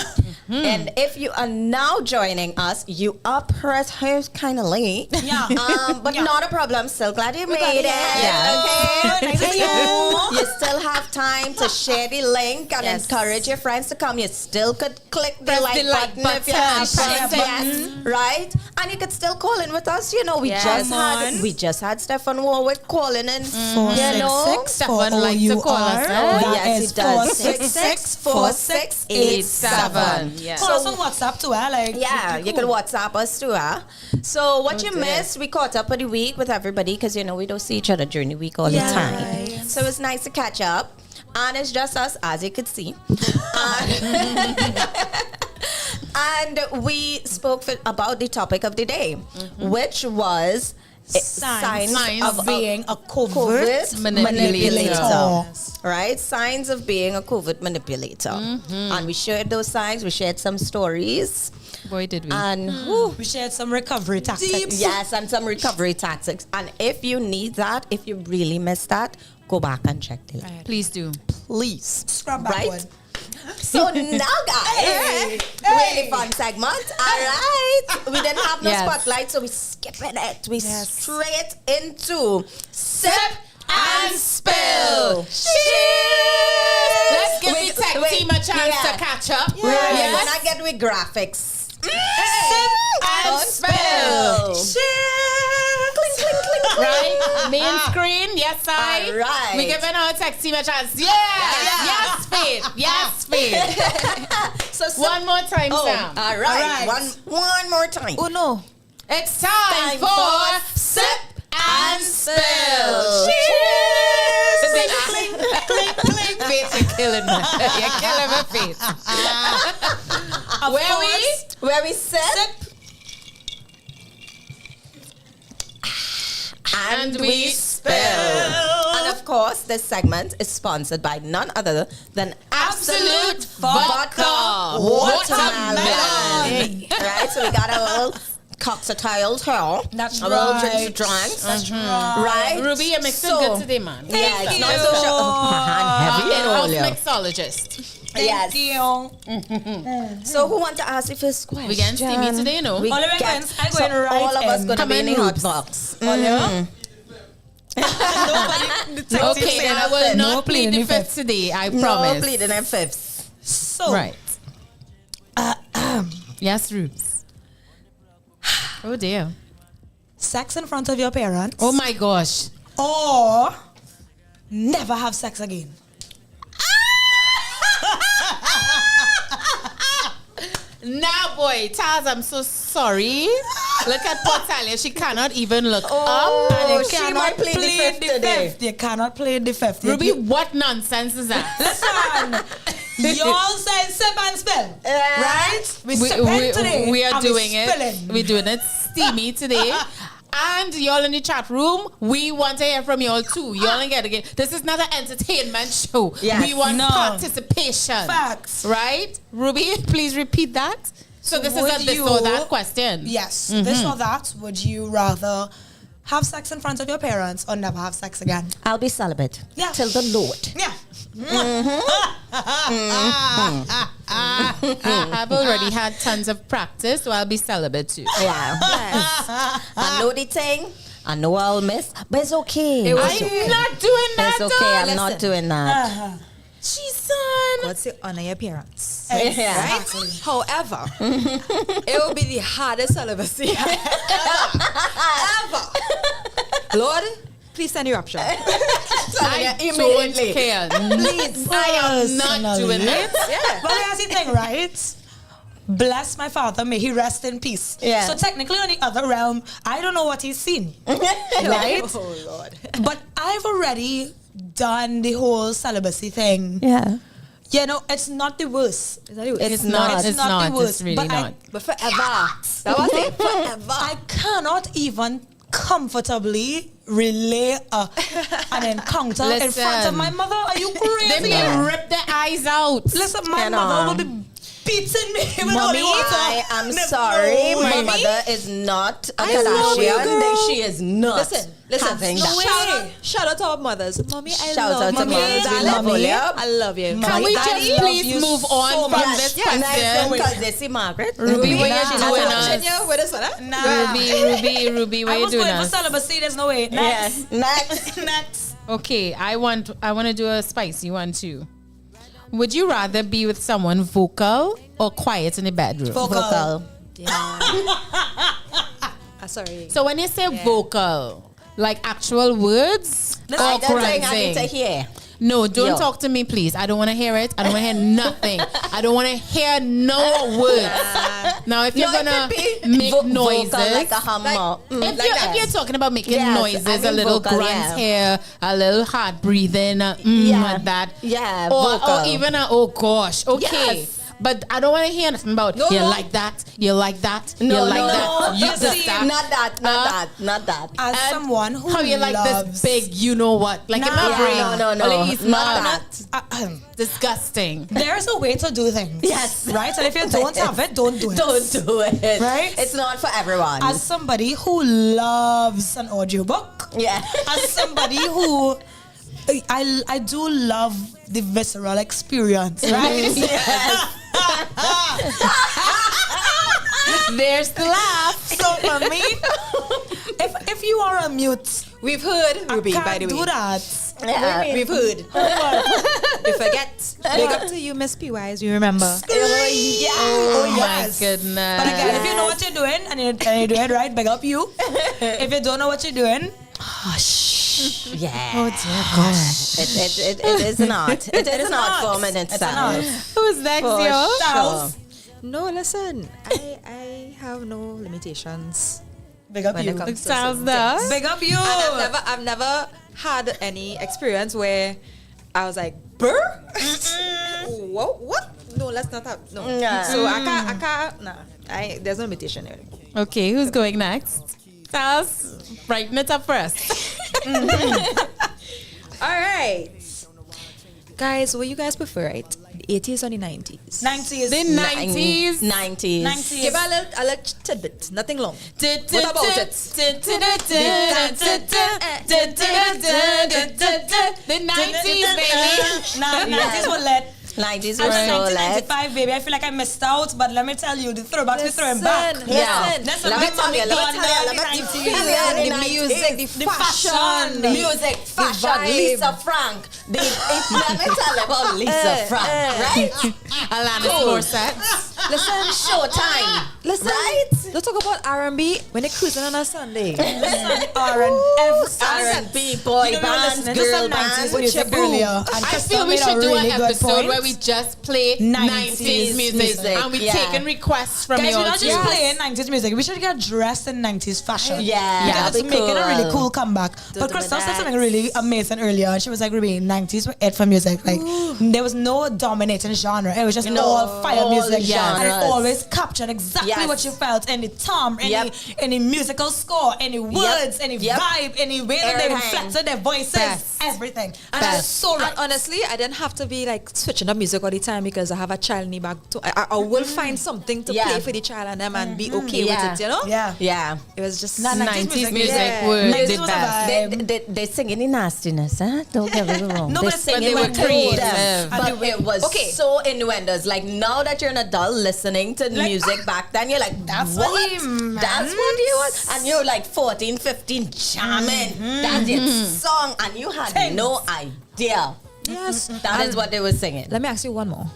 And if you are now joining us, you are perhaps kind of late. Yeah. But not a problem. Still glad you made it. Yeah. Okay. Nice to see you. You still have time to share the link and encourage your friends to come. You still could click the like button if you have time. Yes. Right? And you could still call in with us. You know, we just had Stefan Warwick calling in. You know, Stefan likes to call us. Yes, he does. 6664687. Yeah. Call us on WhatsApp too, like. Yeah, you can WhatsApp us too, So what you missed, we caught up for the week with everybody because, you know, we don't see each other during the week all the time. So it's nice to catch up. And it's just us, as you could see. And we spoke about the topic of the day, which was signs of being a covert manipulator. Right? Signs of being a covert manipulator. And we shared those signs. We shared some stories. Boy, did we. And we shared some recovery tactics. Yes, and some recovery tactics. And if you need that, if you really missed that, go back and check the link. Please do. Please. Scrub backward. Right? So now, guys, really fun segment. All right. We didn't have no spotlight, so we're skipping it. We straight into Sip and Spill. Cheers! Let's give the tech team a chance to catch up. Yes. When I get with graphics. Sip and Spill. Cheers! Clink, clink, clink, clink. Right? Main screen, yes, I. All right. We giving our tech team a chance. Yes, Faith. Yes, Faith. So one more time, Sam. All right. One more time. Oh, no. It's time for Sip and Spill. Cheers! Clink, clink, clink. Faith, you're killing me. You're killing my face. Where we sip. And we spill. And of course, this segment is sponsored by none other than Absolute Vodka Watermelon. Right? So we got a little cocktail here. That's a little drink to drink. That's right. Right? Ruby, you're mixing good today, man. Yeah, it's not so heavy in oil. Mixologist. Yes. Thank you. So who want to ask the first question? We getting steamy today, you know. All of us going right all of us going to Come be in in the hot groups. box. Okay, then I will not plead the fifth today, I promise. No pleading in fifths. So, right. Yes, Rubes. Oh, dear. Sex in front of your parents. Oh, my gosh. Or never have sex again. Nah, boy, Taz, I'm so sorry. Look at Portalia. She cannot even look up. And You she cannot might play the fifth today. You cannot play the fifth. Ruby, what nonsense is that? Listen, y'all say sip and spill, right? We sipping today. We are and doing spilling. it. We're doing it steamy today. And y'all in the chat room, we want to hear from y'all too. Y'all ain't get it. This is not an entertainment show. Yes. We want participation. Facts. Right? Ruby, please repeat that. So this is a this or that question. Yes. This or that. Would you rather have sex in front of your parents or never have sex again? I'll be celibate. Yeah. Till the Lord. Yeah. I've already had tons of practice, so I'll be celibate too. Yeah. I know the thing. I know I'll miss, but it's okay. I'm not doing that. It's okay. I'm not doing that. Jeez, son. God say honor your parents. Yeah. Right? However, it will be the hardest celibacy ever. Lord, please send your option. I don't care. Please, I am not doing this. Yeah. Well, here's the thing, right? Bless my father, may he rest in peace. Yeah. So technically on the other realm, I don't know what he's seen. Right? Oh, Lord. But I've already done the whole celibacy thing. Yeah. You know, it's not the worst. Is that you? It's not. It's not the worst. It's really but not. But forever. That was it. Forever. I cannot even comfortably relay an encounter in front of my mother. Are you crazy? They may rip their eyes out. Listen, my mother will be beating me with Mommy, holy water. I am sorry. No, My Mommy? mother is not a I love you, Kardashian. girl. She is not. Listen. having that. Shout out to our mothers. Mommy, I Shout love out to Mommy. mothers. We love Mommy, you. I love you. Can we just please move on from this question? Because they see Margaret. Ruby, what you doing us? Nah. Ruby, what you doing I was going for us? celibacy. There's no way. Next. Next. Next. Okay, I want to do a spicy one too. Would you rather be with someone vocal or quiet in the bedroom? Vocal. Yeah. Sorry. So when you say vocal, like actual words or I grunting? need to hear. No, don't Yo. talk to me, please. I don't want to hear it. I don't want to hear nothing. I don't want to hear no words. Now, if you're gonna make noises, like a hammer. if you're talking about making Yes, noises, I mean a little vocal, grunt yeah. here, a little hard breathing, like that, Yeah, or vocal. even a oh gosh, okay. Yes. But I don't want to hear nothing about you like that, you like that, you like that. You Not just that. not that. As someone who How you like loves this big, you know what? Like in my brain. No. Only he's Not not disgusting. There's a way to do things. Yes. Right? And if you don't have it, don't do it. Don't do it. Right? It's not for everyone. As somebody who loves an audiobook, Yeah. as somebody who I do love the visceral experience, right? There's the laugh. So for me, if you are a mute, We've heard, Ruby, I by can't the way. do that. Yeah. We've heard. You forget. Big up to you, Miss P-Wise. You remember. Oh yes. my goodness. But again, if you know what you're doing and you do it right, big up you. If you don't know what you're doing, Yeah. Oh dear gosh. It is not. It is not for in itself. Who's next, For yo? sure. No, listen. I have no limitations. big up When you. it comes to Sounds certain that. things. Big up you. And I've never had any experience where I was like, "Brr, what? No, let's not have no." Yeah. So I can't. Nah, there's no limitation there. Okay, who's going next? Taz, brighten it up first. All right, guys, what you guys prefer, right? The 80s or the 90s? 90s. The 90s. 90s. Give a little tidbit, nothing long. What about it? The 90s, baby. 90s were lit. 90s And were then so lit. 1995, baby, I feel like I missed out, but let me tell you, the throwbacks we throwing back. Yeah. Listen, Let me big tell mommy you, let me gone tell you, down let me the tell 90s. you. The music, the fashion, The music, fashion, vibe. Lisa Frank. Let me tell you about Lisa Frank, right? Alanis Morissette. Listen, Showtime. listen. Right? Don't talk about R&B when they're cruising on a Sunday. R&B. R&B, boy bands, girl bands. music earlier. And I Crystal feel we made a should do really an good episode point. where we just play 90s music and we taking requests from Guys, you we're all not too. just playing 90s music. We should get dressed in 90s fashion. Yeah, Because it's be making a really cool. cool comeback. But Crystal said something really amazing earlier. And she was like, Ruby, 90s were it for music. Like, there was no dominating genre. It was just all fire music. genres. And it always captured exactly what you felt. Any tom, any musical score, any words, any vibe, any way that they reflected their voices, everything. And that's so right. And honestly, I didn't have to be like switching up music all the time because I have a child in the back too. I will find something to play for the child and them and be okay with it, you know? Yeah. It was just 90s music were the best. They sing any nastiness, huh? Don't get me wrong. No, they but sing they it were with creative. But it was so innuendos. Like now that you're an adult listening to music back then, you're like, that's what? what he meant. That's what you want? And you're like 14, 15, jamming. That's its song. And you had no idea. Yes. That is what they were singing. Let me ask you one more.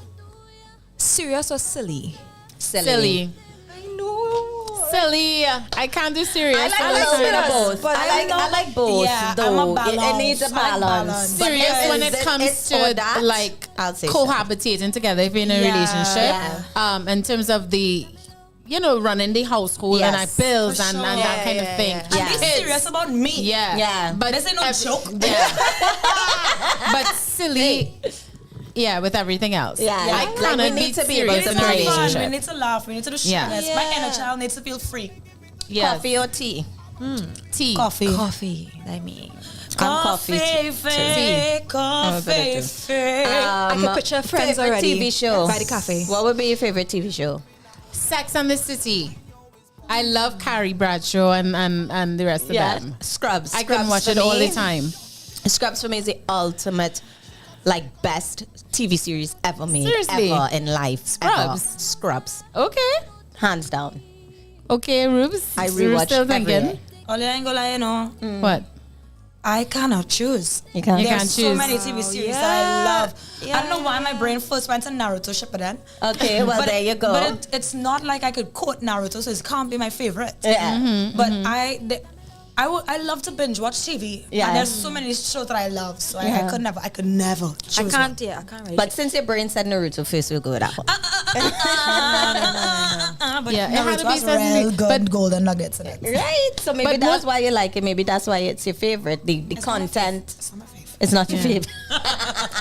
Serious or silly? Silly. I know. Silly. I can't do serious. I like a little bit of both. But I like both. Yeah, though. I'm a balance. It needs a I like balance. balance. But Serious when it it's comes or to that, like I'll say so. cohabitating together if you're in a relationship. In terms of the running the household and Yes. bills and that kind of thing. And be serious about me. Yeah. But this ain't no joke. But silly. Yeah, with everything else. Yeah. I Like, cannot we need be to be serious able in to a have fun. relationship. We need to laugh. We need to do Yeah. shit. My inner child needs to feel free. Yes. Coffee or tea? Tea. Coffee, I mean. Coffee. Coffee. I can picture friends favorite already. TV show By the cafe. What would be your favorite TV show? Sex and the City. I love Carrie Bradshaw and the rest of them. Scrubs. I can watch for it all me. the time. Scrubs for me is the ultimate, best TV series ever made. Seriously? Ever in life. Scrubs? Ever. Scrubs. Okay. Hands down. Okay, Rubes. I You're rewatch still every thinking? day. All I ain't gonna lie, What? I cannot choose. You can't. You There's can't so choose. many TV series that I love. I don't know why my brain first went to Naruto Shippuden. Okay, well, there you go. But it's not like I could quote Naruto, so it can't be my favorite. Yeah. But I love to binge watch TV. Yeah. And there's so many shows that I love, so I could never choose I can't really. But since your brain said Naruto first, we'll go with that one. But Yeah, it had to Naruto be has something real big, good but- golden nuggets in it. Right. So maybe But that's what- why you like it. Maybe that's why it's your favorite. The content. It's not my favorite. It's not your favorite.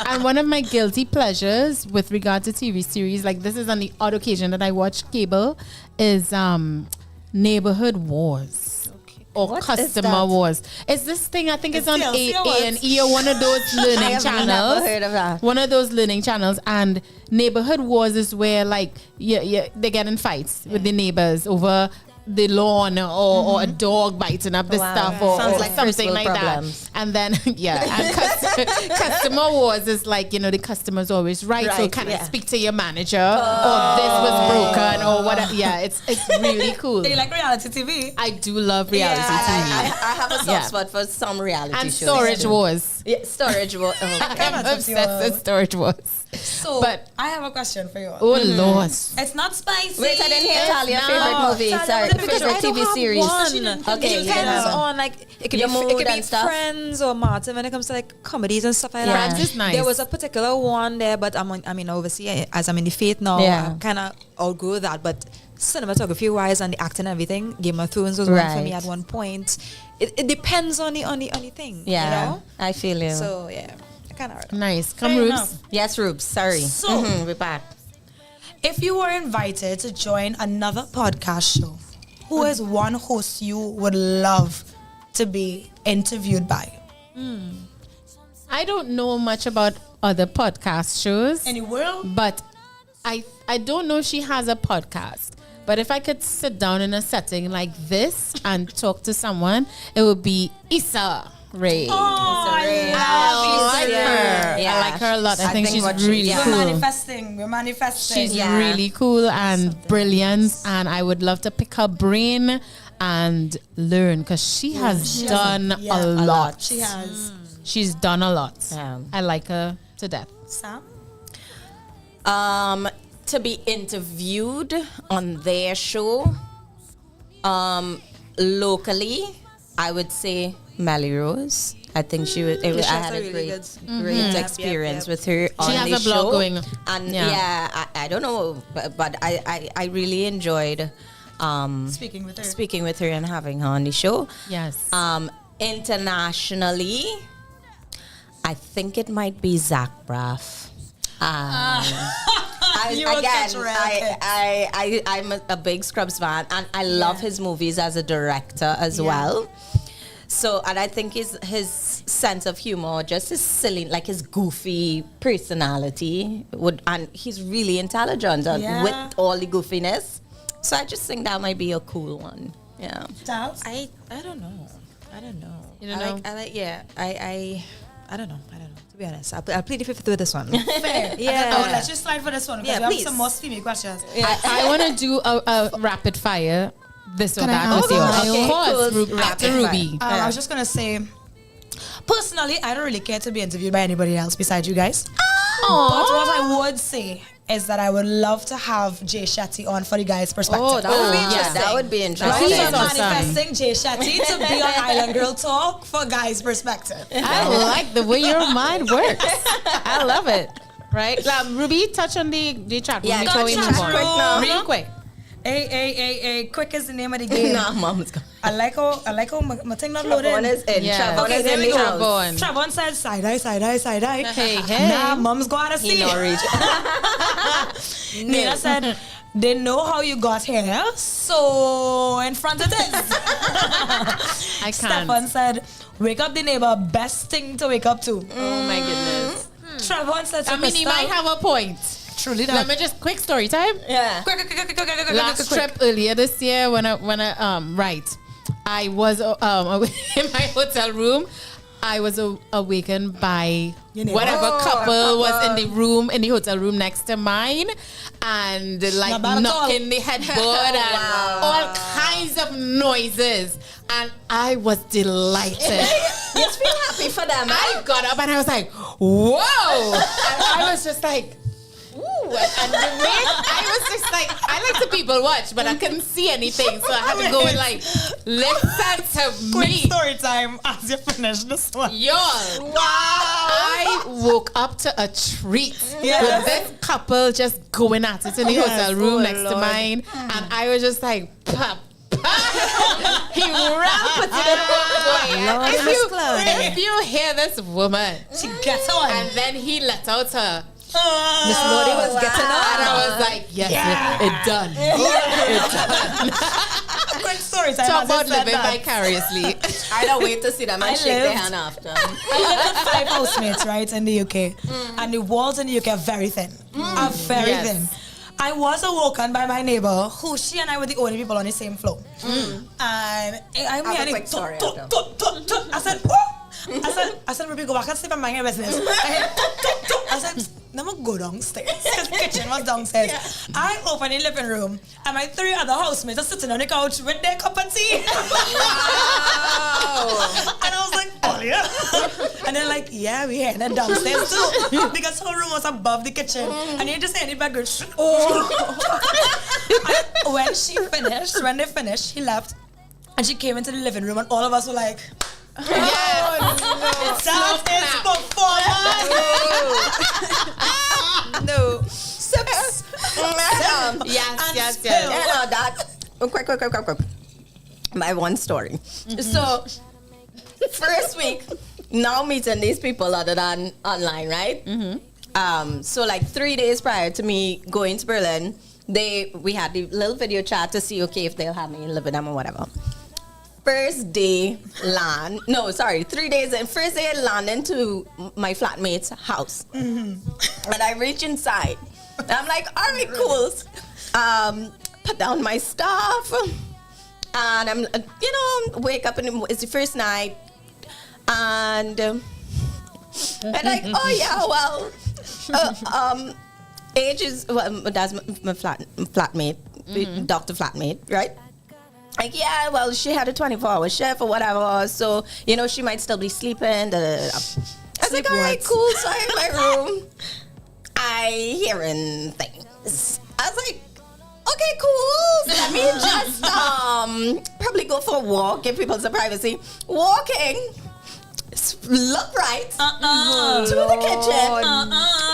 And one of my guilty pleasures with regard to TV series, like this is on the odd occasion that I watch cable, is Neighborhood Wars. Or What is Customer that? Wars. It's this thing, I think it's on TLC or A&E or one of those learning I have channels. never heard of that. One of those learning channels. And Neighborhood Wars is where they get in fights with the neighbors over the lawn or a dog biting up the Wow. stuff or, Sounds or like first something world like problems. that. And then, and customer wars is like, the customer's always right. So Right, can I yeah. speak to your manager? Or this was broken or whatever. Yeah, it's really cool. Do you like reality TV? I do love reality TV. I have a soft Yeah. spot for some reality And shows. Storage Wars. Yeah, Storage Wars. Oh, I'm obsessed with Storage Wars. So, But- I have a question for you. Oh, Lord. It's not spicy. Wait, I didn't hear Talia No. favorite movie. Talia, Sorry, what the favorite I don't TV have series. one. Okay, It yeah. depends on it could Your be mood it could be and stuff. Friends or Martin when it comes to like comedies and stuff like Yeah. that. Friends is nice. There was a particular one there, but obviously as I'm in the faith now, Yeah. I kind of outgrow that. But cinematography wise and the acting and everything, Game of Thrones was one for me Right. at one point. It depends on the thing. Yeah, You know? I feel you. So yeah, I kind of. Nice. Come, Fair Rubes. enough. Yes, Rubes. Sorry. So- We're back. If you were invited to join another podcast show, who is one host you would love to be interviewed by? I don't know much about other podcast shows. Any world? But I don't know if she has a podcast. But if I could sit down in a setting like this and talk to someone, it would be Issa Rae. I I like Issa. her. Yeah. I like her a lot. I think she's what she- really yeah. We're cool. manifesting. We're manifesting. She's Yeah. really cool and brilliant, and I would love to pick her brain and learn because she has done a lot. She has. She's done a lot. Yeah. I like her to death. Sam? To be interviewed on their show, locally, I would say Melrose. I think she was. I had a great experience with her on She has the a blog show. going. And Yeah. I don't know, but I really enjoyed speaking with her and having her on the show. Yes. Internationally, I think it might be Zach Braff. I'm a big Scrubs fan, and I love his movies as a director as well. So, and I think his sense of humor, just his silly, like his goofy personality, and he's really intelligent with all the goofiness. So I just think that might be a cool one. Yeah. I don't know. You don't know? I don't know. To be honest, I'll plead the fifth with this one. Fair. Yeah. Let's just slide for this one because we have some more steamy questions. I want to do a rapid fire. This or Can I that ask with you. you? Of course, Cool. after Ruby. I was just gonna say, personally, I don't really care to be interviewed by anybody else besides you guys. But what I would say is that I would love to have Jay Shetty on for the guys' perspective. That would be interesting. So manifesting Jay Shetty to be on Island Girl Talk for guys' perspective. I like the way your mind works. I love it. Right? Ruby, touch on the chat room before we move on. Real quick. Hey, quick is the name of the game. Nah, mom's gone. I like how my thing not loaded. Travon is in. Travon is in the house. Travon said side eye. Hey. Nah, mom's going to see. He no reach. Nina said, they know how you got here, so in front of this. I can't. Stefan said, wake up the neighbor, best thing to wake up to. Oh my goodness. Travon said, I mean, he might have a point. Truly Let me just quick story time. Yeah. Quick. Last trip earlier this year when I was in my hotel room. I was awakened by whatever couple was in the hotel room next to mine, and like knocking the headboard and all kinds of noises, and I was delighted. You feel happy for them. I got up and I was like, whoa! And I was just like, ooh, and the way I was just like, I like to people watch, but I couldn't see anything, so I had to go and like listen to Quick me. story time as you finish this one. Y'all, I woke up to a treat with this couple just going at it in the hotel room next to mine, and I was just like, pop. He ramped it. If you hear this woman, she gets on, and then he let out her. Miss Lodi was getting on. And I was like, yes, it done. It done. Quick story time. Talk about living vicariously. I don't wait to see them and shake their hand after. I lived with 5 housemates, right, in the UK. And the walls in the UK are very thin. Are very thin. I was awoken by my neighbor, who she and I were the only people on the same floor. And I said, I said, Ruby, go back and sleep and mind your business. I said, never go downstairs. Because the kitchen was downstairs. I opened the living room, and my 3 other housemates are sitting on the couch with their cup of tea. And I was like, oh yeah. And they're like, yeah, we headed downstairs too. Because her room was above the kitchen. And you just say any bedroom. When they finished, he left. And she came into the living room, and all of us were like, Yes. That is performance. No. Sips. Yes. Yeah, no, that. Quick. My one story. So, first week, now meeting these people other than online, right? So, like 3 days prior to me going to Berlin, we had the little video chat to see, okay, if they'll have me live with them or whatever. First day 3 days in. First day I land into my flatmate's house. And I reach inside. And I'm like, all right, cool. Put down my stuff. And I'm, wake up and it's the first night. And I'm like, oh yeah, well, age is, that's my flatmate, Dr. Flatmate, right? Like, yeah, well, she had a 24-hour shift or whatever, so, she might still be sleeping. I was like, all right, cool. So I'm in my room. I hearing things. I was like, okay, cool. So let me just probably go for a walk, give people some privacy. Walking. Look right to the kitchen.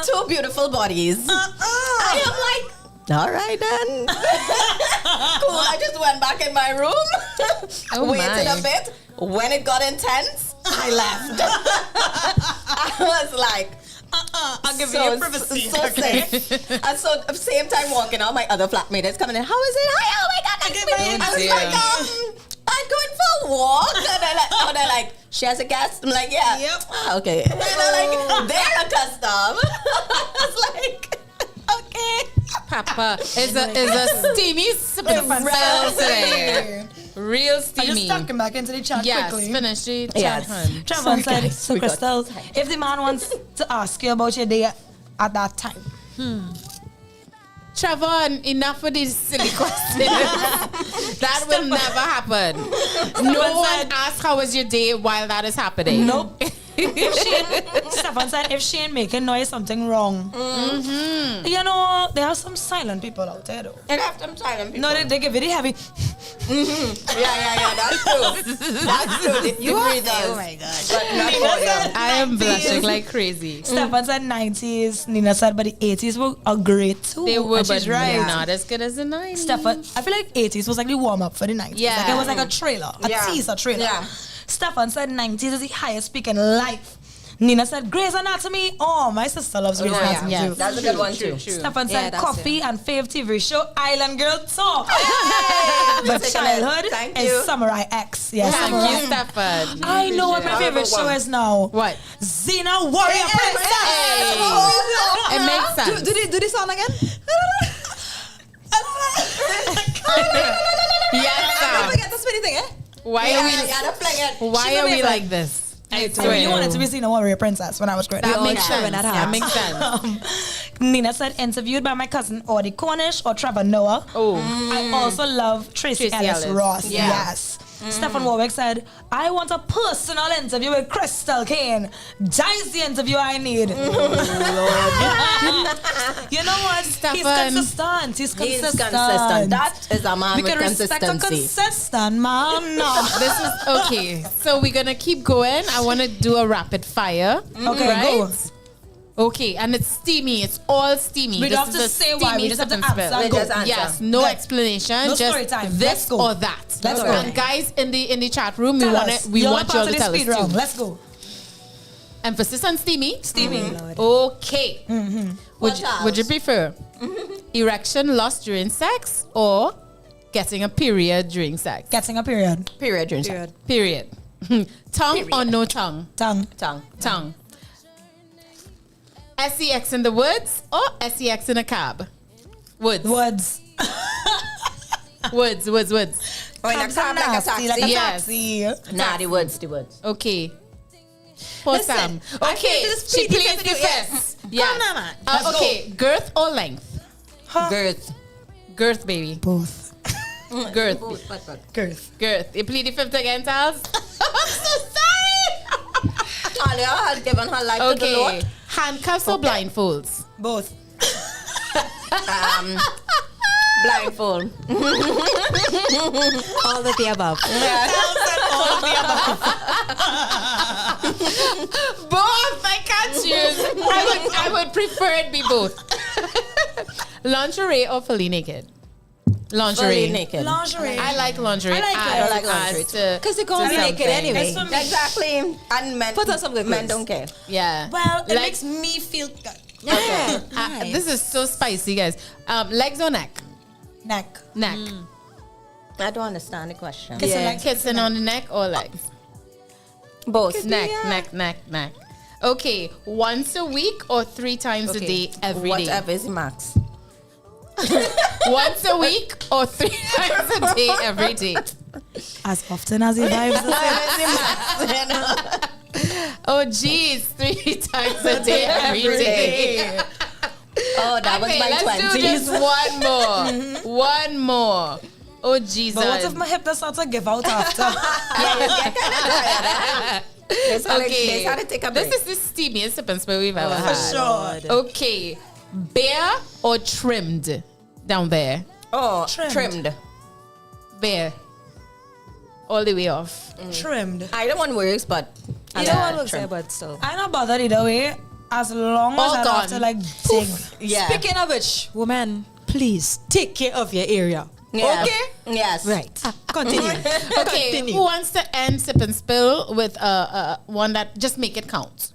Two beautiful bodies. I am like, all right then. Cool. I just went back in my room, waited a bit. When it got intense, I left. I was like, I'll give you privacy. So safe. And so at the same time walking out, my other flatmate is coming in. How is it? Hi, oh my God, nice to meet you. I was like, I'm going for a walk. And they're like, she has a guest? I'm like, yeah. Yep. Ah, okay. And they're like, they're accustomed. I was like, okay. Papa is a steamy sipping today. Real I steamy. just stuck him back into the chat quickly. Finish the chat. Yes. Trevor said, so Crystal, if the man wants to ask you about your day at that time. Trevor, enough of these silly questions. That will never happen. No one asks how was your day while that is happening. Nope. Stefan said, if she ain't making noise, something wrong. Mm-hmm. You know, there are some silent people out there, though. They have some silent people. No, they get very heavy. Yeah, that's true. That's true. You are there. Oh my God. But not for them. I am blushing like crazy. Stefan said 90s. Nina said, but the 80s were great too. They were, And but she's right. not as good as the 90s. Stefan, I feel like 80s was like the warm up for the 90s. Yeah. Like it was like a trailer, a teaser trailer. Yeah. Stefan said 90s is the highest peak in life. Nina said Grey's Anatomy. Oh, my sister loves Grey's Anatomy yeah. too. That's a good one too. Stefan Yeah, said that's coffee and fave TV show Island Girl Talk. But Taking it. childhood Thank is you. Samurai X. Yes. Thank you, Stefan. I know what my favorite show is now. What? Xena Warrior Princess. It makes sense. Do this song again? Yes, I Sam. forget the spinning thing, eh? Why Yeah, are you gotta play it. Why are we like this? I really wanted to be Xena Warrior Princess when I was growing That up. makes sense. that That makes sense. Nina said interviewed by my cousin Audie Cornish or Trevor Noah. Oh. I also love Tracy Ellis Ross. Yeah. Yes. Stefan Warwick said, I want a personal interview with Crystal Kane. Dice the interview I need. You know what? Stefan. He's consistent. He's consistent. That is a man We with can respect a consistency. consistent man. No. This is okay. So we're gonna keep going. I want to do a rapid fire. Okay, right? go. Okay, and it's steamy. It's all steamy. We don't This have is to a say why. We steamy just have to sip and answer. spill. We just answer. Yes, no Let's- explanation. no just story time. this Let's go. or that. Let's go. And guys in the chat room, Tell we want us. we You're want a you all part to of the tell us speed round. too. Let's go. Emphasis on steamy. Steamy. Okay. What Would you else? prefer erection lost during sex or getting a period during sex? Getting a period. Period. During sex. Period. Tongue or no tongue? Tongue. Tongue. SEX in the woods or SEX in a cab? Woods. Woods. Woods. Oh, in a Cabs cab are like a nasty, taxi. like a Yes. taxi. Nah, the woods. Okay. Poor Sam. I Okay, feel this she pretty pleads the definitely, yes. fifth. Come Yes. on, man. Let's Okay, girth or length? Girth. Girth, baby. Both. Girth. Girth. Girth. You plead the fifth again, Tals? I'm so sorry. Talia has given her life to the Okay. Lord. Handcuffs or blindfolds? Both. Blindfold. All of the above. Both. I can't choose. I would prefer it be both. Lingerie or fully naked? Lingerie. Fully naked. Lingerie. I like lingerie. I like it. I like lingerie Because they're going to be naked anyway. It's for me. Exactly. And men, Put on some good men clothes. don't care. Yeah. Well, it Like- makes me feel good. Yeah. This is so spicy, guys. Legs or neck? Neck. Neck. I don't understand the question. Kissing Yeah. legs, Kissing on the neck or legs? Both. Neck. Okay, once a week or 3 times a day every day? Whatever is the max. Once a week or 3 times a day every day? As often as he vibes the same. Oh, geez, 3 times a day every day. Oh, that Okay, was my let's 20s. do just one more. One more. Oh, Jesus. But what if my hip does start to give out after? There's how to take a break. This is the steamiest sip and spill we've ever had. For sure. Okay, bare or trimmed down there? Oh, trimmed. Bare. All the way off. Trimmed. Either one works, but Either one looks there, but still. I'm not bothered either way, as long All as I don't have to gone. like dig. yeah. Speaking of which, woman, please take care of your area. Yeah. Okay? Yes. Right. Continue. Okay, Continue. who wants to end sip and spill with one that just make it count?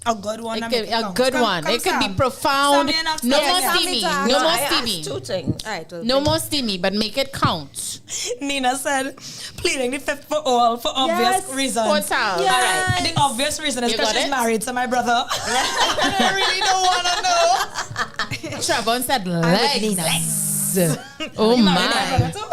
A good one. It could, a good one. It could be profound. No more steamy. No more steamy. Two things. All right. Well, No more steamy, but make it count. Nina said, pleading the fifth for all for obvious reasons. What's up? All right. The obvious reason is You because got she's it? married to my brother. I really don't want to know. Trevon said legs. Oh my.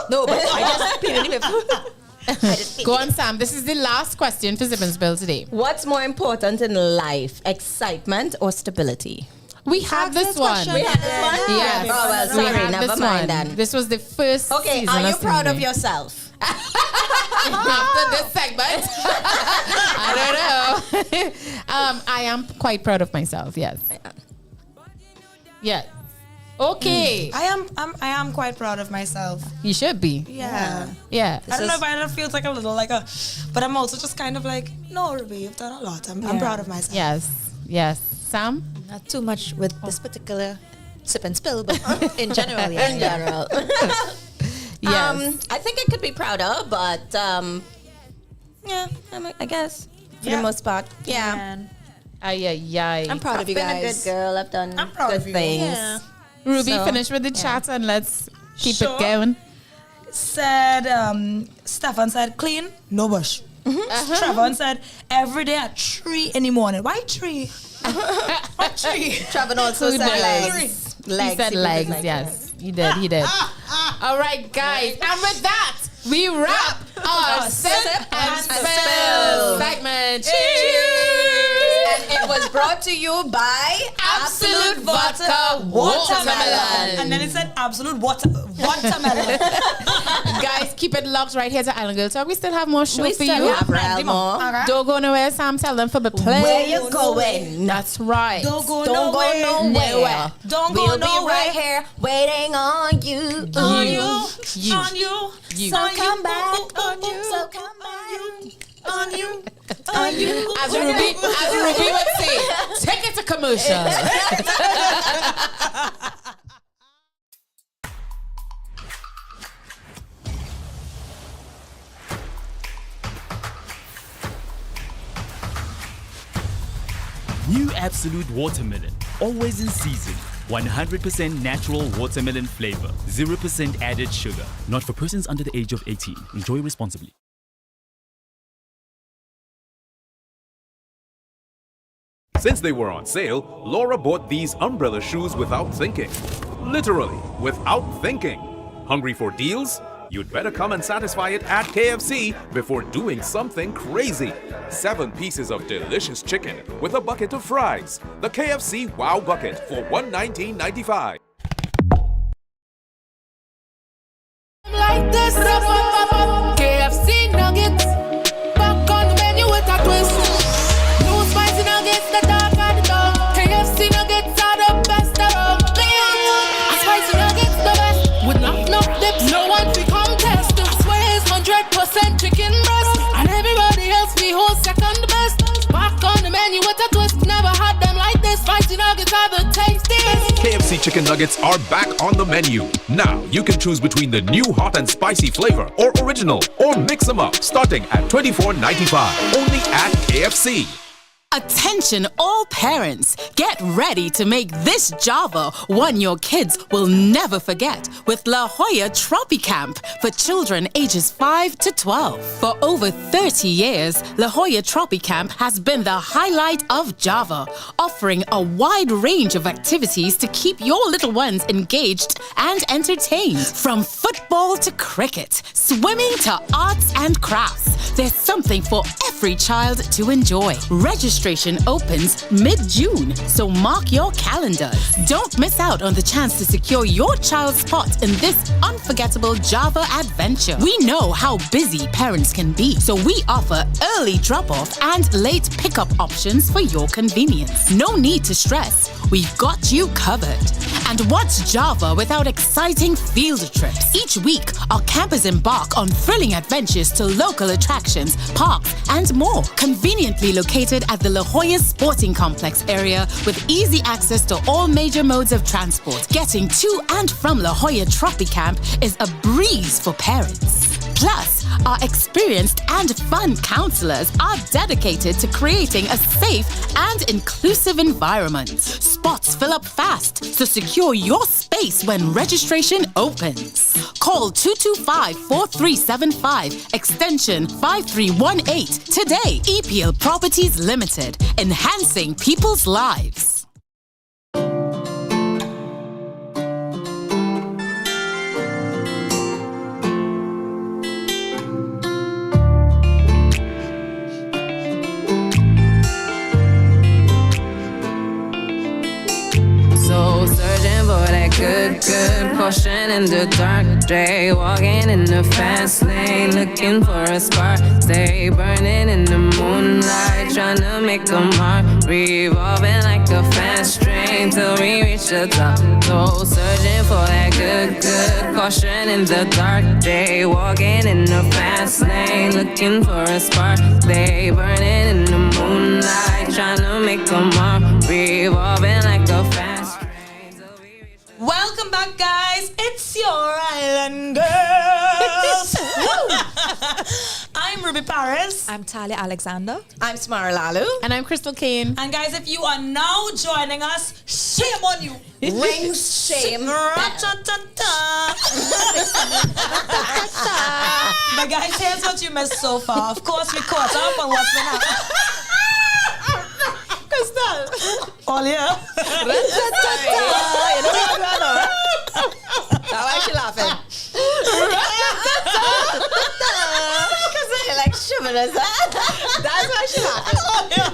no, but I just pleaded the fifth. Go on, Sam. This is the last question for Sip and Spill today. What's more important in life, excitement or stability? We have this one. We had this one? Yes. Oh, well, We sorry, have never this mind one. then. This was the first Okay, season are you proud of Stingray. yourself? After this segment? I don't know. I am quite proud of myself, yes. Yeah. Okay. I am quite proud of myself. You should be. Yeah. Yeah. I don't know if I feel like a little like a, but I'm also just kind of like, no, Ruby, you've done a lot. I'm proud of myself. Yes. Yes. Sam? Not too much with this particular sip and spill, but in general, yeah. In general. Yes. I think I could be prouder, but yeah, I guess for the most part, yeah. Man. I'm proud of you I've been a guys. good girl. I've done proud good of you. things. Yeah. Ruby, So, finish with the chat and let's keep Sure. it going. Said, Stefan said, clean, no bush. Trevon said, every day at 3 in the morning. Why 3? What 3? Trevor also Who said knows? legs. He said legs, yes. He did, he did. All right, guys. And with that, we wrap our Sip and Spill segment. And it was brought to you by Absolute Vodka Watermelon. And then it said absolute watermelon. Guys, keep it locked right here to Island Girl Talk. We still have more show We for still you. have real more. Okay. Don't go nowhere, Sam. Tell them for the play. Where you going? That's right. Don't go Don't nowhere. go nowhere. Don't go We'll be nowhere. right here waiting on you. On you. You. On you. You. So come back. On you. So come back. On you. On you. As Ruby would say, take it to commercial. New Absolute Watermelon, always in season. 100% natural watermelon flavor, 0% added sugar. Not for persons under the age of 18. Enjoy responsibly. Since they were on sale, Laura bought these umbrella shoes without thinking. Literally, without thinking. Hungry for deals? You'd better come and satisfy it at KFC before doing something crazy. 7 pieces of delicious chicken with a bucket of fries. The KFC Wow Bucket for $119.95. Like this, KFC nuggets, back on the menu with a twist. New spicy nuggets, the dark and the dark. KFC nuggets are the best around. A spicy nuggets, the best, with enough dips. No one we contest. This way is 100% chicken breast, and everybody else we hold second best. Back on the menu with a twist. Never had them like this. Spicy nuggets are the tastiest. KFC chicken nuggets are back on the menu. Now you can choose between the new hot and spicy flavor or original, or mix them up starting at $24.95 only at KFC. Attention all parents, get ready to make this Java one your kids will never forget with La Jolla Tropicamp for children ages 5 to 12. For over 30 years, La Jolla Tropicamp has been the highlight of Java, offering a wide range of activities to keep your little ones engaged and entertained. From football to cricket, swimming to arts and crafts, there's something for every child to enjoy. Registration opens mid-June, so mark your calendars. Don't miss out on the chance to secure your child's spot in this unforgettable Java adventure. We know how busy parents can be, so we offer early drop-off and late pickup options for your convenience. No need to stress. We've got you covered. And what's Java without exciting field trips? Each week, our campers embark on thrilling adventures to local attractions, parks, and more. Conveniently located at the La Jolla Sporting Complex area with easy access to all major modes of transport. Getting to and from La Jolla Tropicamp is a breeze for parents. Plus, our experienced and fun counselors are dedicated to creating a safe and inclusive environment. Spots fill up fast, so secure your space when registration opens. Call 225-4375, extension 5318 today. EPL Properties Limited, enhancing people's lives. Searching for that good portion in the dark day, walking in the fast lane, looking for a spark. Stay burning in the moonlight, trying to make a mark, revolving like a fast train till we reach the top. So searching for that good portion in the dark day, walking in the fast lane, looking for a spark. Stay burning in the moonlight, trying to make a mark, revolving like a fast train. Welcome back, guys. It's your Island Girls. I'm Ruby Paris. I'm Talia Alexander. I'm Smara Lalu. And I'm Crystal Kane. And guys, if you are now joining us, shame on you. Ring shame. But guys, here's what you missed so far. Of course, we caught up on what's been happening. Crystal. All here. You know what's going on? Why is she laughing? Because I like shivering us. That's why she laughing. Oh, yeah.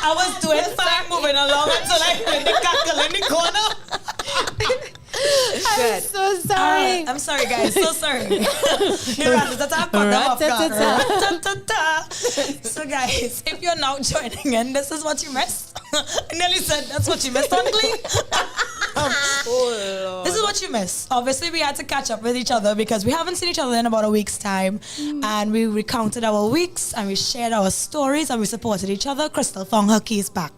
I was doing fine moving along until I heard the cackle in the corner. I'm so sorry. I'm sorry, guys. So sorry. So, guys, if you're now joining in, this is what you missed. I nearly said that's what you missed on Glee. This is what you missed. Obviously, we had to catch up with each other because we haven't seen each other in about a week's time. And we recounted our weeks and we shared our stories and we supported each other. Crystal found her keys back.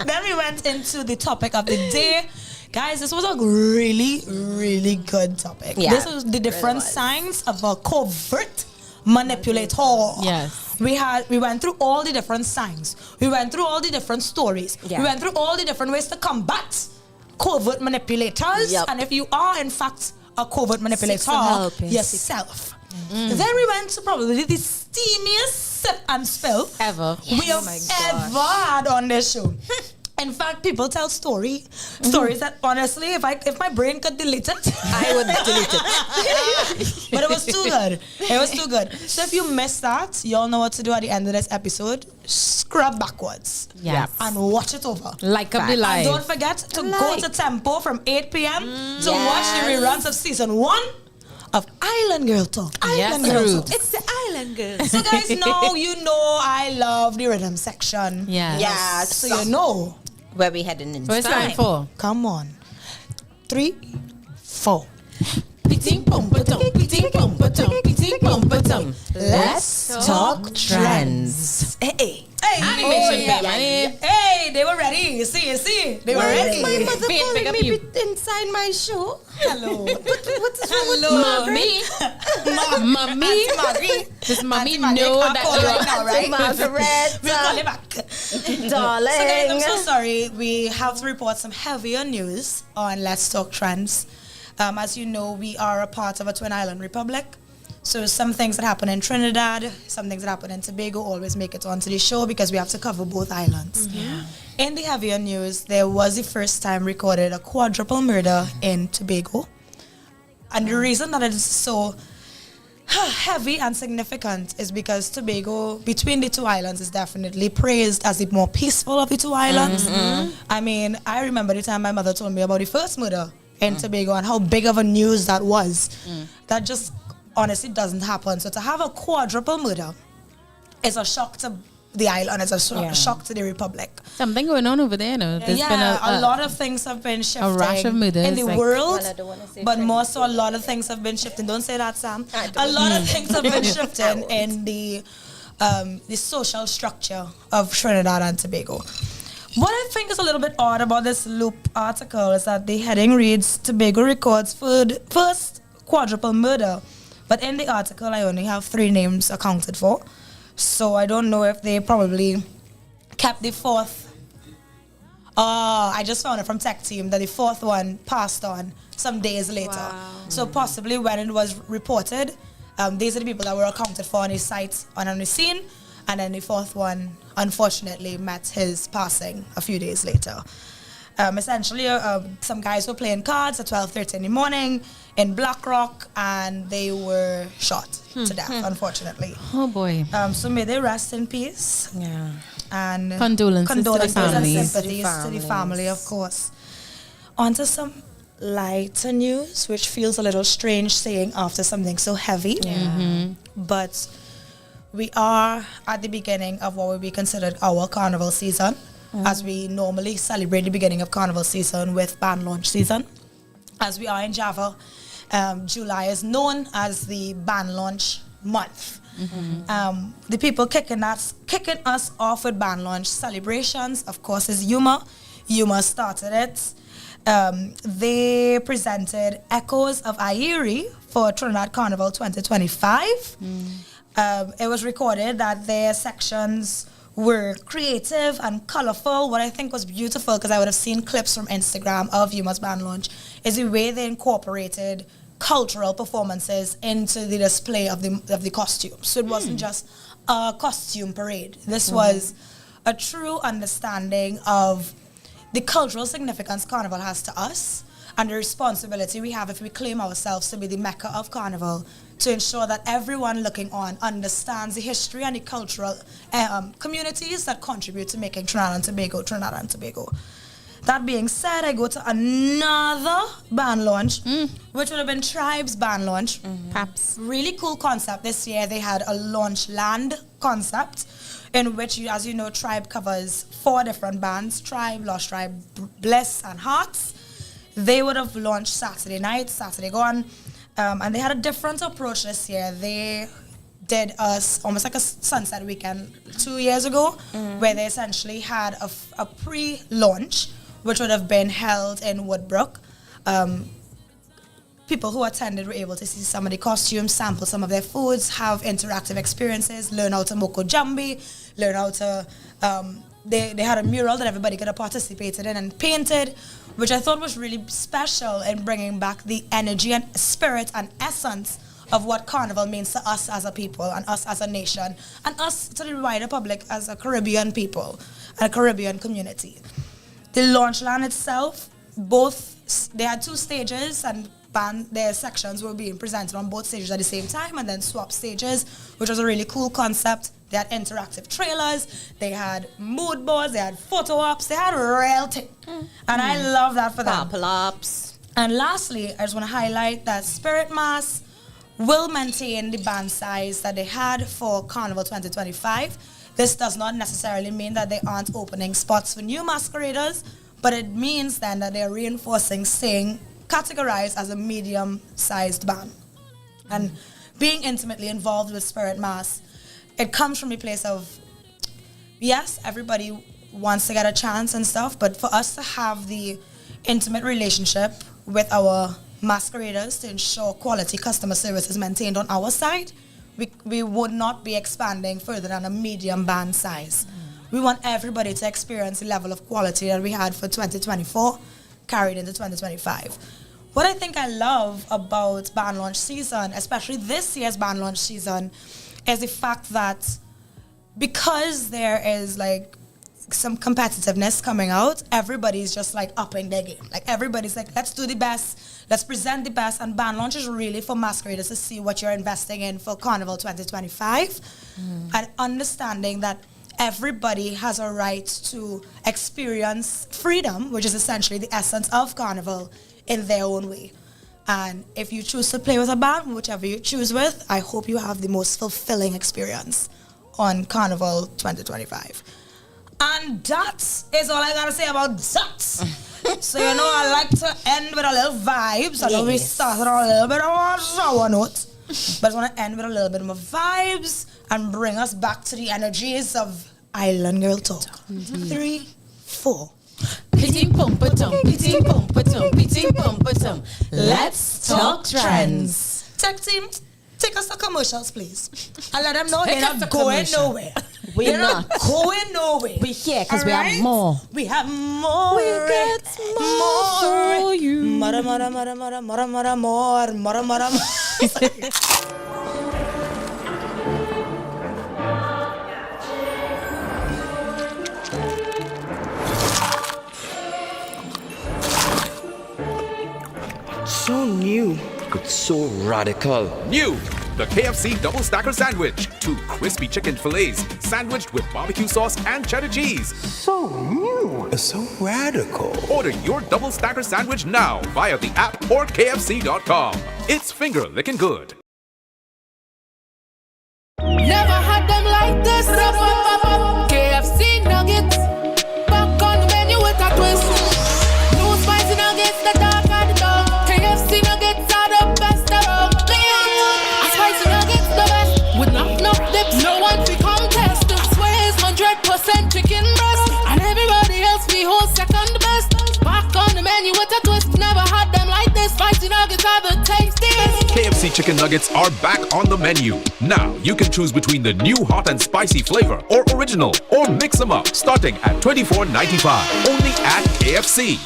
then we went into the topic of the day. Guys, this was a really, really good topic. Yeah, this was the different signs of a covert manipulator. Yes. We went through all the different signs. We went through all the different stories. Yeah. We went through all the different ways to combat covert manipulators. Yep. And if you are, in fact, a covert manipulator yourself. Then we went to probably the steamiest sip and spill ever we have ever had on this show. In fact, people tell stories that honestly, if my brain could delete it, I would delete it. But it was too good. It was too good. So if you missed that, you all know what to do at the end of this episode. Scrub backwards. Yes. And watch it over. Like up the live. And don't forget to go to Tempo from 8 p.m. to watch the reruns of season 1 of Island Girl Talk. Island Girl Talk. It's the Island Girls. So guys, now you know I love the rhythm section. Yes. Yes. So you know where we heading in. Where's line 4? Come on. 3, 4. Let's talk trends. Hey. Hey, they were ready. You see. They were ready. My mother calling me inside my show. Hello. What is wrong with Mommy. Does mommy know that you're Margaret? We'll call you back. Darling. So guys, I'm so sorry. We have to report some heavier news on Let's Talk Trends. As you know, we are a part of a Twin Island Republic. So some things that happen in Trinidad, some things that happen in Tobago always make it onto the show because we have to cover both islands. Yeah. In the heavier news, there was the first time recorded a quadruple murder in Tobago. And the reason that it is so heavy and significant is because Tobago, between the two islands, is definitely praised as the more peaceful of the two islands. I mean, I remember the time my mother told me about the first murder in Tobago and how big of a news that was. That just honestly doesn't happen. So to have a quadruple murder is a shock to the island. It's a shock to the Republic. Something going on over there, no? There's been a lot of things have been shifting rash of murders, in the like- world, Well, I don't wanna say but more so a lot of things have been shifting. Don't say that, Sam. A lot of things have been shifting in the social structure of Trinidad and Tobago. What I think is a little bit odd about this Loop article is that the heading reads, Tobago records first quadruple murder. But in the article, I only have 3 names accounted for. So I don't know if they probably kept the 4th. I just found it from Tech Team that the 4th one passed on some days later. Wow. So possibly when it was reported, these are the people that were accounted for on his site on the scene. And then the 4th one, unfortunately, met his passing a few days later. Essentially, some guys were playing cards at 12:30 in the morning in Black Rock, and they were shot to death, unfortunately. Oh boy. So may they rest in peace. Yeah. And Condolences to the and families. sympathies to the family, of course. On to some lighter news, which feels a little strange saying after something so heavy. But we are at the beginning of what would be considered our carnival season, as we normally celebrate the beginning of carnival season with band launch season. As we are in Java, July is known as the band launch month. The people kicking us off with band launch celebrations, of course, is U.R. U.R. started it. They presented Echoes of Airi for Trinidad Carnival 2025. It was recorded that their sections were creative and colorful. What I think was beautiful, because I would have seen clips from Instagram of U.R.'s band launch, is the way they incorporated cultural performances into the display of the costumes. So it wasn't just a costume parade. This was a true understanding of the cultural significance Carnival has to us and the responsibility we have if we claim ourselves to be the Mecca of Carnival, to ensure that everyone looking on understands the history and the cultural communities that contribute to making Trinidad and Tobago. That being said, I go to another band launch, which would have been Tribe's band launch. Perhaps. Really cool concept. This year they had a launch land concept, in which, as you know, Tribe covers 4 different bands: Tribe, Lost Tribe, Bliss, and Hearts. They would have launched Saturday night, Saturday gone, and they had a different approach this year. They did us almost like a sunset weekend 2 years ago, where they essentially had a pre-launch, which would have been held in Woodbrook. People who attended were able to see some of the costumes, sample some of their foods, have interactive experiences, learn how to moko jambi, learn how to... They had a mural that everybody could have participated in and painted, which I thought was really special in bringing back the energy and spirit and essence of what Carnival means to us as a people and us as a nation and us to the wider public as a Caribbean people and a Caribbean community. The launch land itself, they had 2 stages, and their sections were being presented on both stages at the same time, and then swap stages, which was a really cool concept. They had interactive trailers, they had mood boards, they had photo ops, they had real thing. And I love that for them. Purple ops. And lastly, I just want to highlight that Spirit Mass will maintain the band size that they had for Carnival 2025. This does not necessarily mean that they aren't opening spots for new masqueraders, but it means then that they're reinforcing staying categorized as a medium-sized band. And being intimately involved with Spirit Mass, it comes from a place of, yes, everybody wants to get a chance and stuff, but for us to have the intimate relationship with our masqueraders to ensure quality customer service is maintained on our side, we would not be expanding further than a medium band size. We want everybody to experience the level of quality that we had for 2024 carried into 2025. What I think I love about band launch season, especially this year's band launch season, is the fact that because there is like some competitiveness coming out, everybody's just like upping their game. Like everybody's like, let's do the best, let's present the best, and band launch is really for masqueraders to see what you're investing in for Carnival 2025 and understanding that everybody has a right to experience freedom, which is essentially the essence of Carnival, in their own way. And if you choose to play with a band, whichever you choose with, I hope you have the most fulfilling experience on Carnival 2025. And that is all I gotta say about that. So I like to end with a little vibes. I know we started on a little bit of a sour note, but I want to end with a little bit more vibes and bring us back to the energies of Island Girl Talk. 3, 4. Pitting pum-pa-tum, pitting pum-pa-tum, pitting pum-pa-tum. Let's talk trends. Tech team, take us to commercials, please. And let them know Take you're us to not going commercial. nowhere. We're You're not going nowhere. We're here because All we have right? more. We have more. We got more for you. Mara, mara, mara, mara, mara, mara, more. Mara, mara, mara. So new, but so radical. New, the KFC Double Stacker Sandwich. 2 crispy chicken fillets sandwiched with barbecue sauce and cheddar cheese. So new, so radical. Order your Double Stacker Sandwich now via the app or KFC.com. It's finger licking good. Never had them like this. KFC nuggets. Back on the menu with a twist. New spicy nuggets, the dark and the dark. KFC nuggets are the best around. Spicy nuggets, the best. With enough dips, no one to contest. I swear it's 100% chicken breast. And everybody else be whole second best. Back on the menu with a twist. Never had them like this. Spicy nuggets are the tastiest. KFC chicken nuggets are back on the menu. Now you can choose between the new hot and spicy flavor or original, or mix them up starting at $24.95 only at KFC.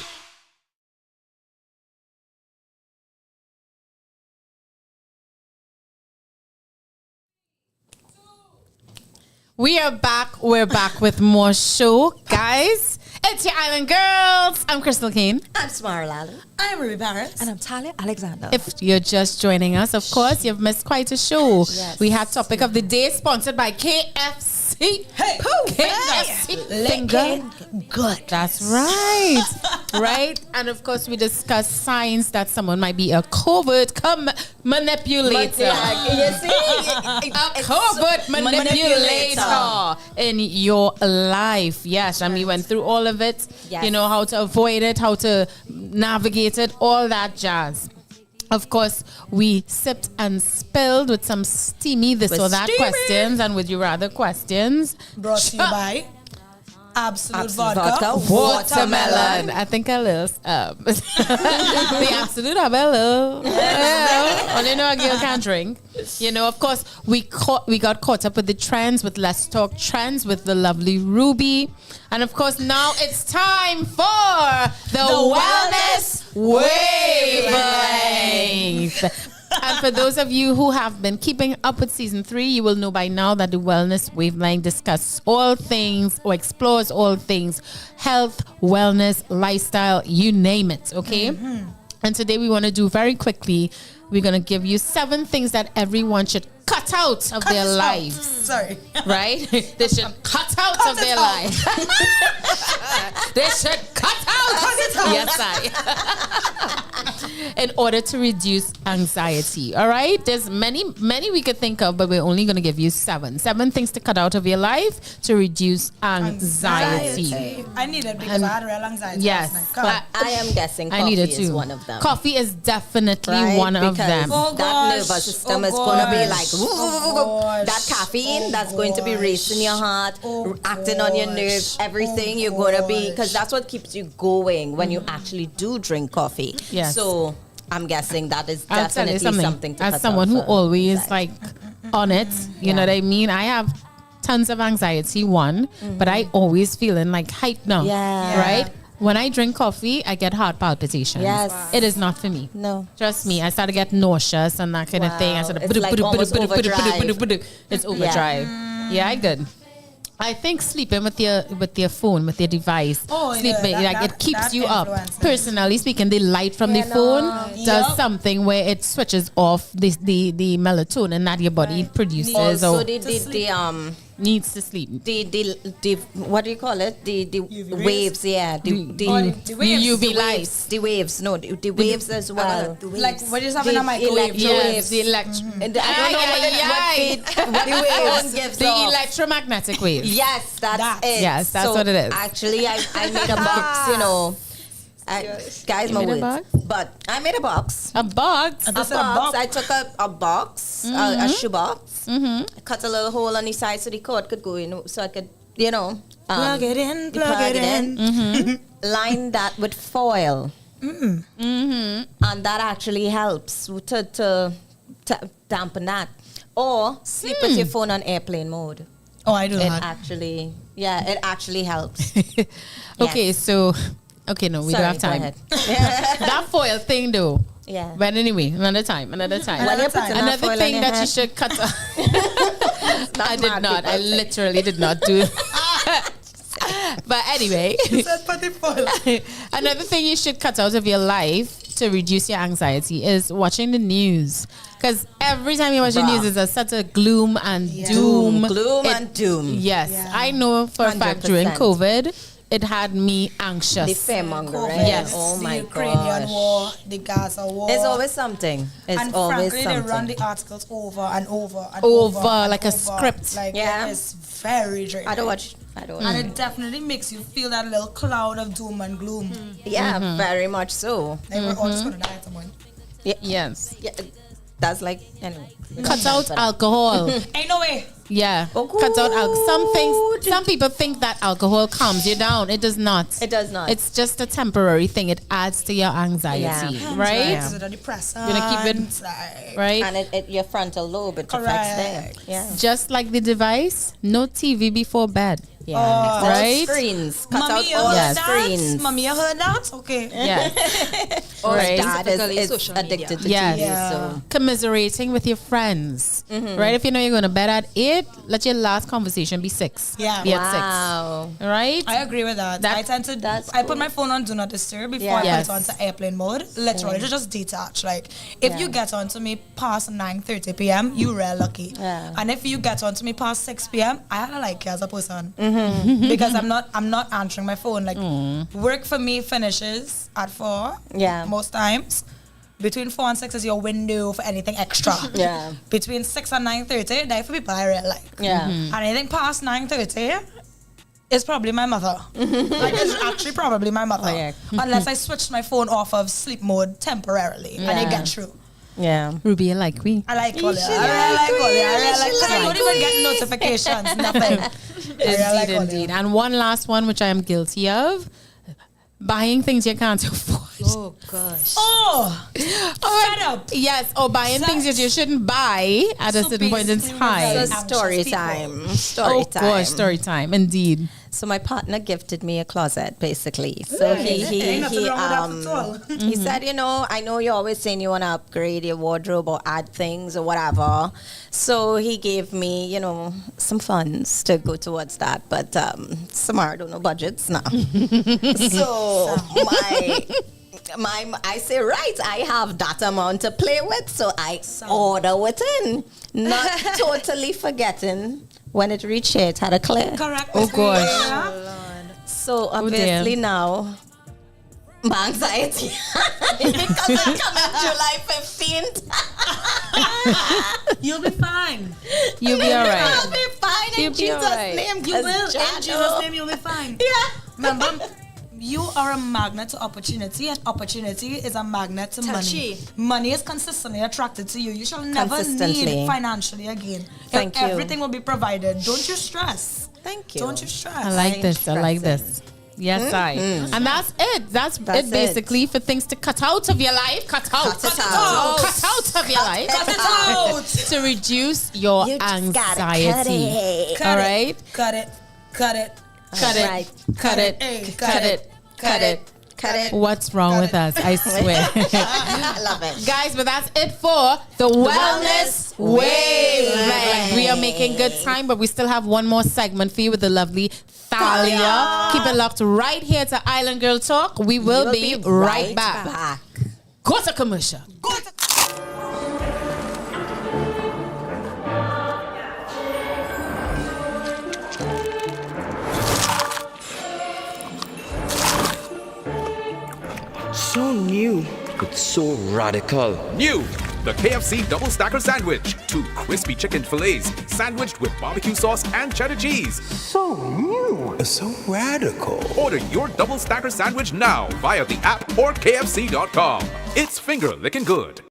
We are back. We're back with more show, guys. It's your Island Girls. I'm Crystal Kane. I'm Samara Lally. I'm Ruby Barrett. And I'm Talia Alexander. If you're just joining us, of course, you've missed quite a show. Yes. We have Topic of the Day sponsored by KFC. Hey, KFC. looking good. That's right. Right? And of course, we discuss signs that someone might be a covert manipulator. A covert manipulator in your life. Yes. And we went through all of it. Yes. You know, how to avoid it, how to navigate it, all that jazz. Of course, we sipped and spilled with some steamy this or that questions and would you rather questions. Brought to you by Absolute Vodka. Watermelon. I think a little. The Absolute have a little. Only know a girl can't drink. You know, of course, we got caught up with the trends, with Let's Talk Trends, with the lovely Ruby. And of course, now it's time for the Wellness Wavelength. And for those of you who have been keeping up with season 3, you will know by now that the Wellness Wavelength discusses all things or explores all things health, wellness, lifestyle, you name it, okay? Mm-hmm. And today we want to do very quickly, we're going to give you 7 things that everyone should cut out of their lives. Sorry. Right? They should cut out of their lives. They should cut out. Yes, I. In order to reduce anxiety. All right? There's many we could think of, but we're only going to give you 7. 7 things to cut out of your life to reduce anxiety. I need it because I had real anxiety yes, last night. I am guessing I coffee need it is too. one of them. Coffee is definitely Right? one of Because them. that nervous system is going to be like, that caffeine that's going to be racing your heart, acting on your nerves, everything. You're going to be, because that's what keeps you going when you actually do drink coffee. Yes. So I'm guessing that is I'll tell you definitely something to as cut someone out who for always anxiety. like on it, you know what I mean? I have tons of anxiety, but I always feeling like hype now. Yeah. Right? When I drink coffee, I get heart palpitations. Yes. It is not for me. No. Trust me. I start to get nauseous and that kind of thing. I start to It's like almost overdrive. It's overdrive. Yeah, I good. I think sleeping with your phone, with your device, sleeping it keeps you up. Personally speaking, the light from the phone does something where it switches off the melatonin that your body produces. Also, needs to sleep. The what do you call it? The waves, yeah. The waves. UV lights. The waves, no, the waves as well. Like what is happening on my microwave? Yes, the the electromagnetic waves. Yes, that's it. Yes, that's what it is. Actually, I made a box, you know. Guys, You my made a words. But I made a box. A box? A box. I took a box, a shoe box. I cut a little hole on the side so the cord could go in, so I could, you know. Plug it in. Line that with foil. And that actually helps to dampen that. Or sleep with your phone on airplane mode. Oh, I do it that. It actually helps. Okay, so... Okay, no, we don't have time. That foil thing, though. Yeah. But anyway, another time. Another foil thing on that your you should cut off. I did not. I literally did not do. But anyway, another thing you should cut out of your life to reduce your anxiety is watching the news. Because every time you watch the news, it's such a gloom and doom. Gloom and doom. Yes. I know for a fact during COVID, it had me anxious. The fearmonger, right? Yes. Oh my gosh. The Ukrainian war, the Gaza war. There's always something. And always frankly, something. they run the articles over and over and over and like a over. script. Like it's very draining. I don't watch. And it definitely makes you feel that little cloud of doom and gloom. Yeah, very much so. They were all just going to die at some point. Yes. Yeah. That's like, anyway. Cut out alcohol. Ain't no way. Yeah. Cut out alcohol. Some people think that alcohol calms you down. It does not. It does not. It's just a temporary thing. It adds to your anxiety, right? It's a depressant. You're gonna keep it right. And your frontal lobe, it affects there. Yeah. Just like the device, no TV before bed. Yeah. Right? All screens. Cut Mommy, out all that? screens. Mommy, you heard that? Okay. Yes. Or right. dad is addicted to TV. So. Commiserating with your friends. Right? If you know you're going to bed at 8, let your last conversation be 6. Yeah. Be at 6. Right? I agree with that. I tend to I put my phone on do not disturb before I put it onto airplane mode. Literally, just detach. Like if you get onto me past 9:30 p.m., you real lucky. Yeah. And if you get onto me past 6 p.m., I had to like you as a person. Because I'm not answering my phone. Like work for me finishes at 4. Yeah. Most times. Between 4 and 6 is your window for anything extra. Yeah. Between 6 and 9:30, that for people I really like. Yeah. And anything past 9:30 is probably my mother. Like it's actually probably my mother. Oh, yeah. Unless I switched my phone off of sleep mode temporarily and it get through. Yeah. Ruby, I like we. I like all that. I don't even get notifications, nothing. Indeed. And one last one, which I am guilty of. Buying things you can't afford. Oh, gosh. Oh, fed up. Yes, or buying things that you shouldn't buy at a certain point in time. So story time. Gosh, story time, indeed. So my partner gifted me a closet, basically. So he said, you know, I know you're always saying you want to upgrade your wardrobe or add things or whatever. So he gave me, you know, some funds to go towards that. But Samara don't know budgets now. So I say, right, I have that amount to play with. So I order within, not totally forgetting. When it reached here, it had a clear. Correct. Oh, gosh. So obviously now, my anxiety. Because it's coming July 15th. You'll be fine. You'll be all right. I'll be fine in Jesus' name. You will. In Jesus' name, you'll be fine. Yeah. Remember, you are a magnet to opportunity, and opportunity is a magnet to money. Money is consistently attracted to you. You shall never need financially again. Thank you. Everything will be provided. Don't you stress. Thank you. Don't you stress. I like this. I like this. Yes, I. And that's it. That's it basically for things to cut out of your life. Cut out. Cut out of your life. Cut it out. To reduce your anxiety. All right? Cut it. Cut it. Cut it. Right. Cut it. Cut it. Cut it. Cut it. What's wrong with us? I swear. I love it. Guys, but that's it for the Wellness Wavelength. We are making good time, but we still have one more segment for you with the lovely Thalia. Keep it locked right here to Island Girl Talk. We will be right back. Go to commercial. So new, but so radical. New! The KFC Double Stacker Sandwich. 2 crispy chicken fillets sandwiched with barbecue sauce and cheddar cheese. So new, so radical. Order your Double Stacker Sandwich now via the app or KFC.com. It's finger licking good.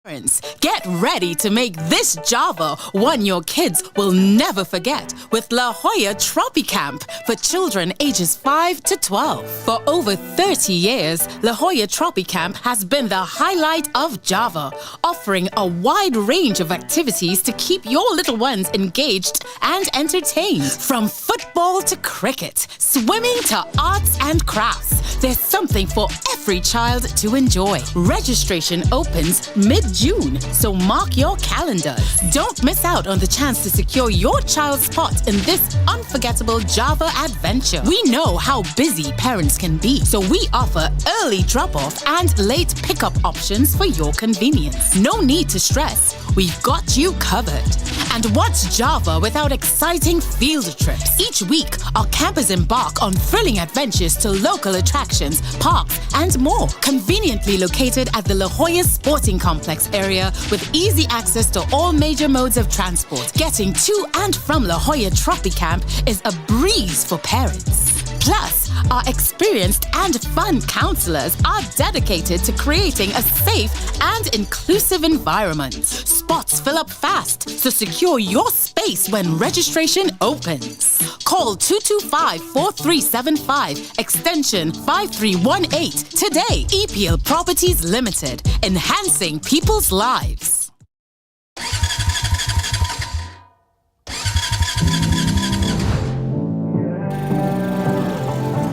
Parents, get ready to make this Java one your kids will never forget with La Jolla Tropicamp for children ages 5 to 12. For over 30 years, La Jolla Tropicamp has been the highlight of Java, offering a wide range of activities to keep your little ones engaged and entertained. From football to cricket, swimming to arts and crafts, there's something for every child to enjoy. Registration opens mid-June, so mark your calendars. Don't miss out on the chance to secure your child's spot in this unforgettable Java adventure. We know how busy parents can be, so we offer early drop-off and late pickup options for your convenience. No need to stress. We've got you covered. And what's Java without exciting field trips? Each week, our campers embark on thrilling adventures to local attractions, parks, and more. Conveniently located at the La Jolla Sporting Complex area with easy access to all major modes of transport. Getting to and from La Jolla Tropicamp is a breeze for parents. Plus, our experienced and fun counselors are dedicated to creating a safe and inclusive environment. Spots fill up fast, so secure your space when registration opens. Call 225-4375, extension 5318 today. EPL Properties Limited, enhancing people's lives.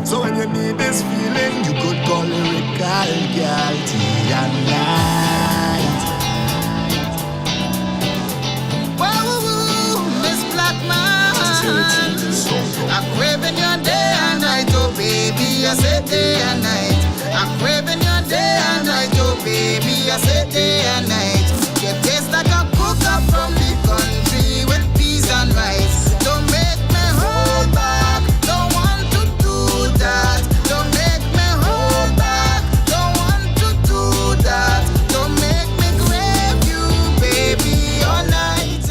So when you need this feeling, you could call lyrical girl tea and night. Whoa, Miss Black Man, I'm craving your day and night, oh baby, I say day and night. I'm craving your day and night, oh baby, I say day and night. You taste like a cook up from the country with peas and rice. Don't make me hold back, don't want to do that. Don't make me hold back, don't want to do that. Don't make me crave you, baby, all night.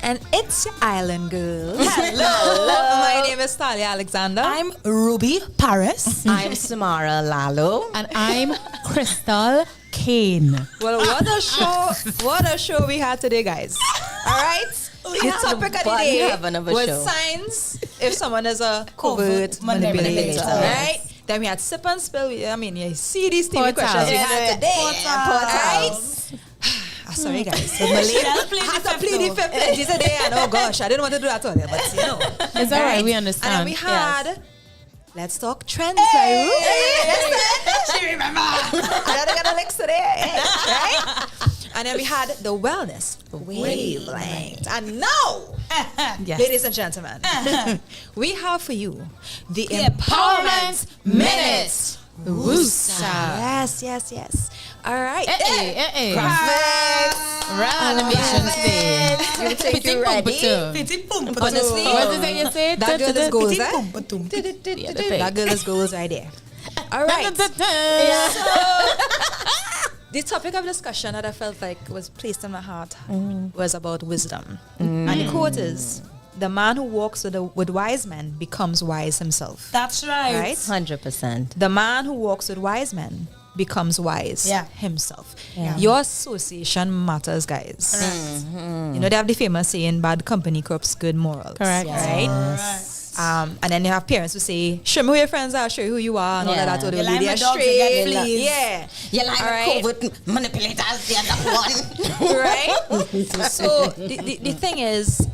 And it's your Island Girls. Hello. My name is Talia Alexander. I'm Ruby Paris. I'm Samara Lalo. And I'm Crystal Kane. Well, what a show we had today, guys. All right? The topic of the day was signs if someone is a covert manipulator. Right? Then we had sip and spill. I mean, you see these TV questions we had today. Right? Sorry, guys. So Malay had to plead the fifth pledge today, and oh gosh, I didn't want to do that earlier, but you know. It's all right, we understand. And then we had Let's Talk Trends. She remember. I don't got a licks today. Right? And then we had the Wellness Wavelength. And now, ladies and gentlemen, we have for you the Empowerment Minute. Yes. All right. Animation today. You think you ready? Honestly, what is it you say? that girl is goals, That girl is goals right there. All right. So, the topic of discussion that I felt like was placed in my heart was about wisdom. And the quote is, the man who walks with wise men becomes wise himself. That's right. 100%. The man who walks with wise men becomes wise himself. Yeah. Your association matters, guys. You know, they have the famous saying, bad company corrupts good morals. Correct. Right? And then you have parents who say, show me who your friends are, show you who you are, and all of that. So they will lead you astray. You like covert manipulators, the other one. Right? So the thing is,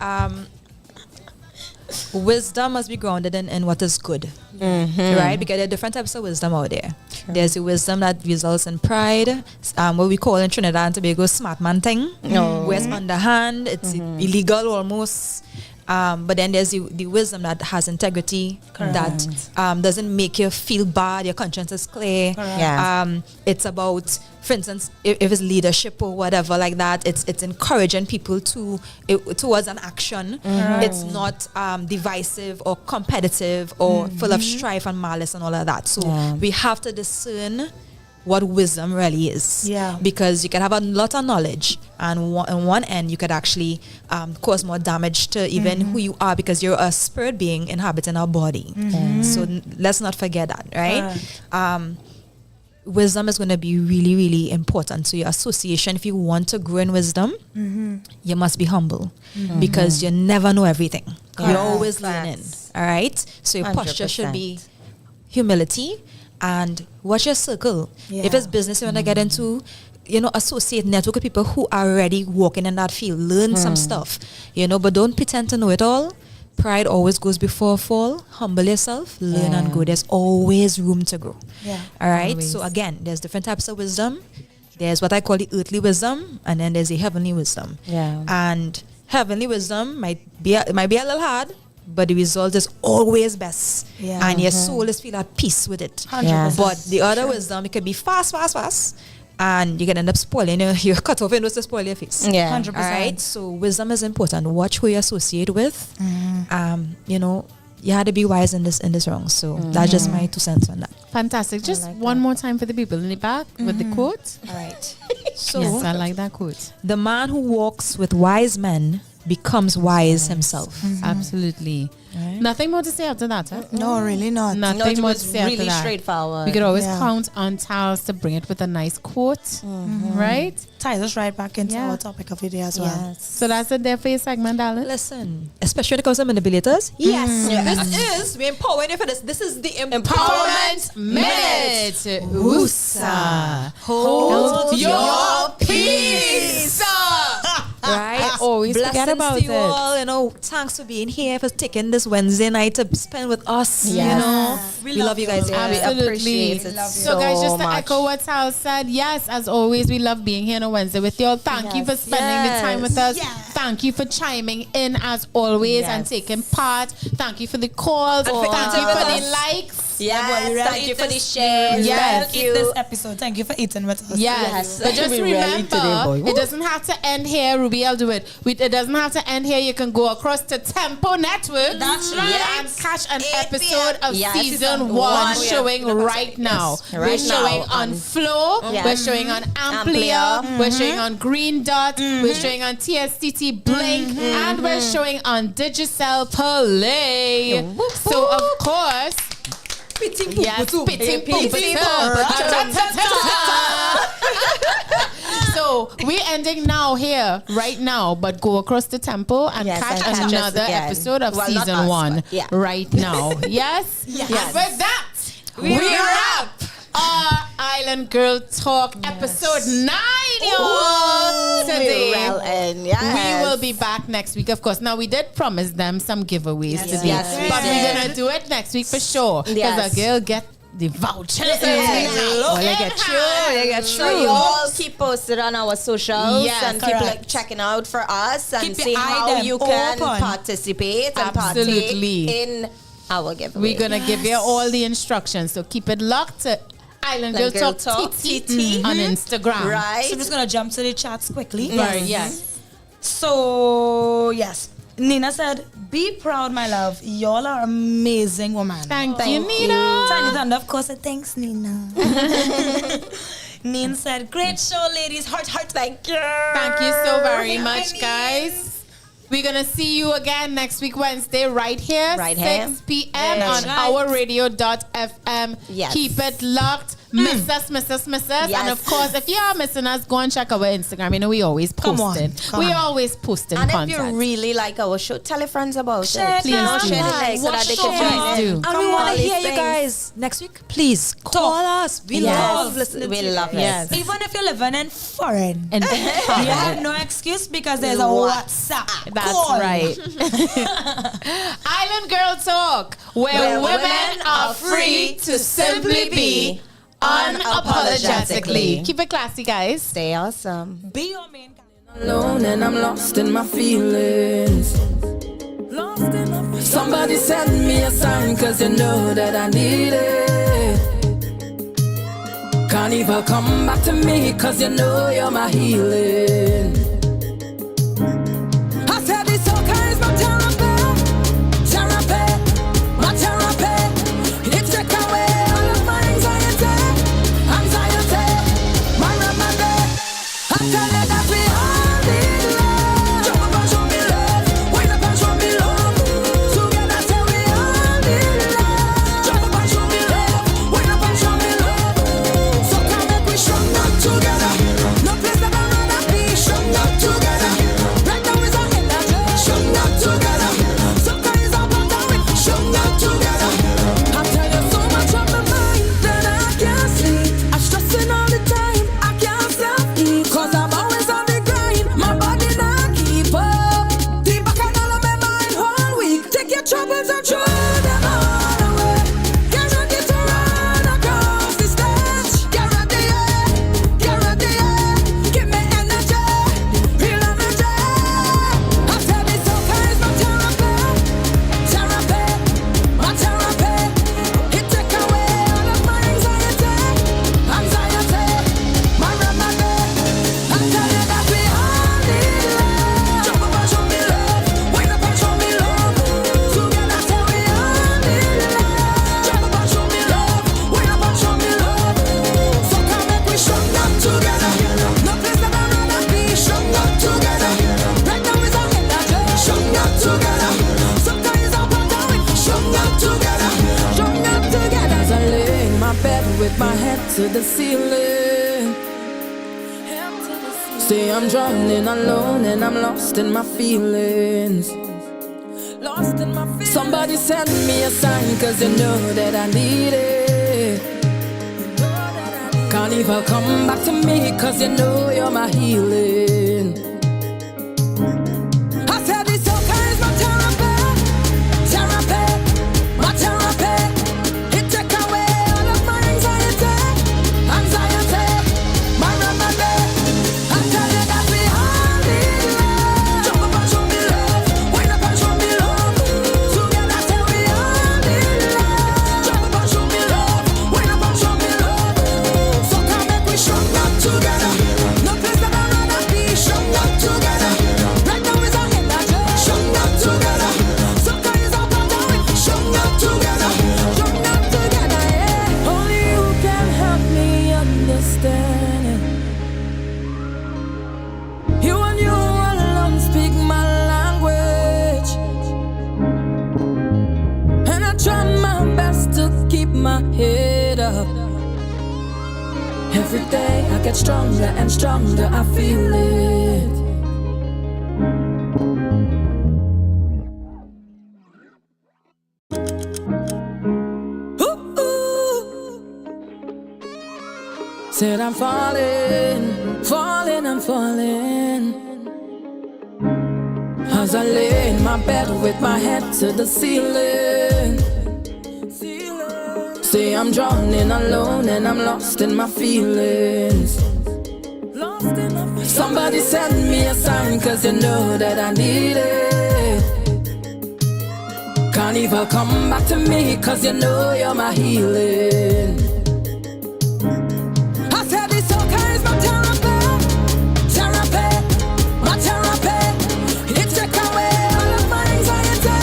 wisdom must be grounded in what is good, right? Because there are different types of wisdom out there. There's the wisdom that results in pride, what we call in Trinidad and Tobago smart man thing, where it's underhand, it's illegal almost. But then there's the wisdom that has integrity, that doesn't make you feel bad. Your conscience is clear. Yeah. It's about, for instance, if it's leadership or whatever like that, it's encouraging people towards an action. It's not divisive or competitive or full of strife and malice and all of that. So we have to discern what wisdom really is. Yeah. Because you can have a lot of knowledge, and on one end you could actually cause more damage to even who you are, because you're a spirit being inhabiting our body. So let's not forget that, right? Wisdom is going to be really, really important. So your association, if you want to grow in wisdom, you must be humble, because you never know everything. You're always learning. All right. So your posture should be humility. And watch your circle. If it's business you want to get into, associate, network with people who are already walking in that field. Learn some stuff, but don't pretend to know it all. Pride always goes before a fall. Humble yourself, learn and grow. There's always room to grow. All right. Always. So again, there's different types of wisdom. There's what I call the earthly wisdom, and then there's the heavenly wisdom. And heavenly wisdom might be a little hard, but the result is always best. And your soul is feel at peace with it. But the other wisdom, it could be fast, and you can end up spoiling your cut off your nose to spoil your face. 100%. All right. So wisdom is important. Watch who you associate with. You had to be wise in this round. So that's just my 2 cents on that. Fantastic. Just one more time for the people in the back with the quote. All right. So yes, I like that quote. The man who walks with wise men becomes wise himself. Absolutely. Right. Nothing more to say after that, huh? No, really not. Nothing more to say after really that. straightforward. We could always count on Charles to bring it with a nice quote, right? Ties us right back into our topic of the day as well. So that's it there for your segment, darling. Listen, especially when it comes to manipulators. This is, we empowering you for this. This is the Empowerment Minute. Woosa. Hold your peace. Right? I always forget about to you it. all, thanks for being here, for taking this Wednesday night to spend with us. We love you guys. Absolutely. We appreciate it So guys, just to much. echo what Sal said, yes, as always, we love being here on a Wednesday with you all. Thank you for spending the time with us. Thank you for chiming in as always and taking part. Thank you for the calls. Thank you for the likes. Thank you for the shares. Thank you. This episode. Thank you for eating with us. Yes. But just remember, it doesn't have to end here. Ruby, I'll do it. It doesn't have to end here. You can go across to Tempo Network. That's right. And catch an episode of season 1 showing right now. We're showing on Flow. We're showing on Amplia. We're showing on Green Dot. We're showing on TSTT Blink. And we're showing on Digicel Play. So, of course... So we're ending now here, right now, but go across the tempo and catch another episode of season 1 right now. Yes? And with that, we wrap our Island Girl Talk episode 9, y'all. Today. We will be back next week, of course. Now, we did promise them some giveaways today, but we're going to do it next week for sure. Because a girl get the vouchers. So you all keep posted on our socials and keep checking out for us and see how you can participate and partake in our giveaway. We're going to give you all the instructions. So keep it locked to Island Girl Talk TT on Instagram. Right. So I'm just going to jump to the chats quickly. Yes. So, yes. Nina said, be proud, my love. Y'all are amazing woman. Thank you, Nina. Tiny Thunder, of course, thanks, Nina. Nina said, great show, ladies. Heart, thank you. Thank you so very much, guys. We're going to see you again next week, Wednesday, right here, 6 p.m. on ourradio.fm. Yes. Keep it locked. Miss us. Yes. And of course, if you are missing us, go and check our Instagram. You know, we always posting. We always posting and content. if you really like our show, tell your friends about it. Please do. Share the link so that they can join in. And we want to hear you guys next week. Please call us. We love listening. We love it. Yes. Even if you're living in foreign, And you have no excuse because there's a WhatsApp. That's call. right. Island Girl Talk, where women are free to simply be unapologetically. Keep it classy, guys. Stay awesome. Be your main. Alone and I'm lost in my feelings. cause you know that I need it. Carnival, come back to me, cause you know you're my healing. I said this soca is my therapy, my therapy. It take away all of my anxiety, my remedy. I tell you that we all need love. Jump up and show me love, wind up and show me love. Together say we all need love. Jump up and show me love, wind up and show me love. So come make we strong up together. No place that I'd rather be. Strong up together. Right now is our energy. Strong up together. Soca is our brother with. Strong up together. I tell you so much on my mind that I can't sleep. I'm stressing all the time. I can't self-eat, cause I'm always on the grind. My body not keep up. Deep back and all of my mind whole week. Take your troubles and throw them all away. Get ready to run across the stage. Get ready, yeah. Get ready, yeah. Give me energy, real energy. I tell me soca is my therapy, my therapy. It take away all of my anxiety, my remedy. I tell you that we all need love. Jump up and show me love, wind up and show me love. Together say we all need love. Jump up and show me love, wind up and show me love. So come make we strong up together. No place that I'd rather be. Strong up together. Right now is our energy. Strong up together. Soca is our brother with. Strong up together. Strong up together. As I lay in my bed with my head to the ceiling. See, I'm drowning alone and I'm lost in my feelings. Somebody send me a sign, cause you know that I need it. Carnival, come back to me, cause you know you're my healing. I said this soca is my therapy, my therapy. It take away all of my anxiety, my remedy. I tell you that we all need love. Jump up and show me love, wind up and show me love. Together say we all need love. Jump up and show me love, wind up and show me love. So come make we strong up together. No place that I'd rather be. Strong up together. Right now is our energy. Strong up together. Soca is our brother with. Strong up together. Strong up together, yeah. Only you can help me understand it. You and you alone speak my language, and I try my best to keep my head up. Every day I get stronger and stronger, I feel it. Ooh, ooh. Said I'm falling, I'm falling. As I lay in my bed with my head to the ceiling. See, I'm drowning alone and I'm lost in my feelings. Somebody send me a sign, cause you know that I need it. Carnival, come back to me, cause you know you're my healing. I said this soca is my therapy, my therapy. It take away all of my anxiety,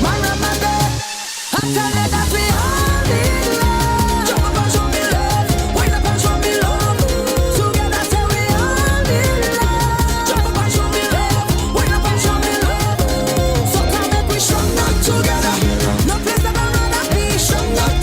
my remedy. I tell you that we all need love. Jump up and show me love, wind up and show me love. Together say we all need love. Jump up and show me love, wind up and show me love. So come make we strong up together. No place that I'd rather be. Strong up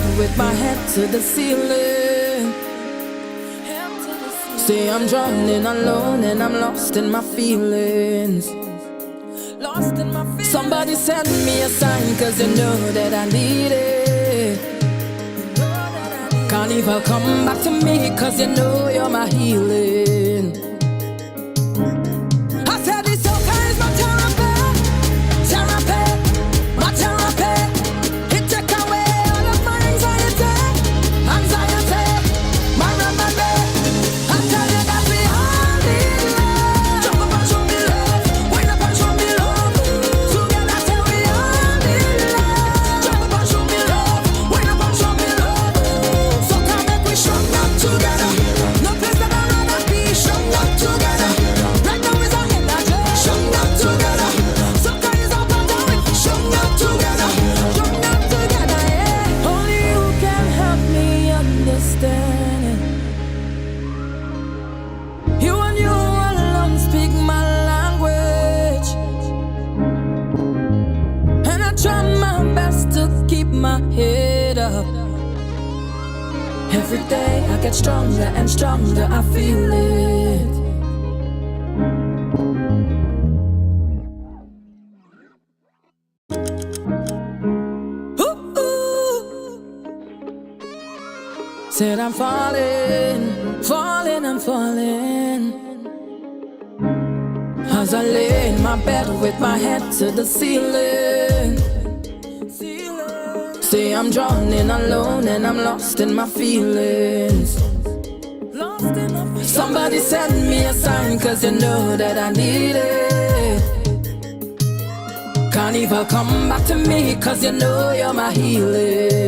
bed with my head to the ceiling. Say I'm drowning alone and I'm lost in my feelings. Somebody send me a sign, cause you know that I need it. Can't even come back to me, cause you know you're my healing. I said this soca is my therapy, my therapy. It take away all of my anxiety, my remedy. I tell you that we all need love. Jump up and show me love, wind up and show me love. Together say we all need love. Jump up and show me love, wind up and show me love. So come make we show up together. No place that I'd rather be, show up together. Right now is our energy, show up together. Soca is our battle, show up together. Show up together, yeah. Only you can help me understand it. You and you alone speak my language, and I try my best to keep my head up. Every day I get stronger and stronger, I feel it. Said I'm falling, falling, I'm falling. As I lay in my bed with my head to the ceiling. Say I'm drowning alone and I'm lost in my feelings. Somebody send me a sign, cause you know that I need it. Can't even come back to me, cause you know you're my healing.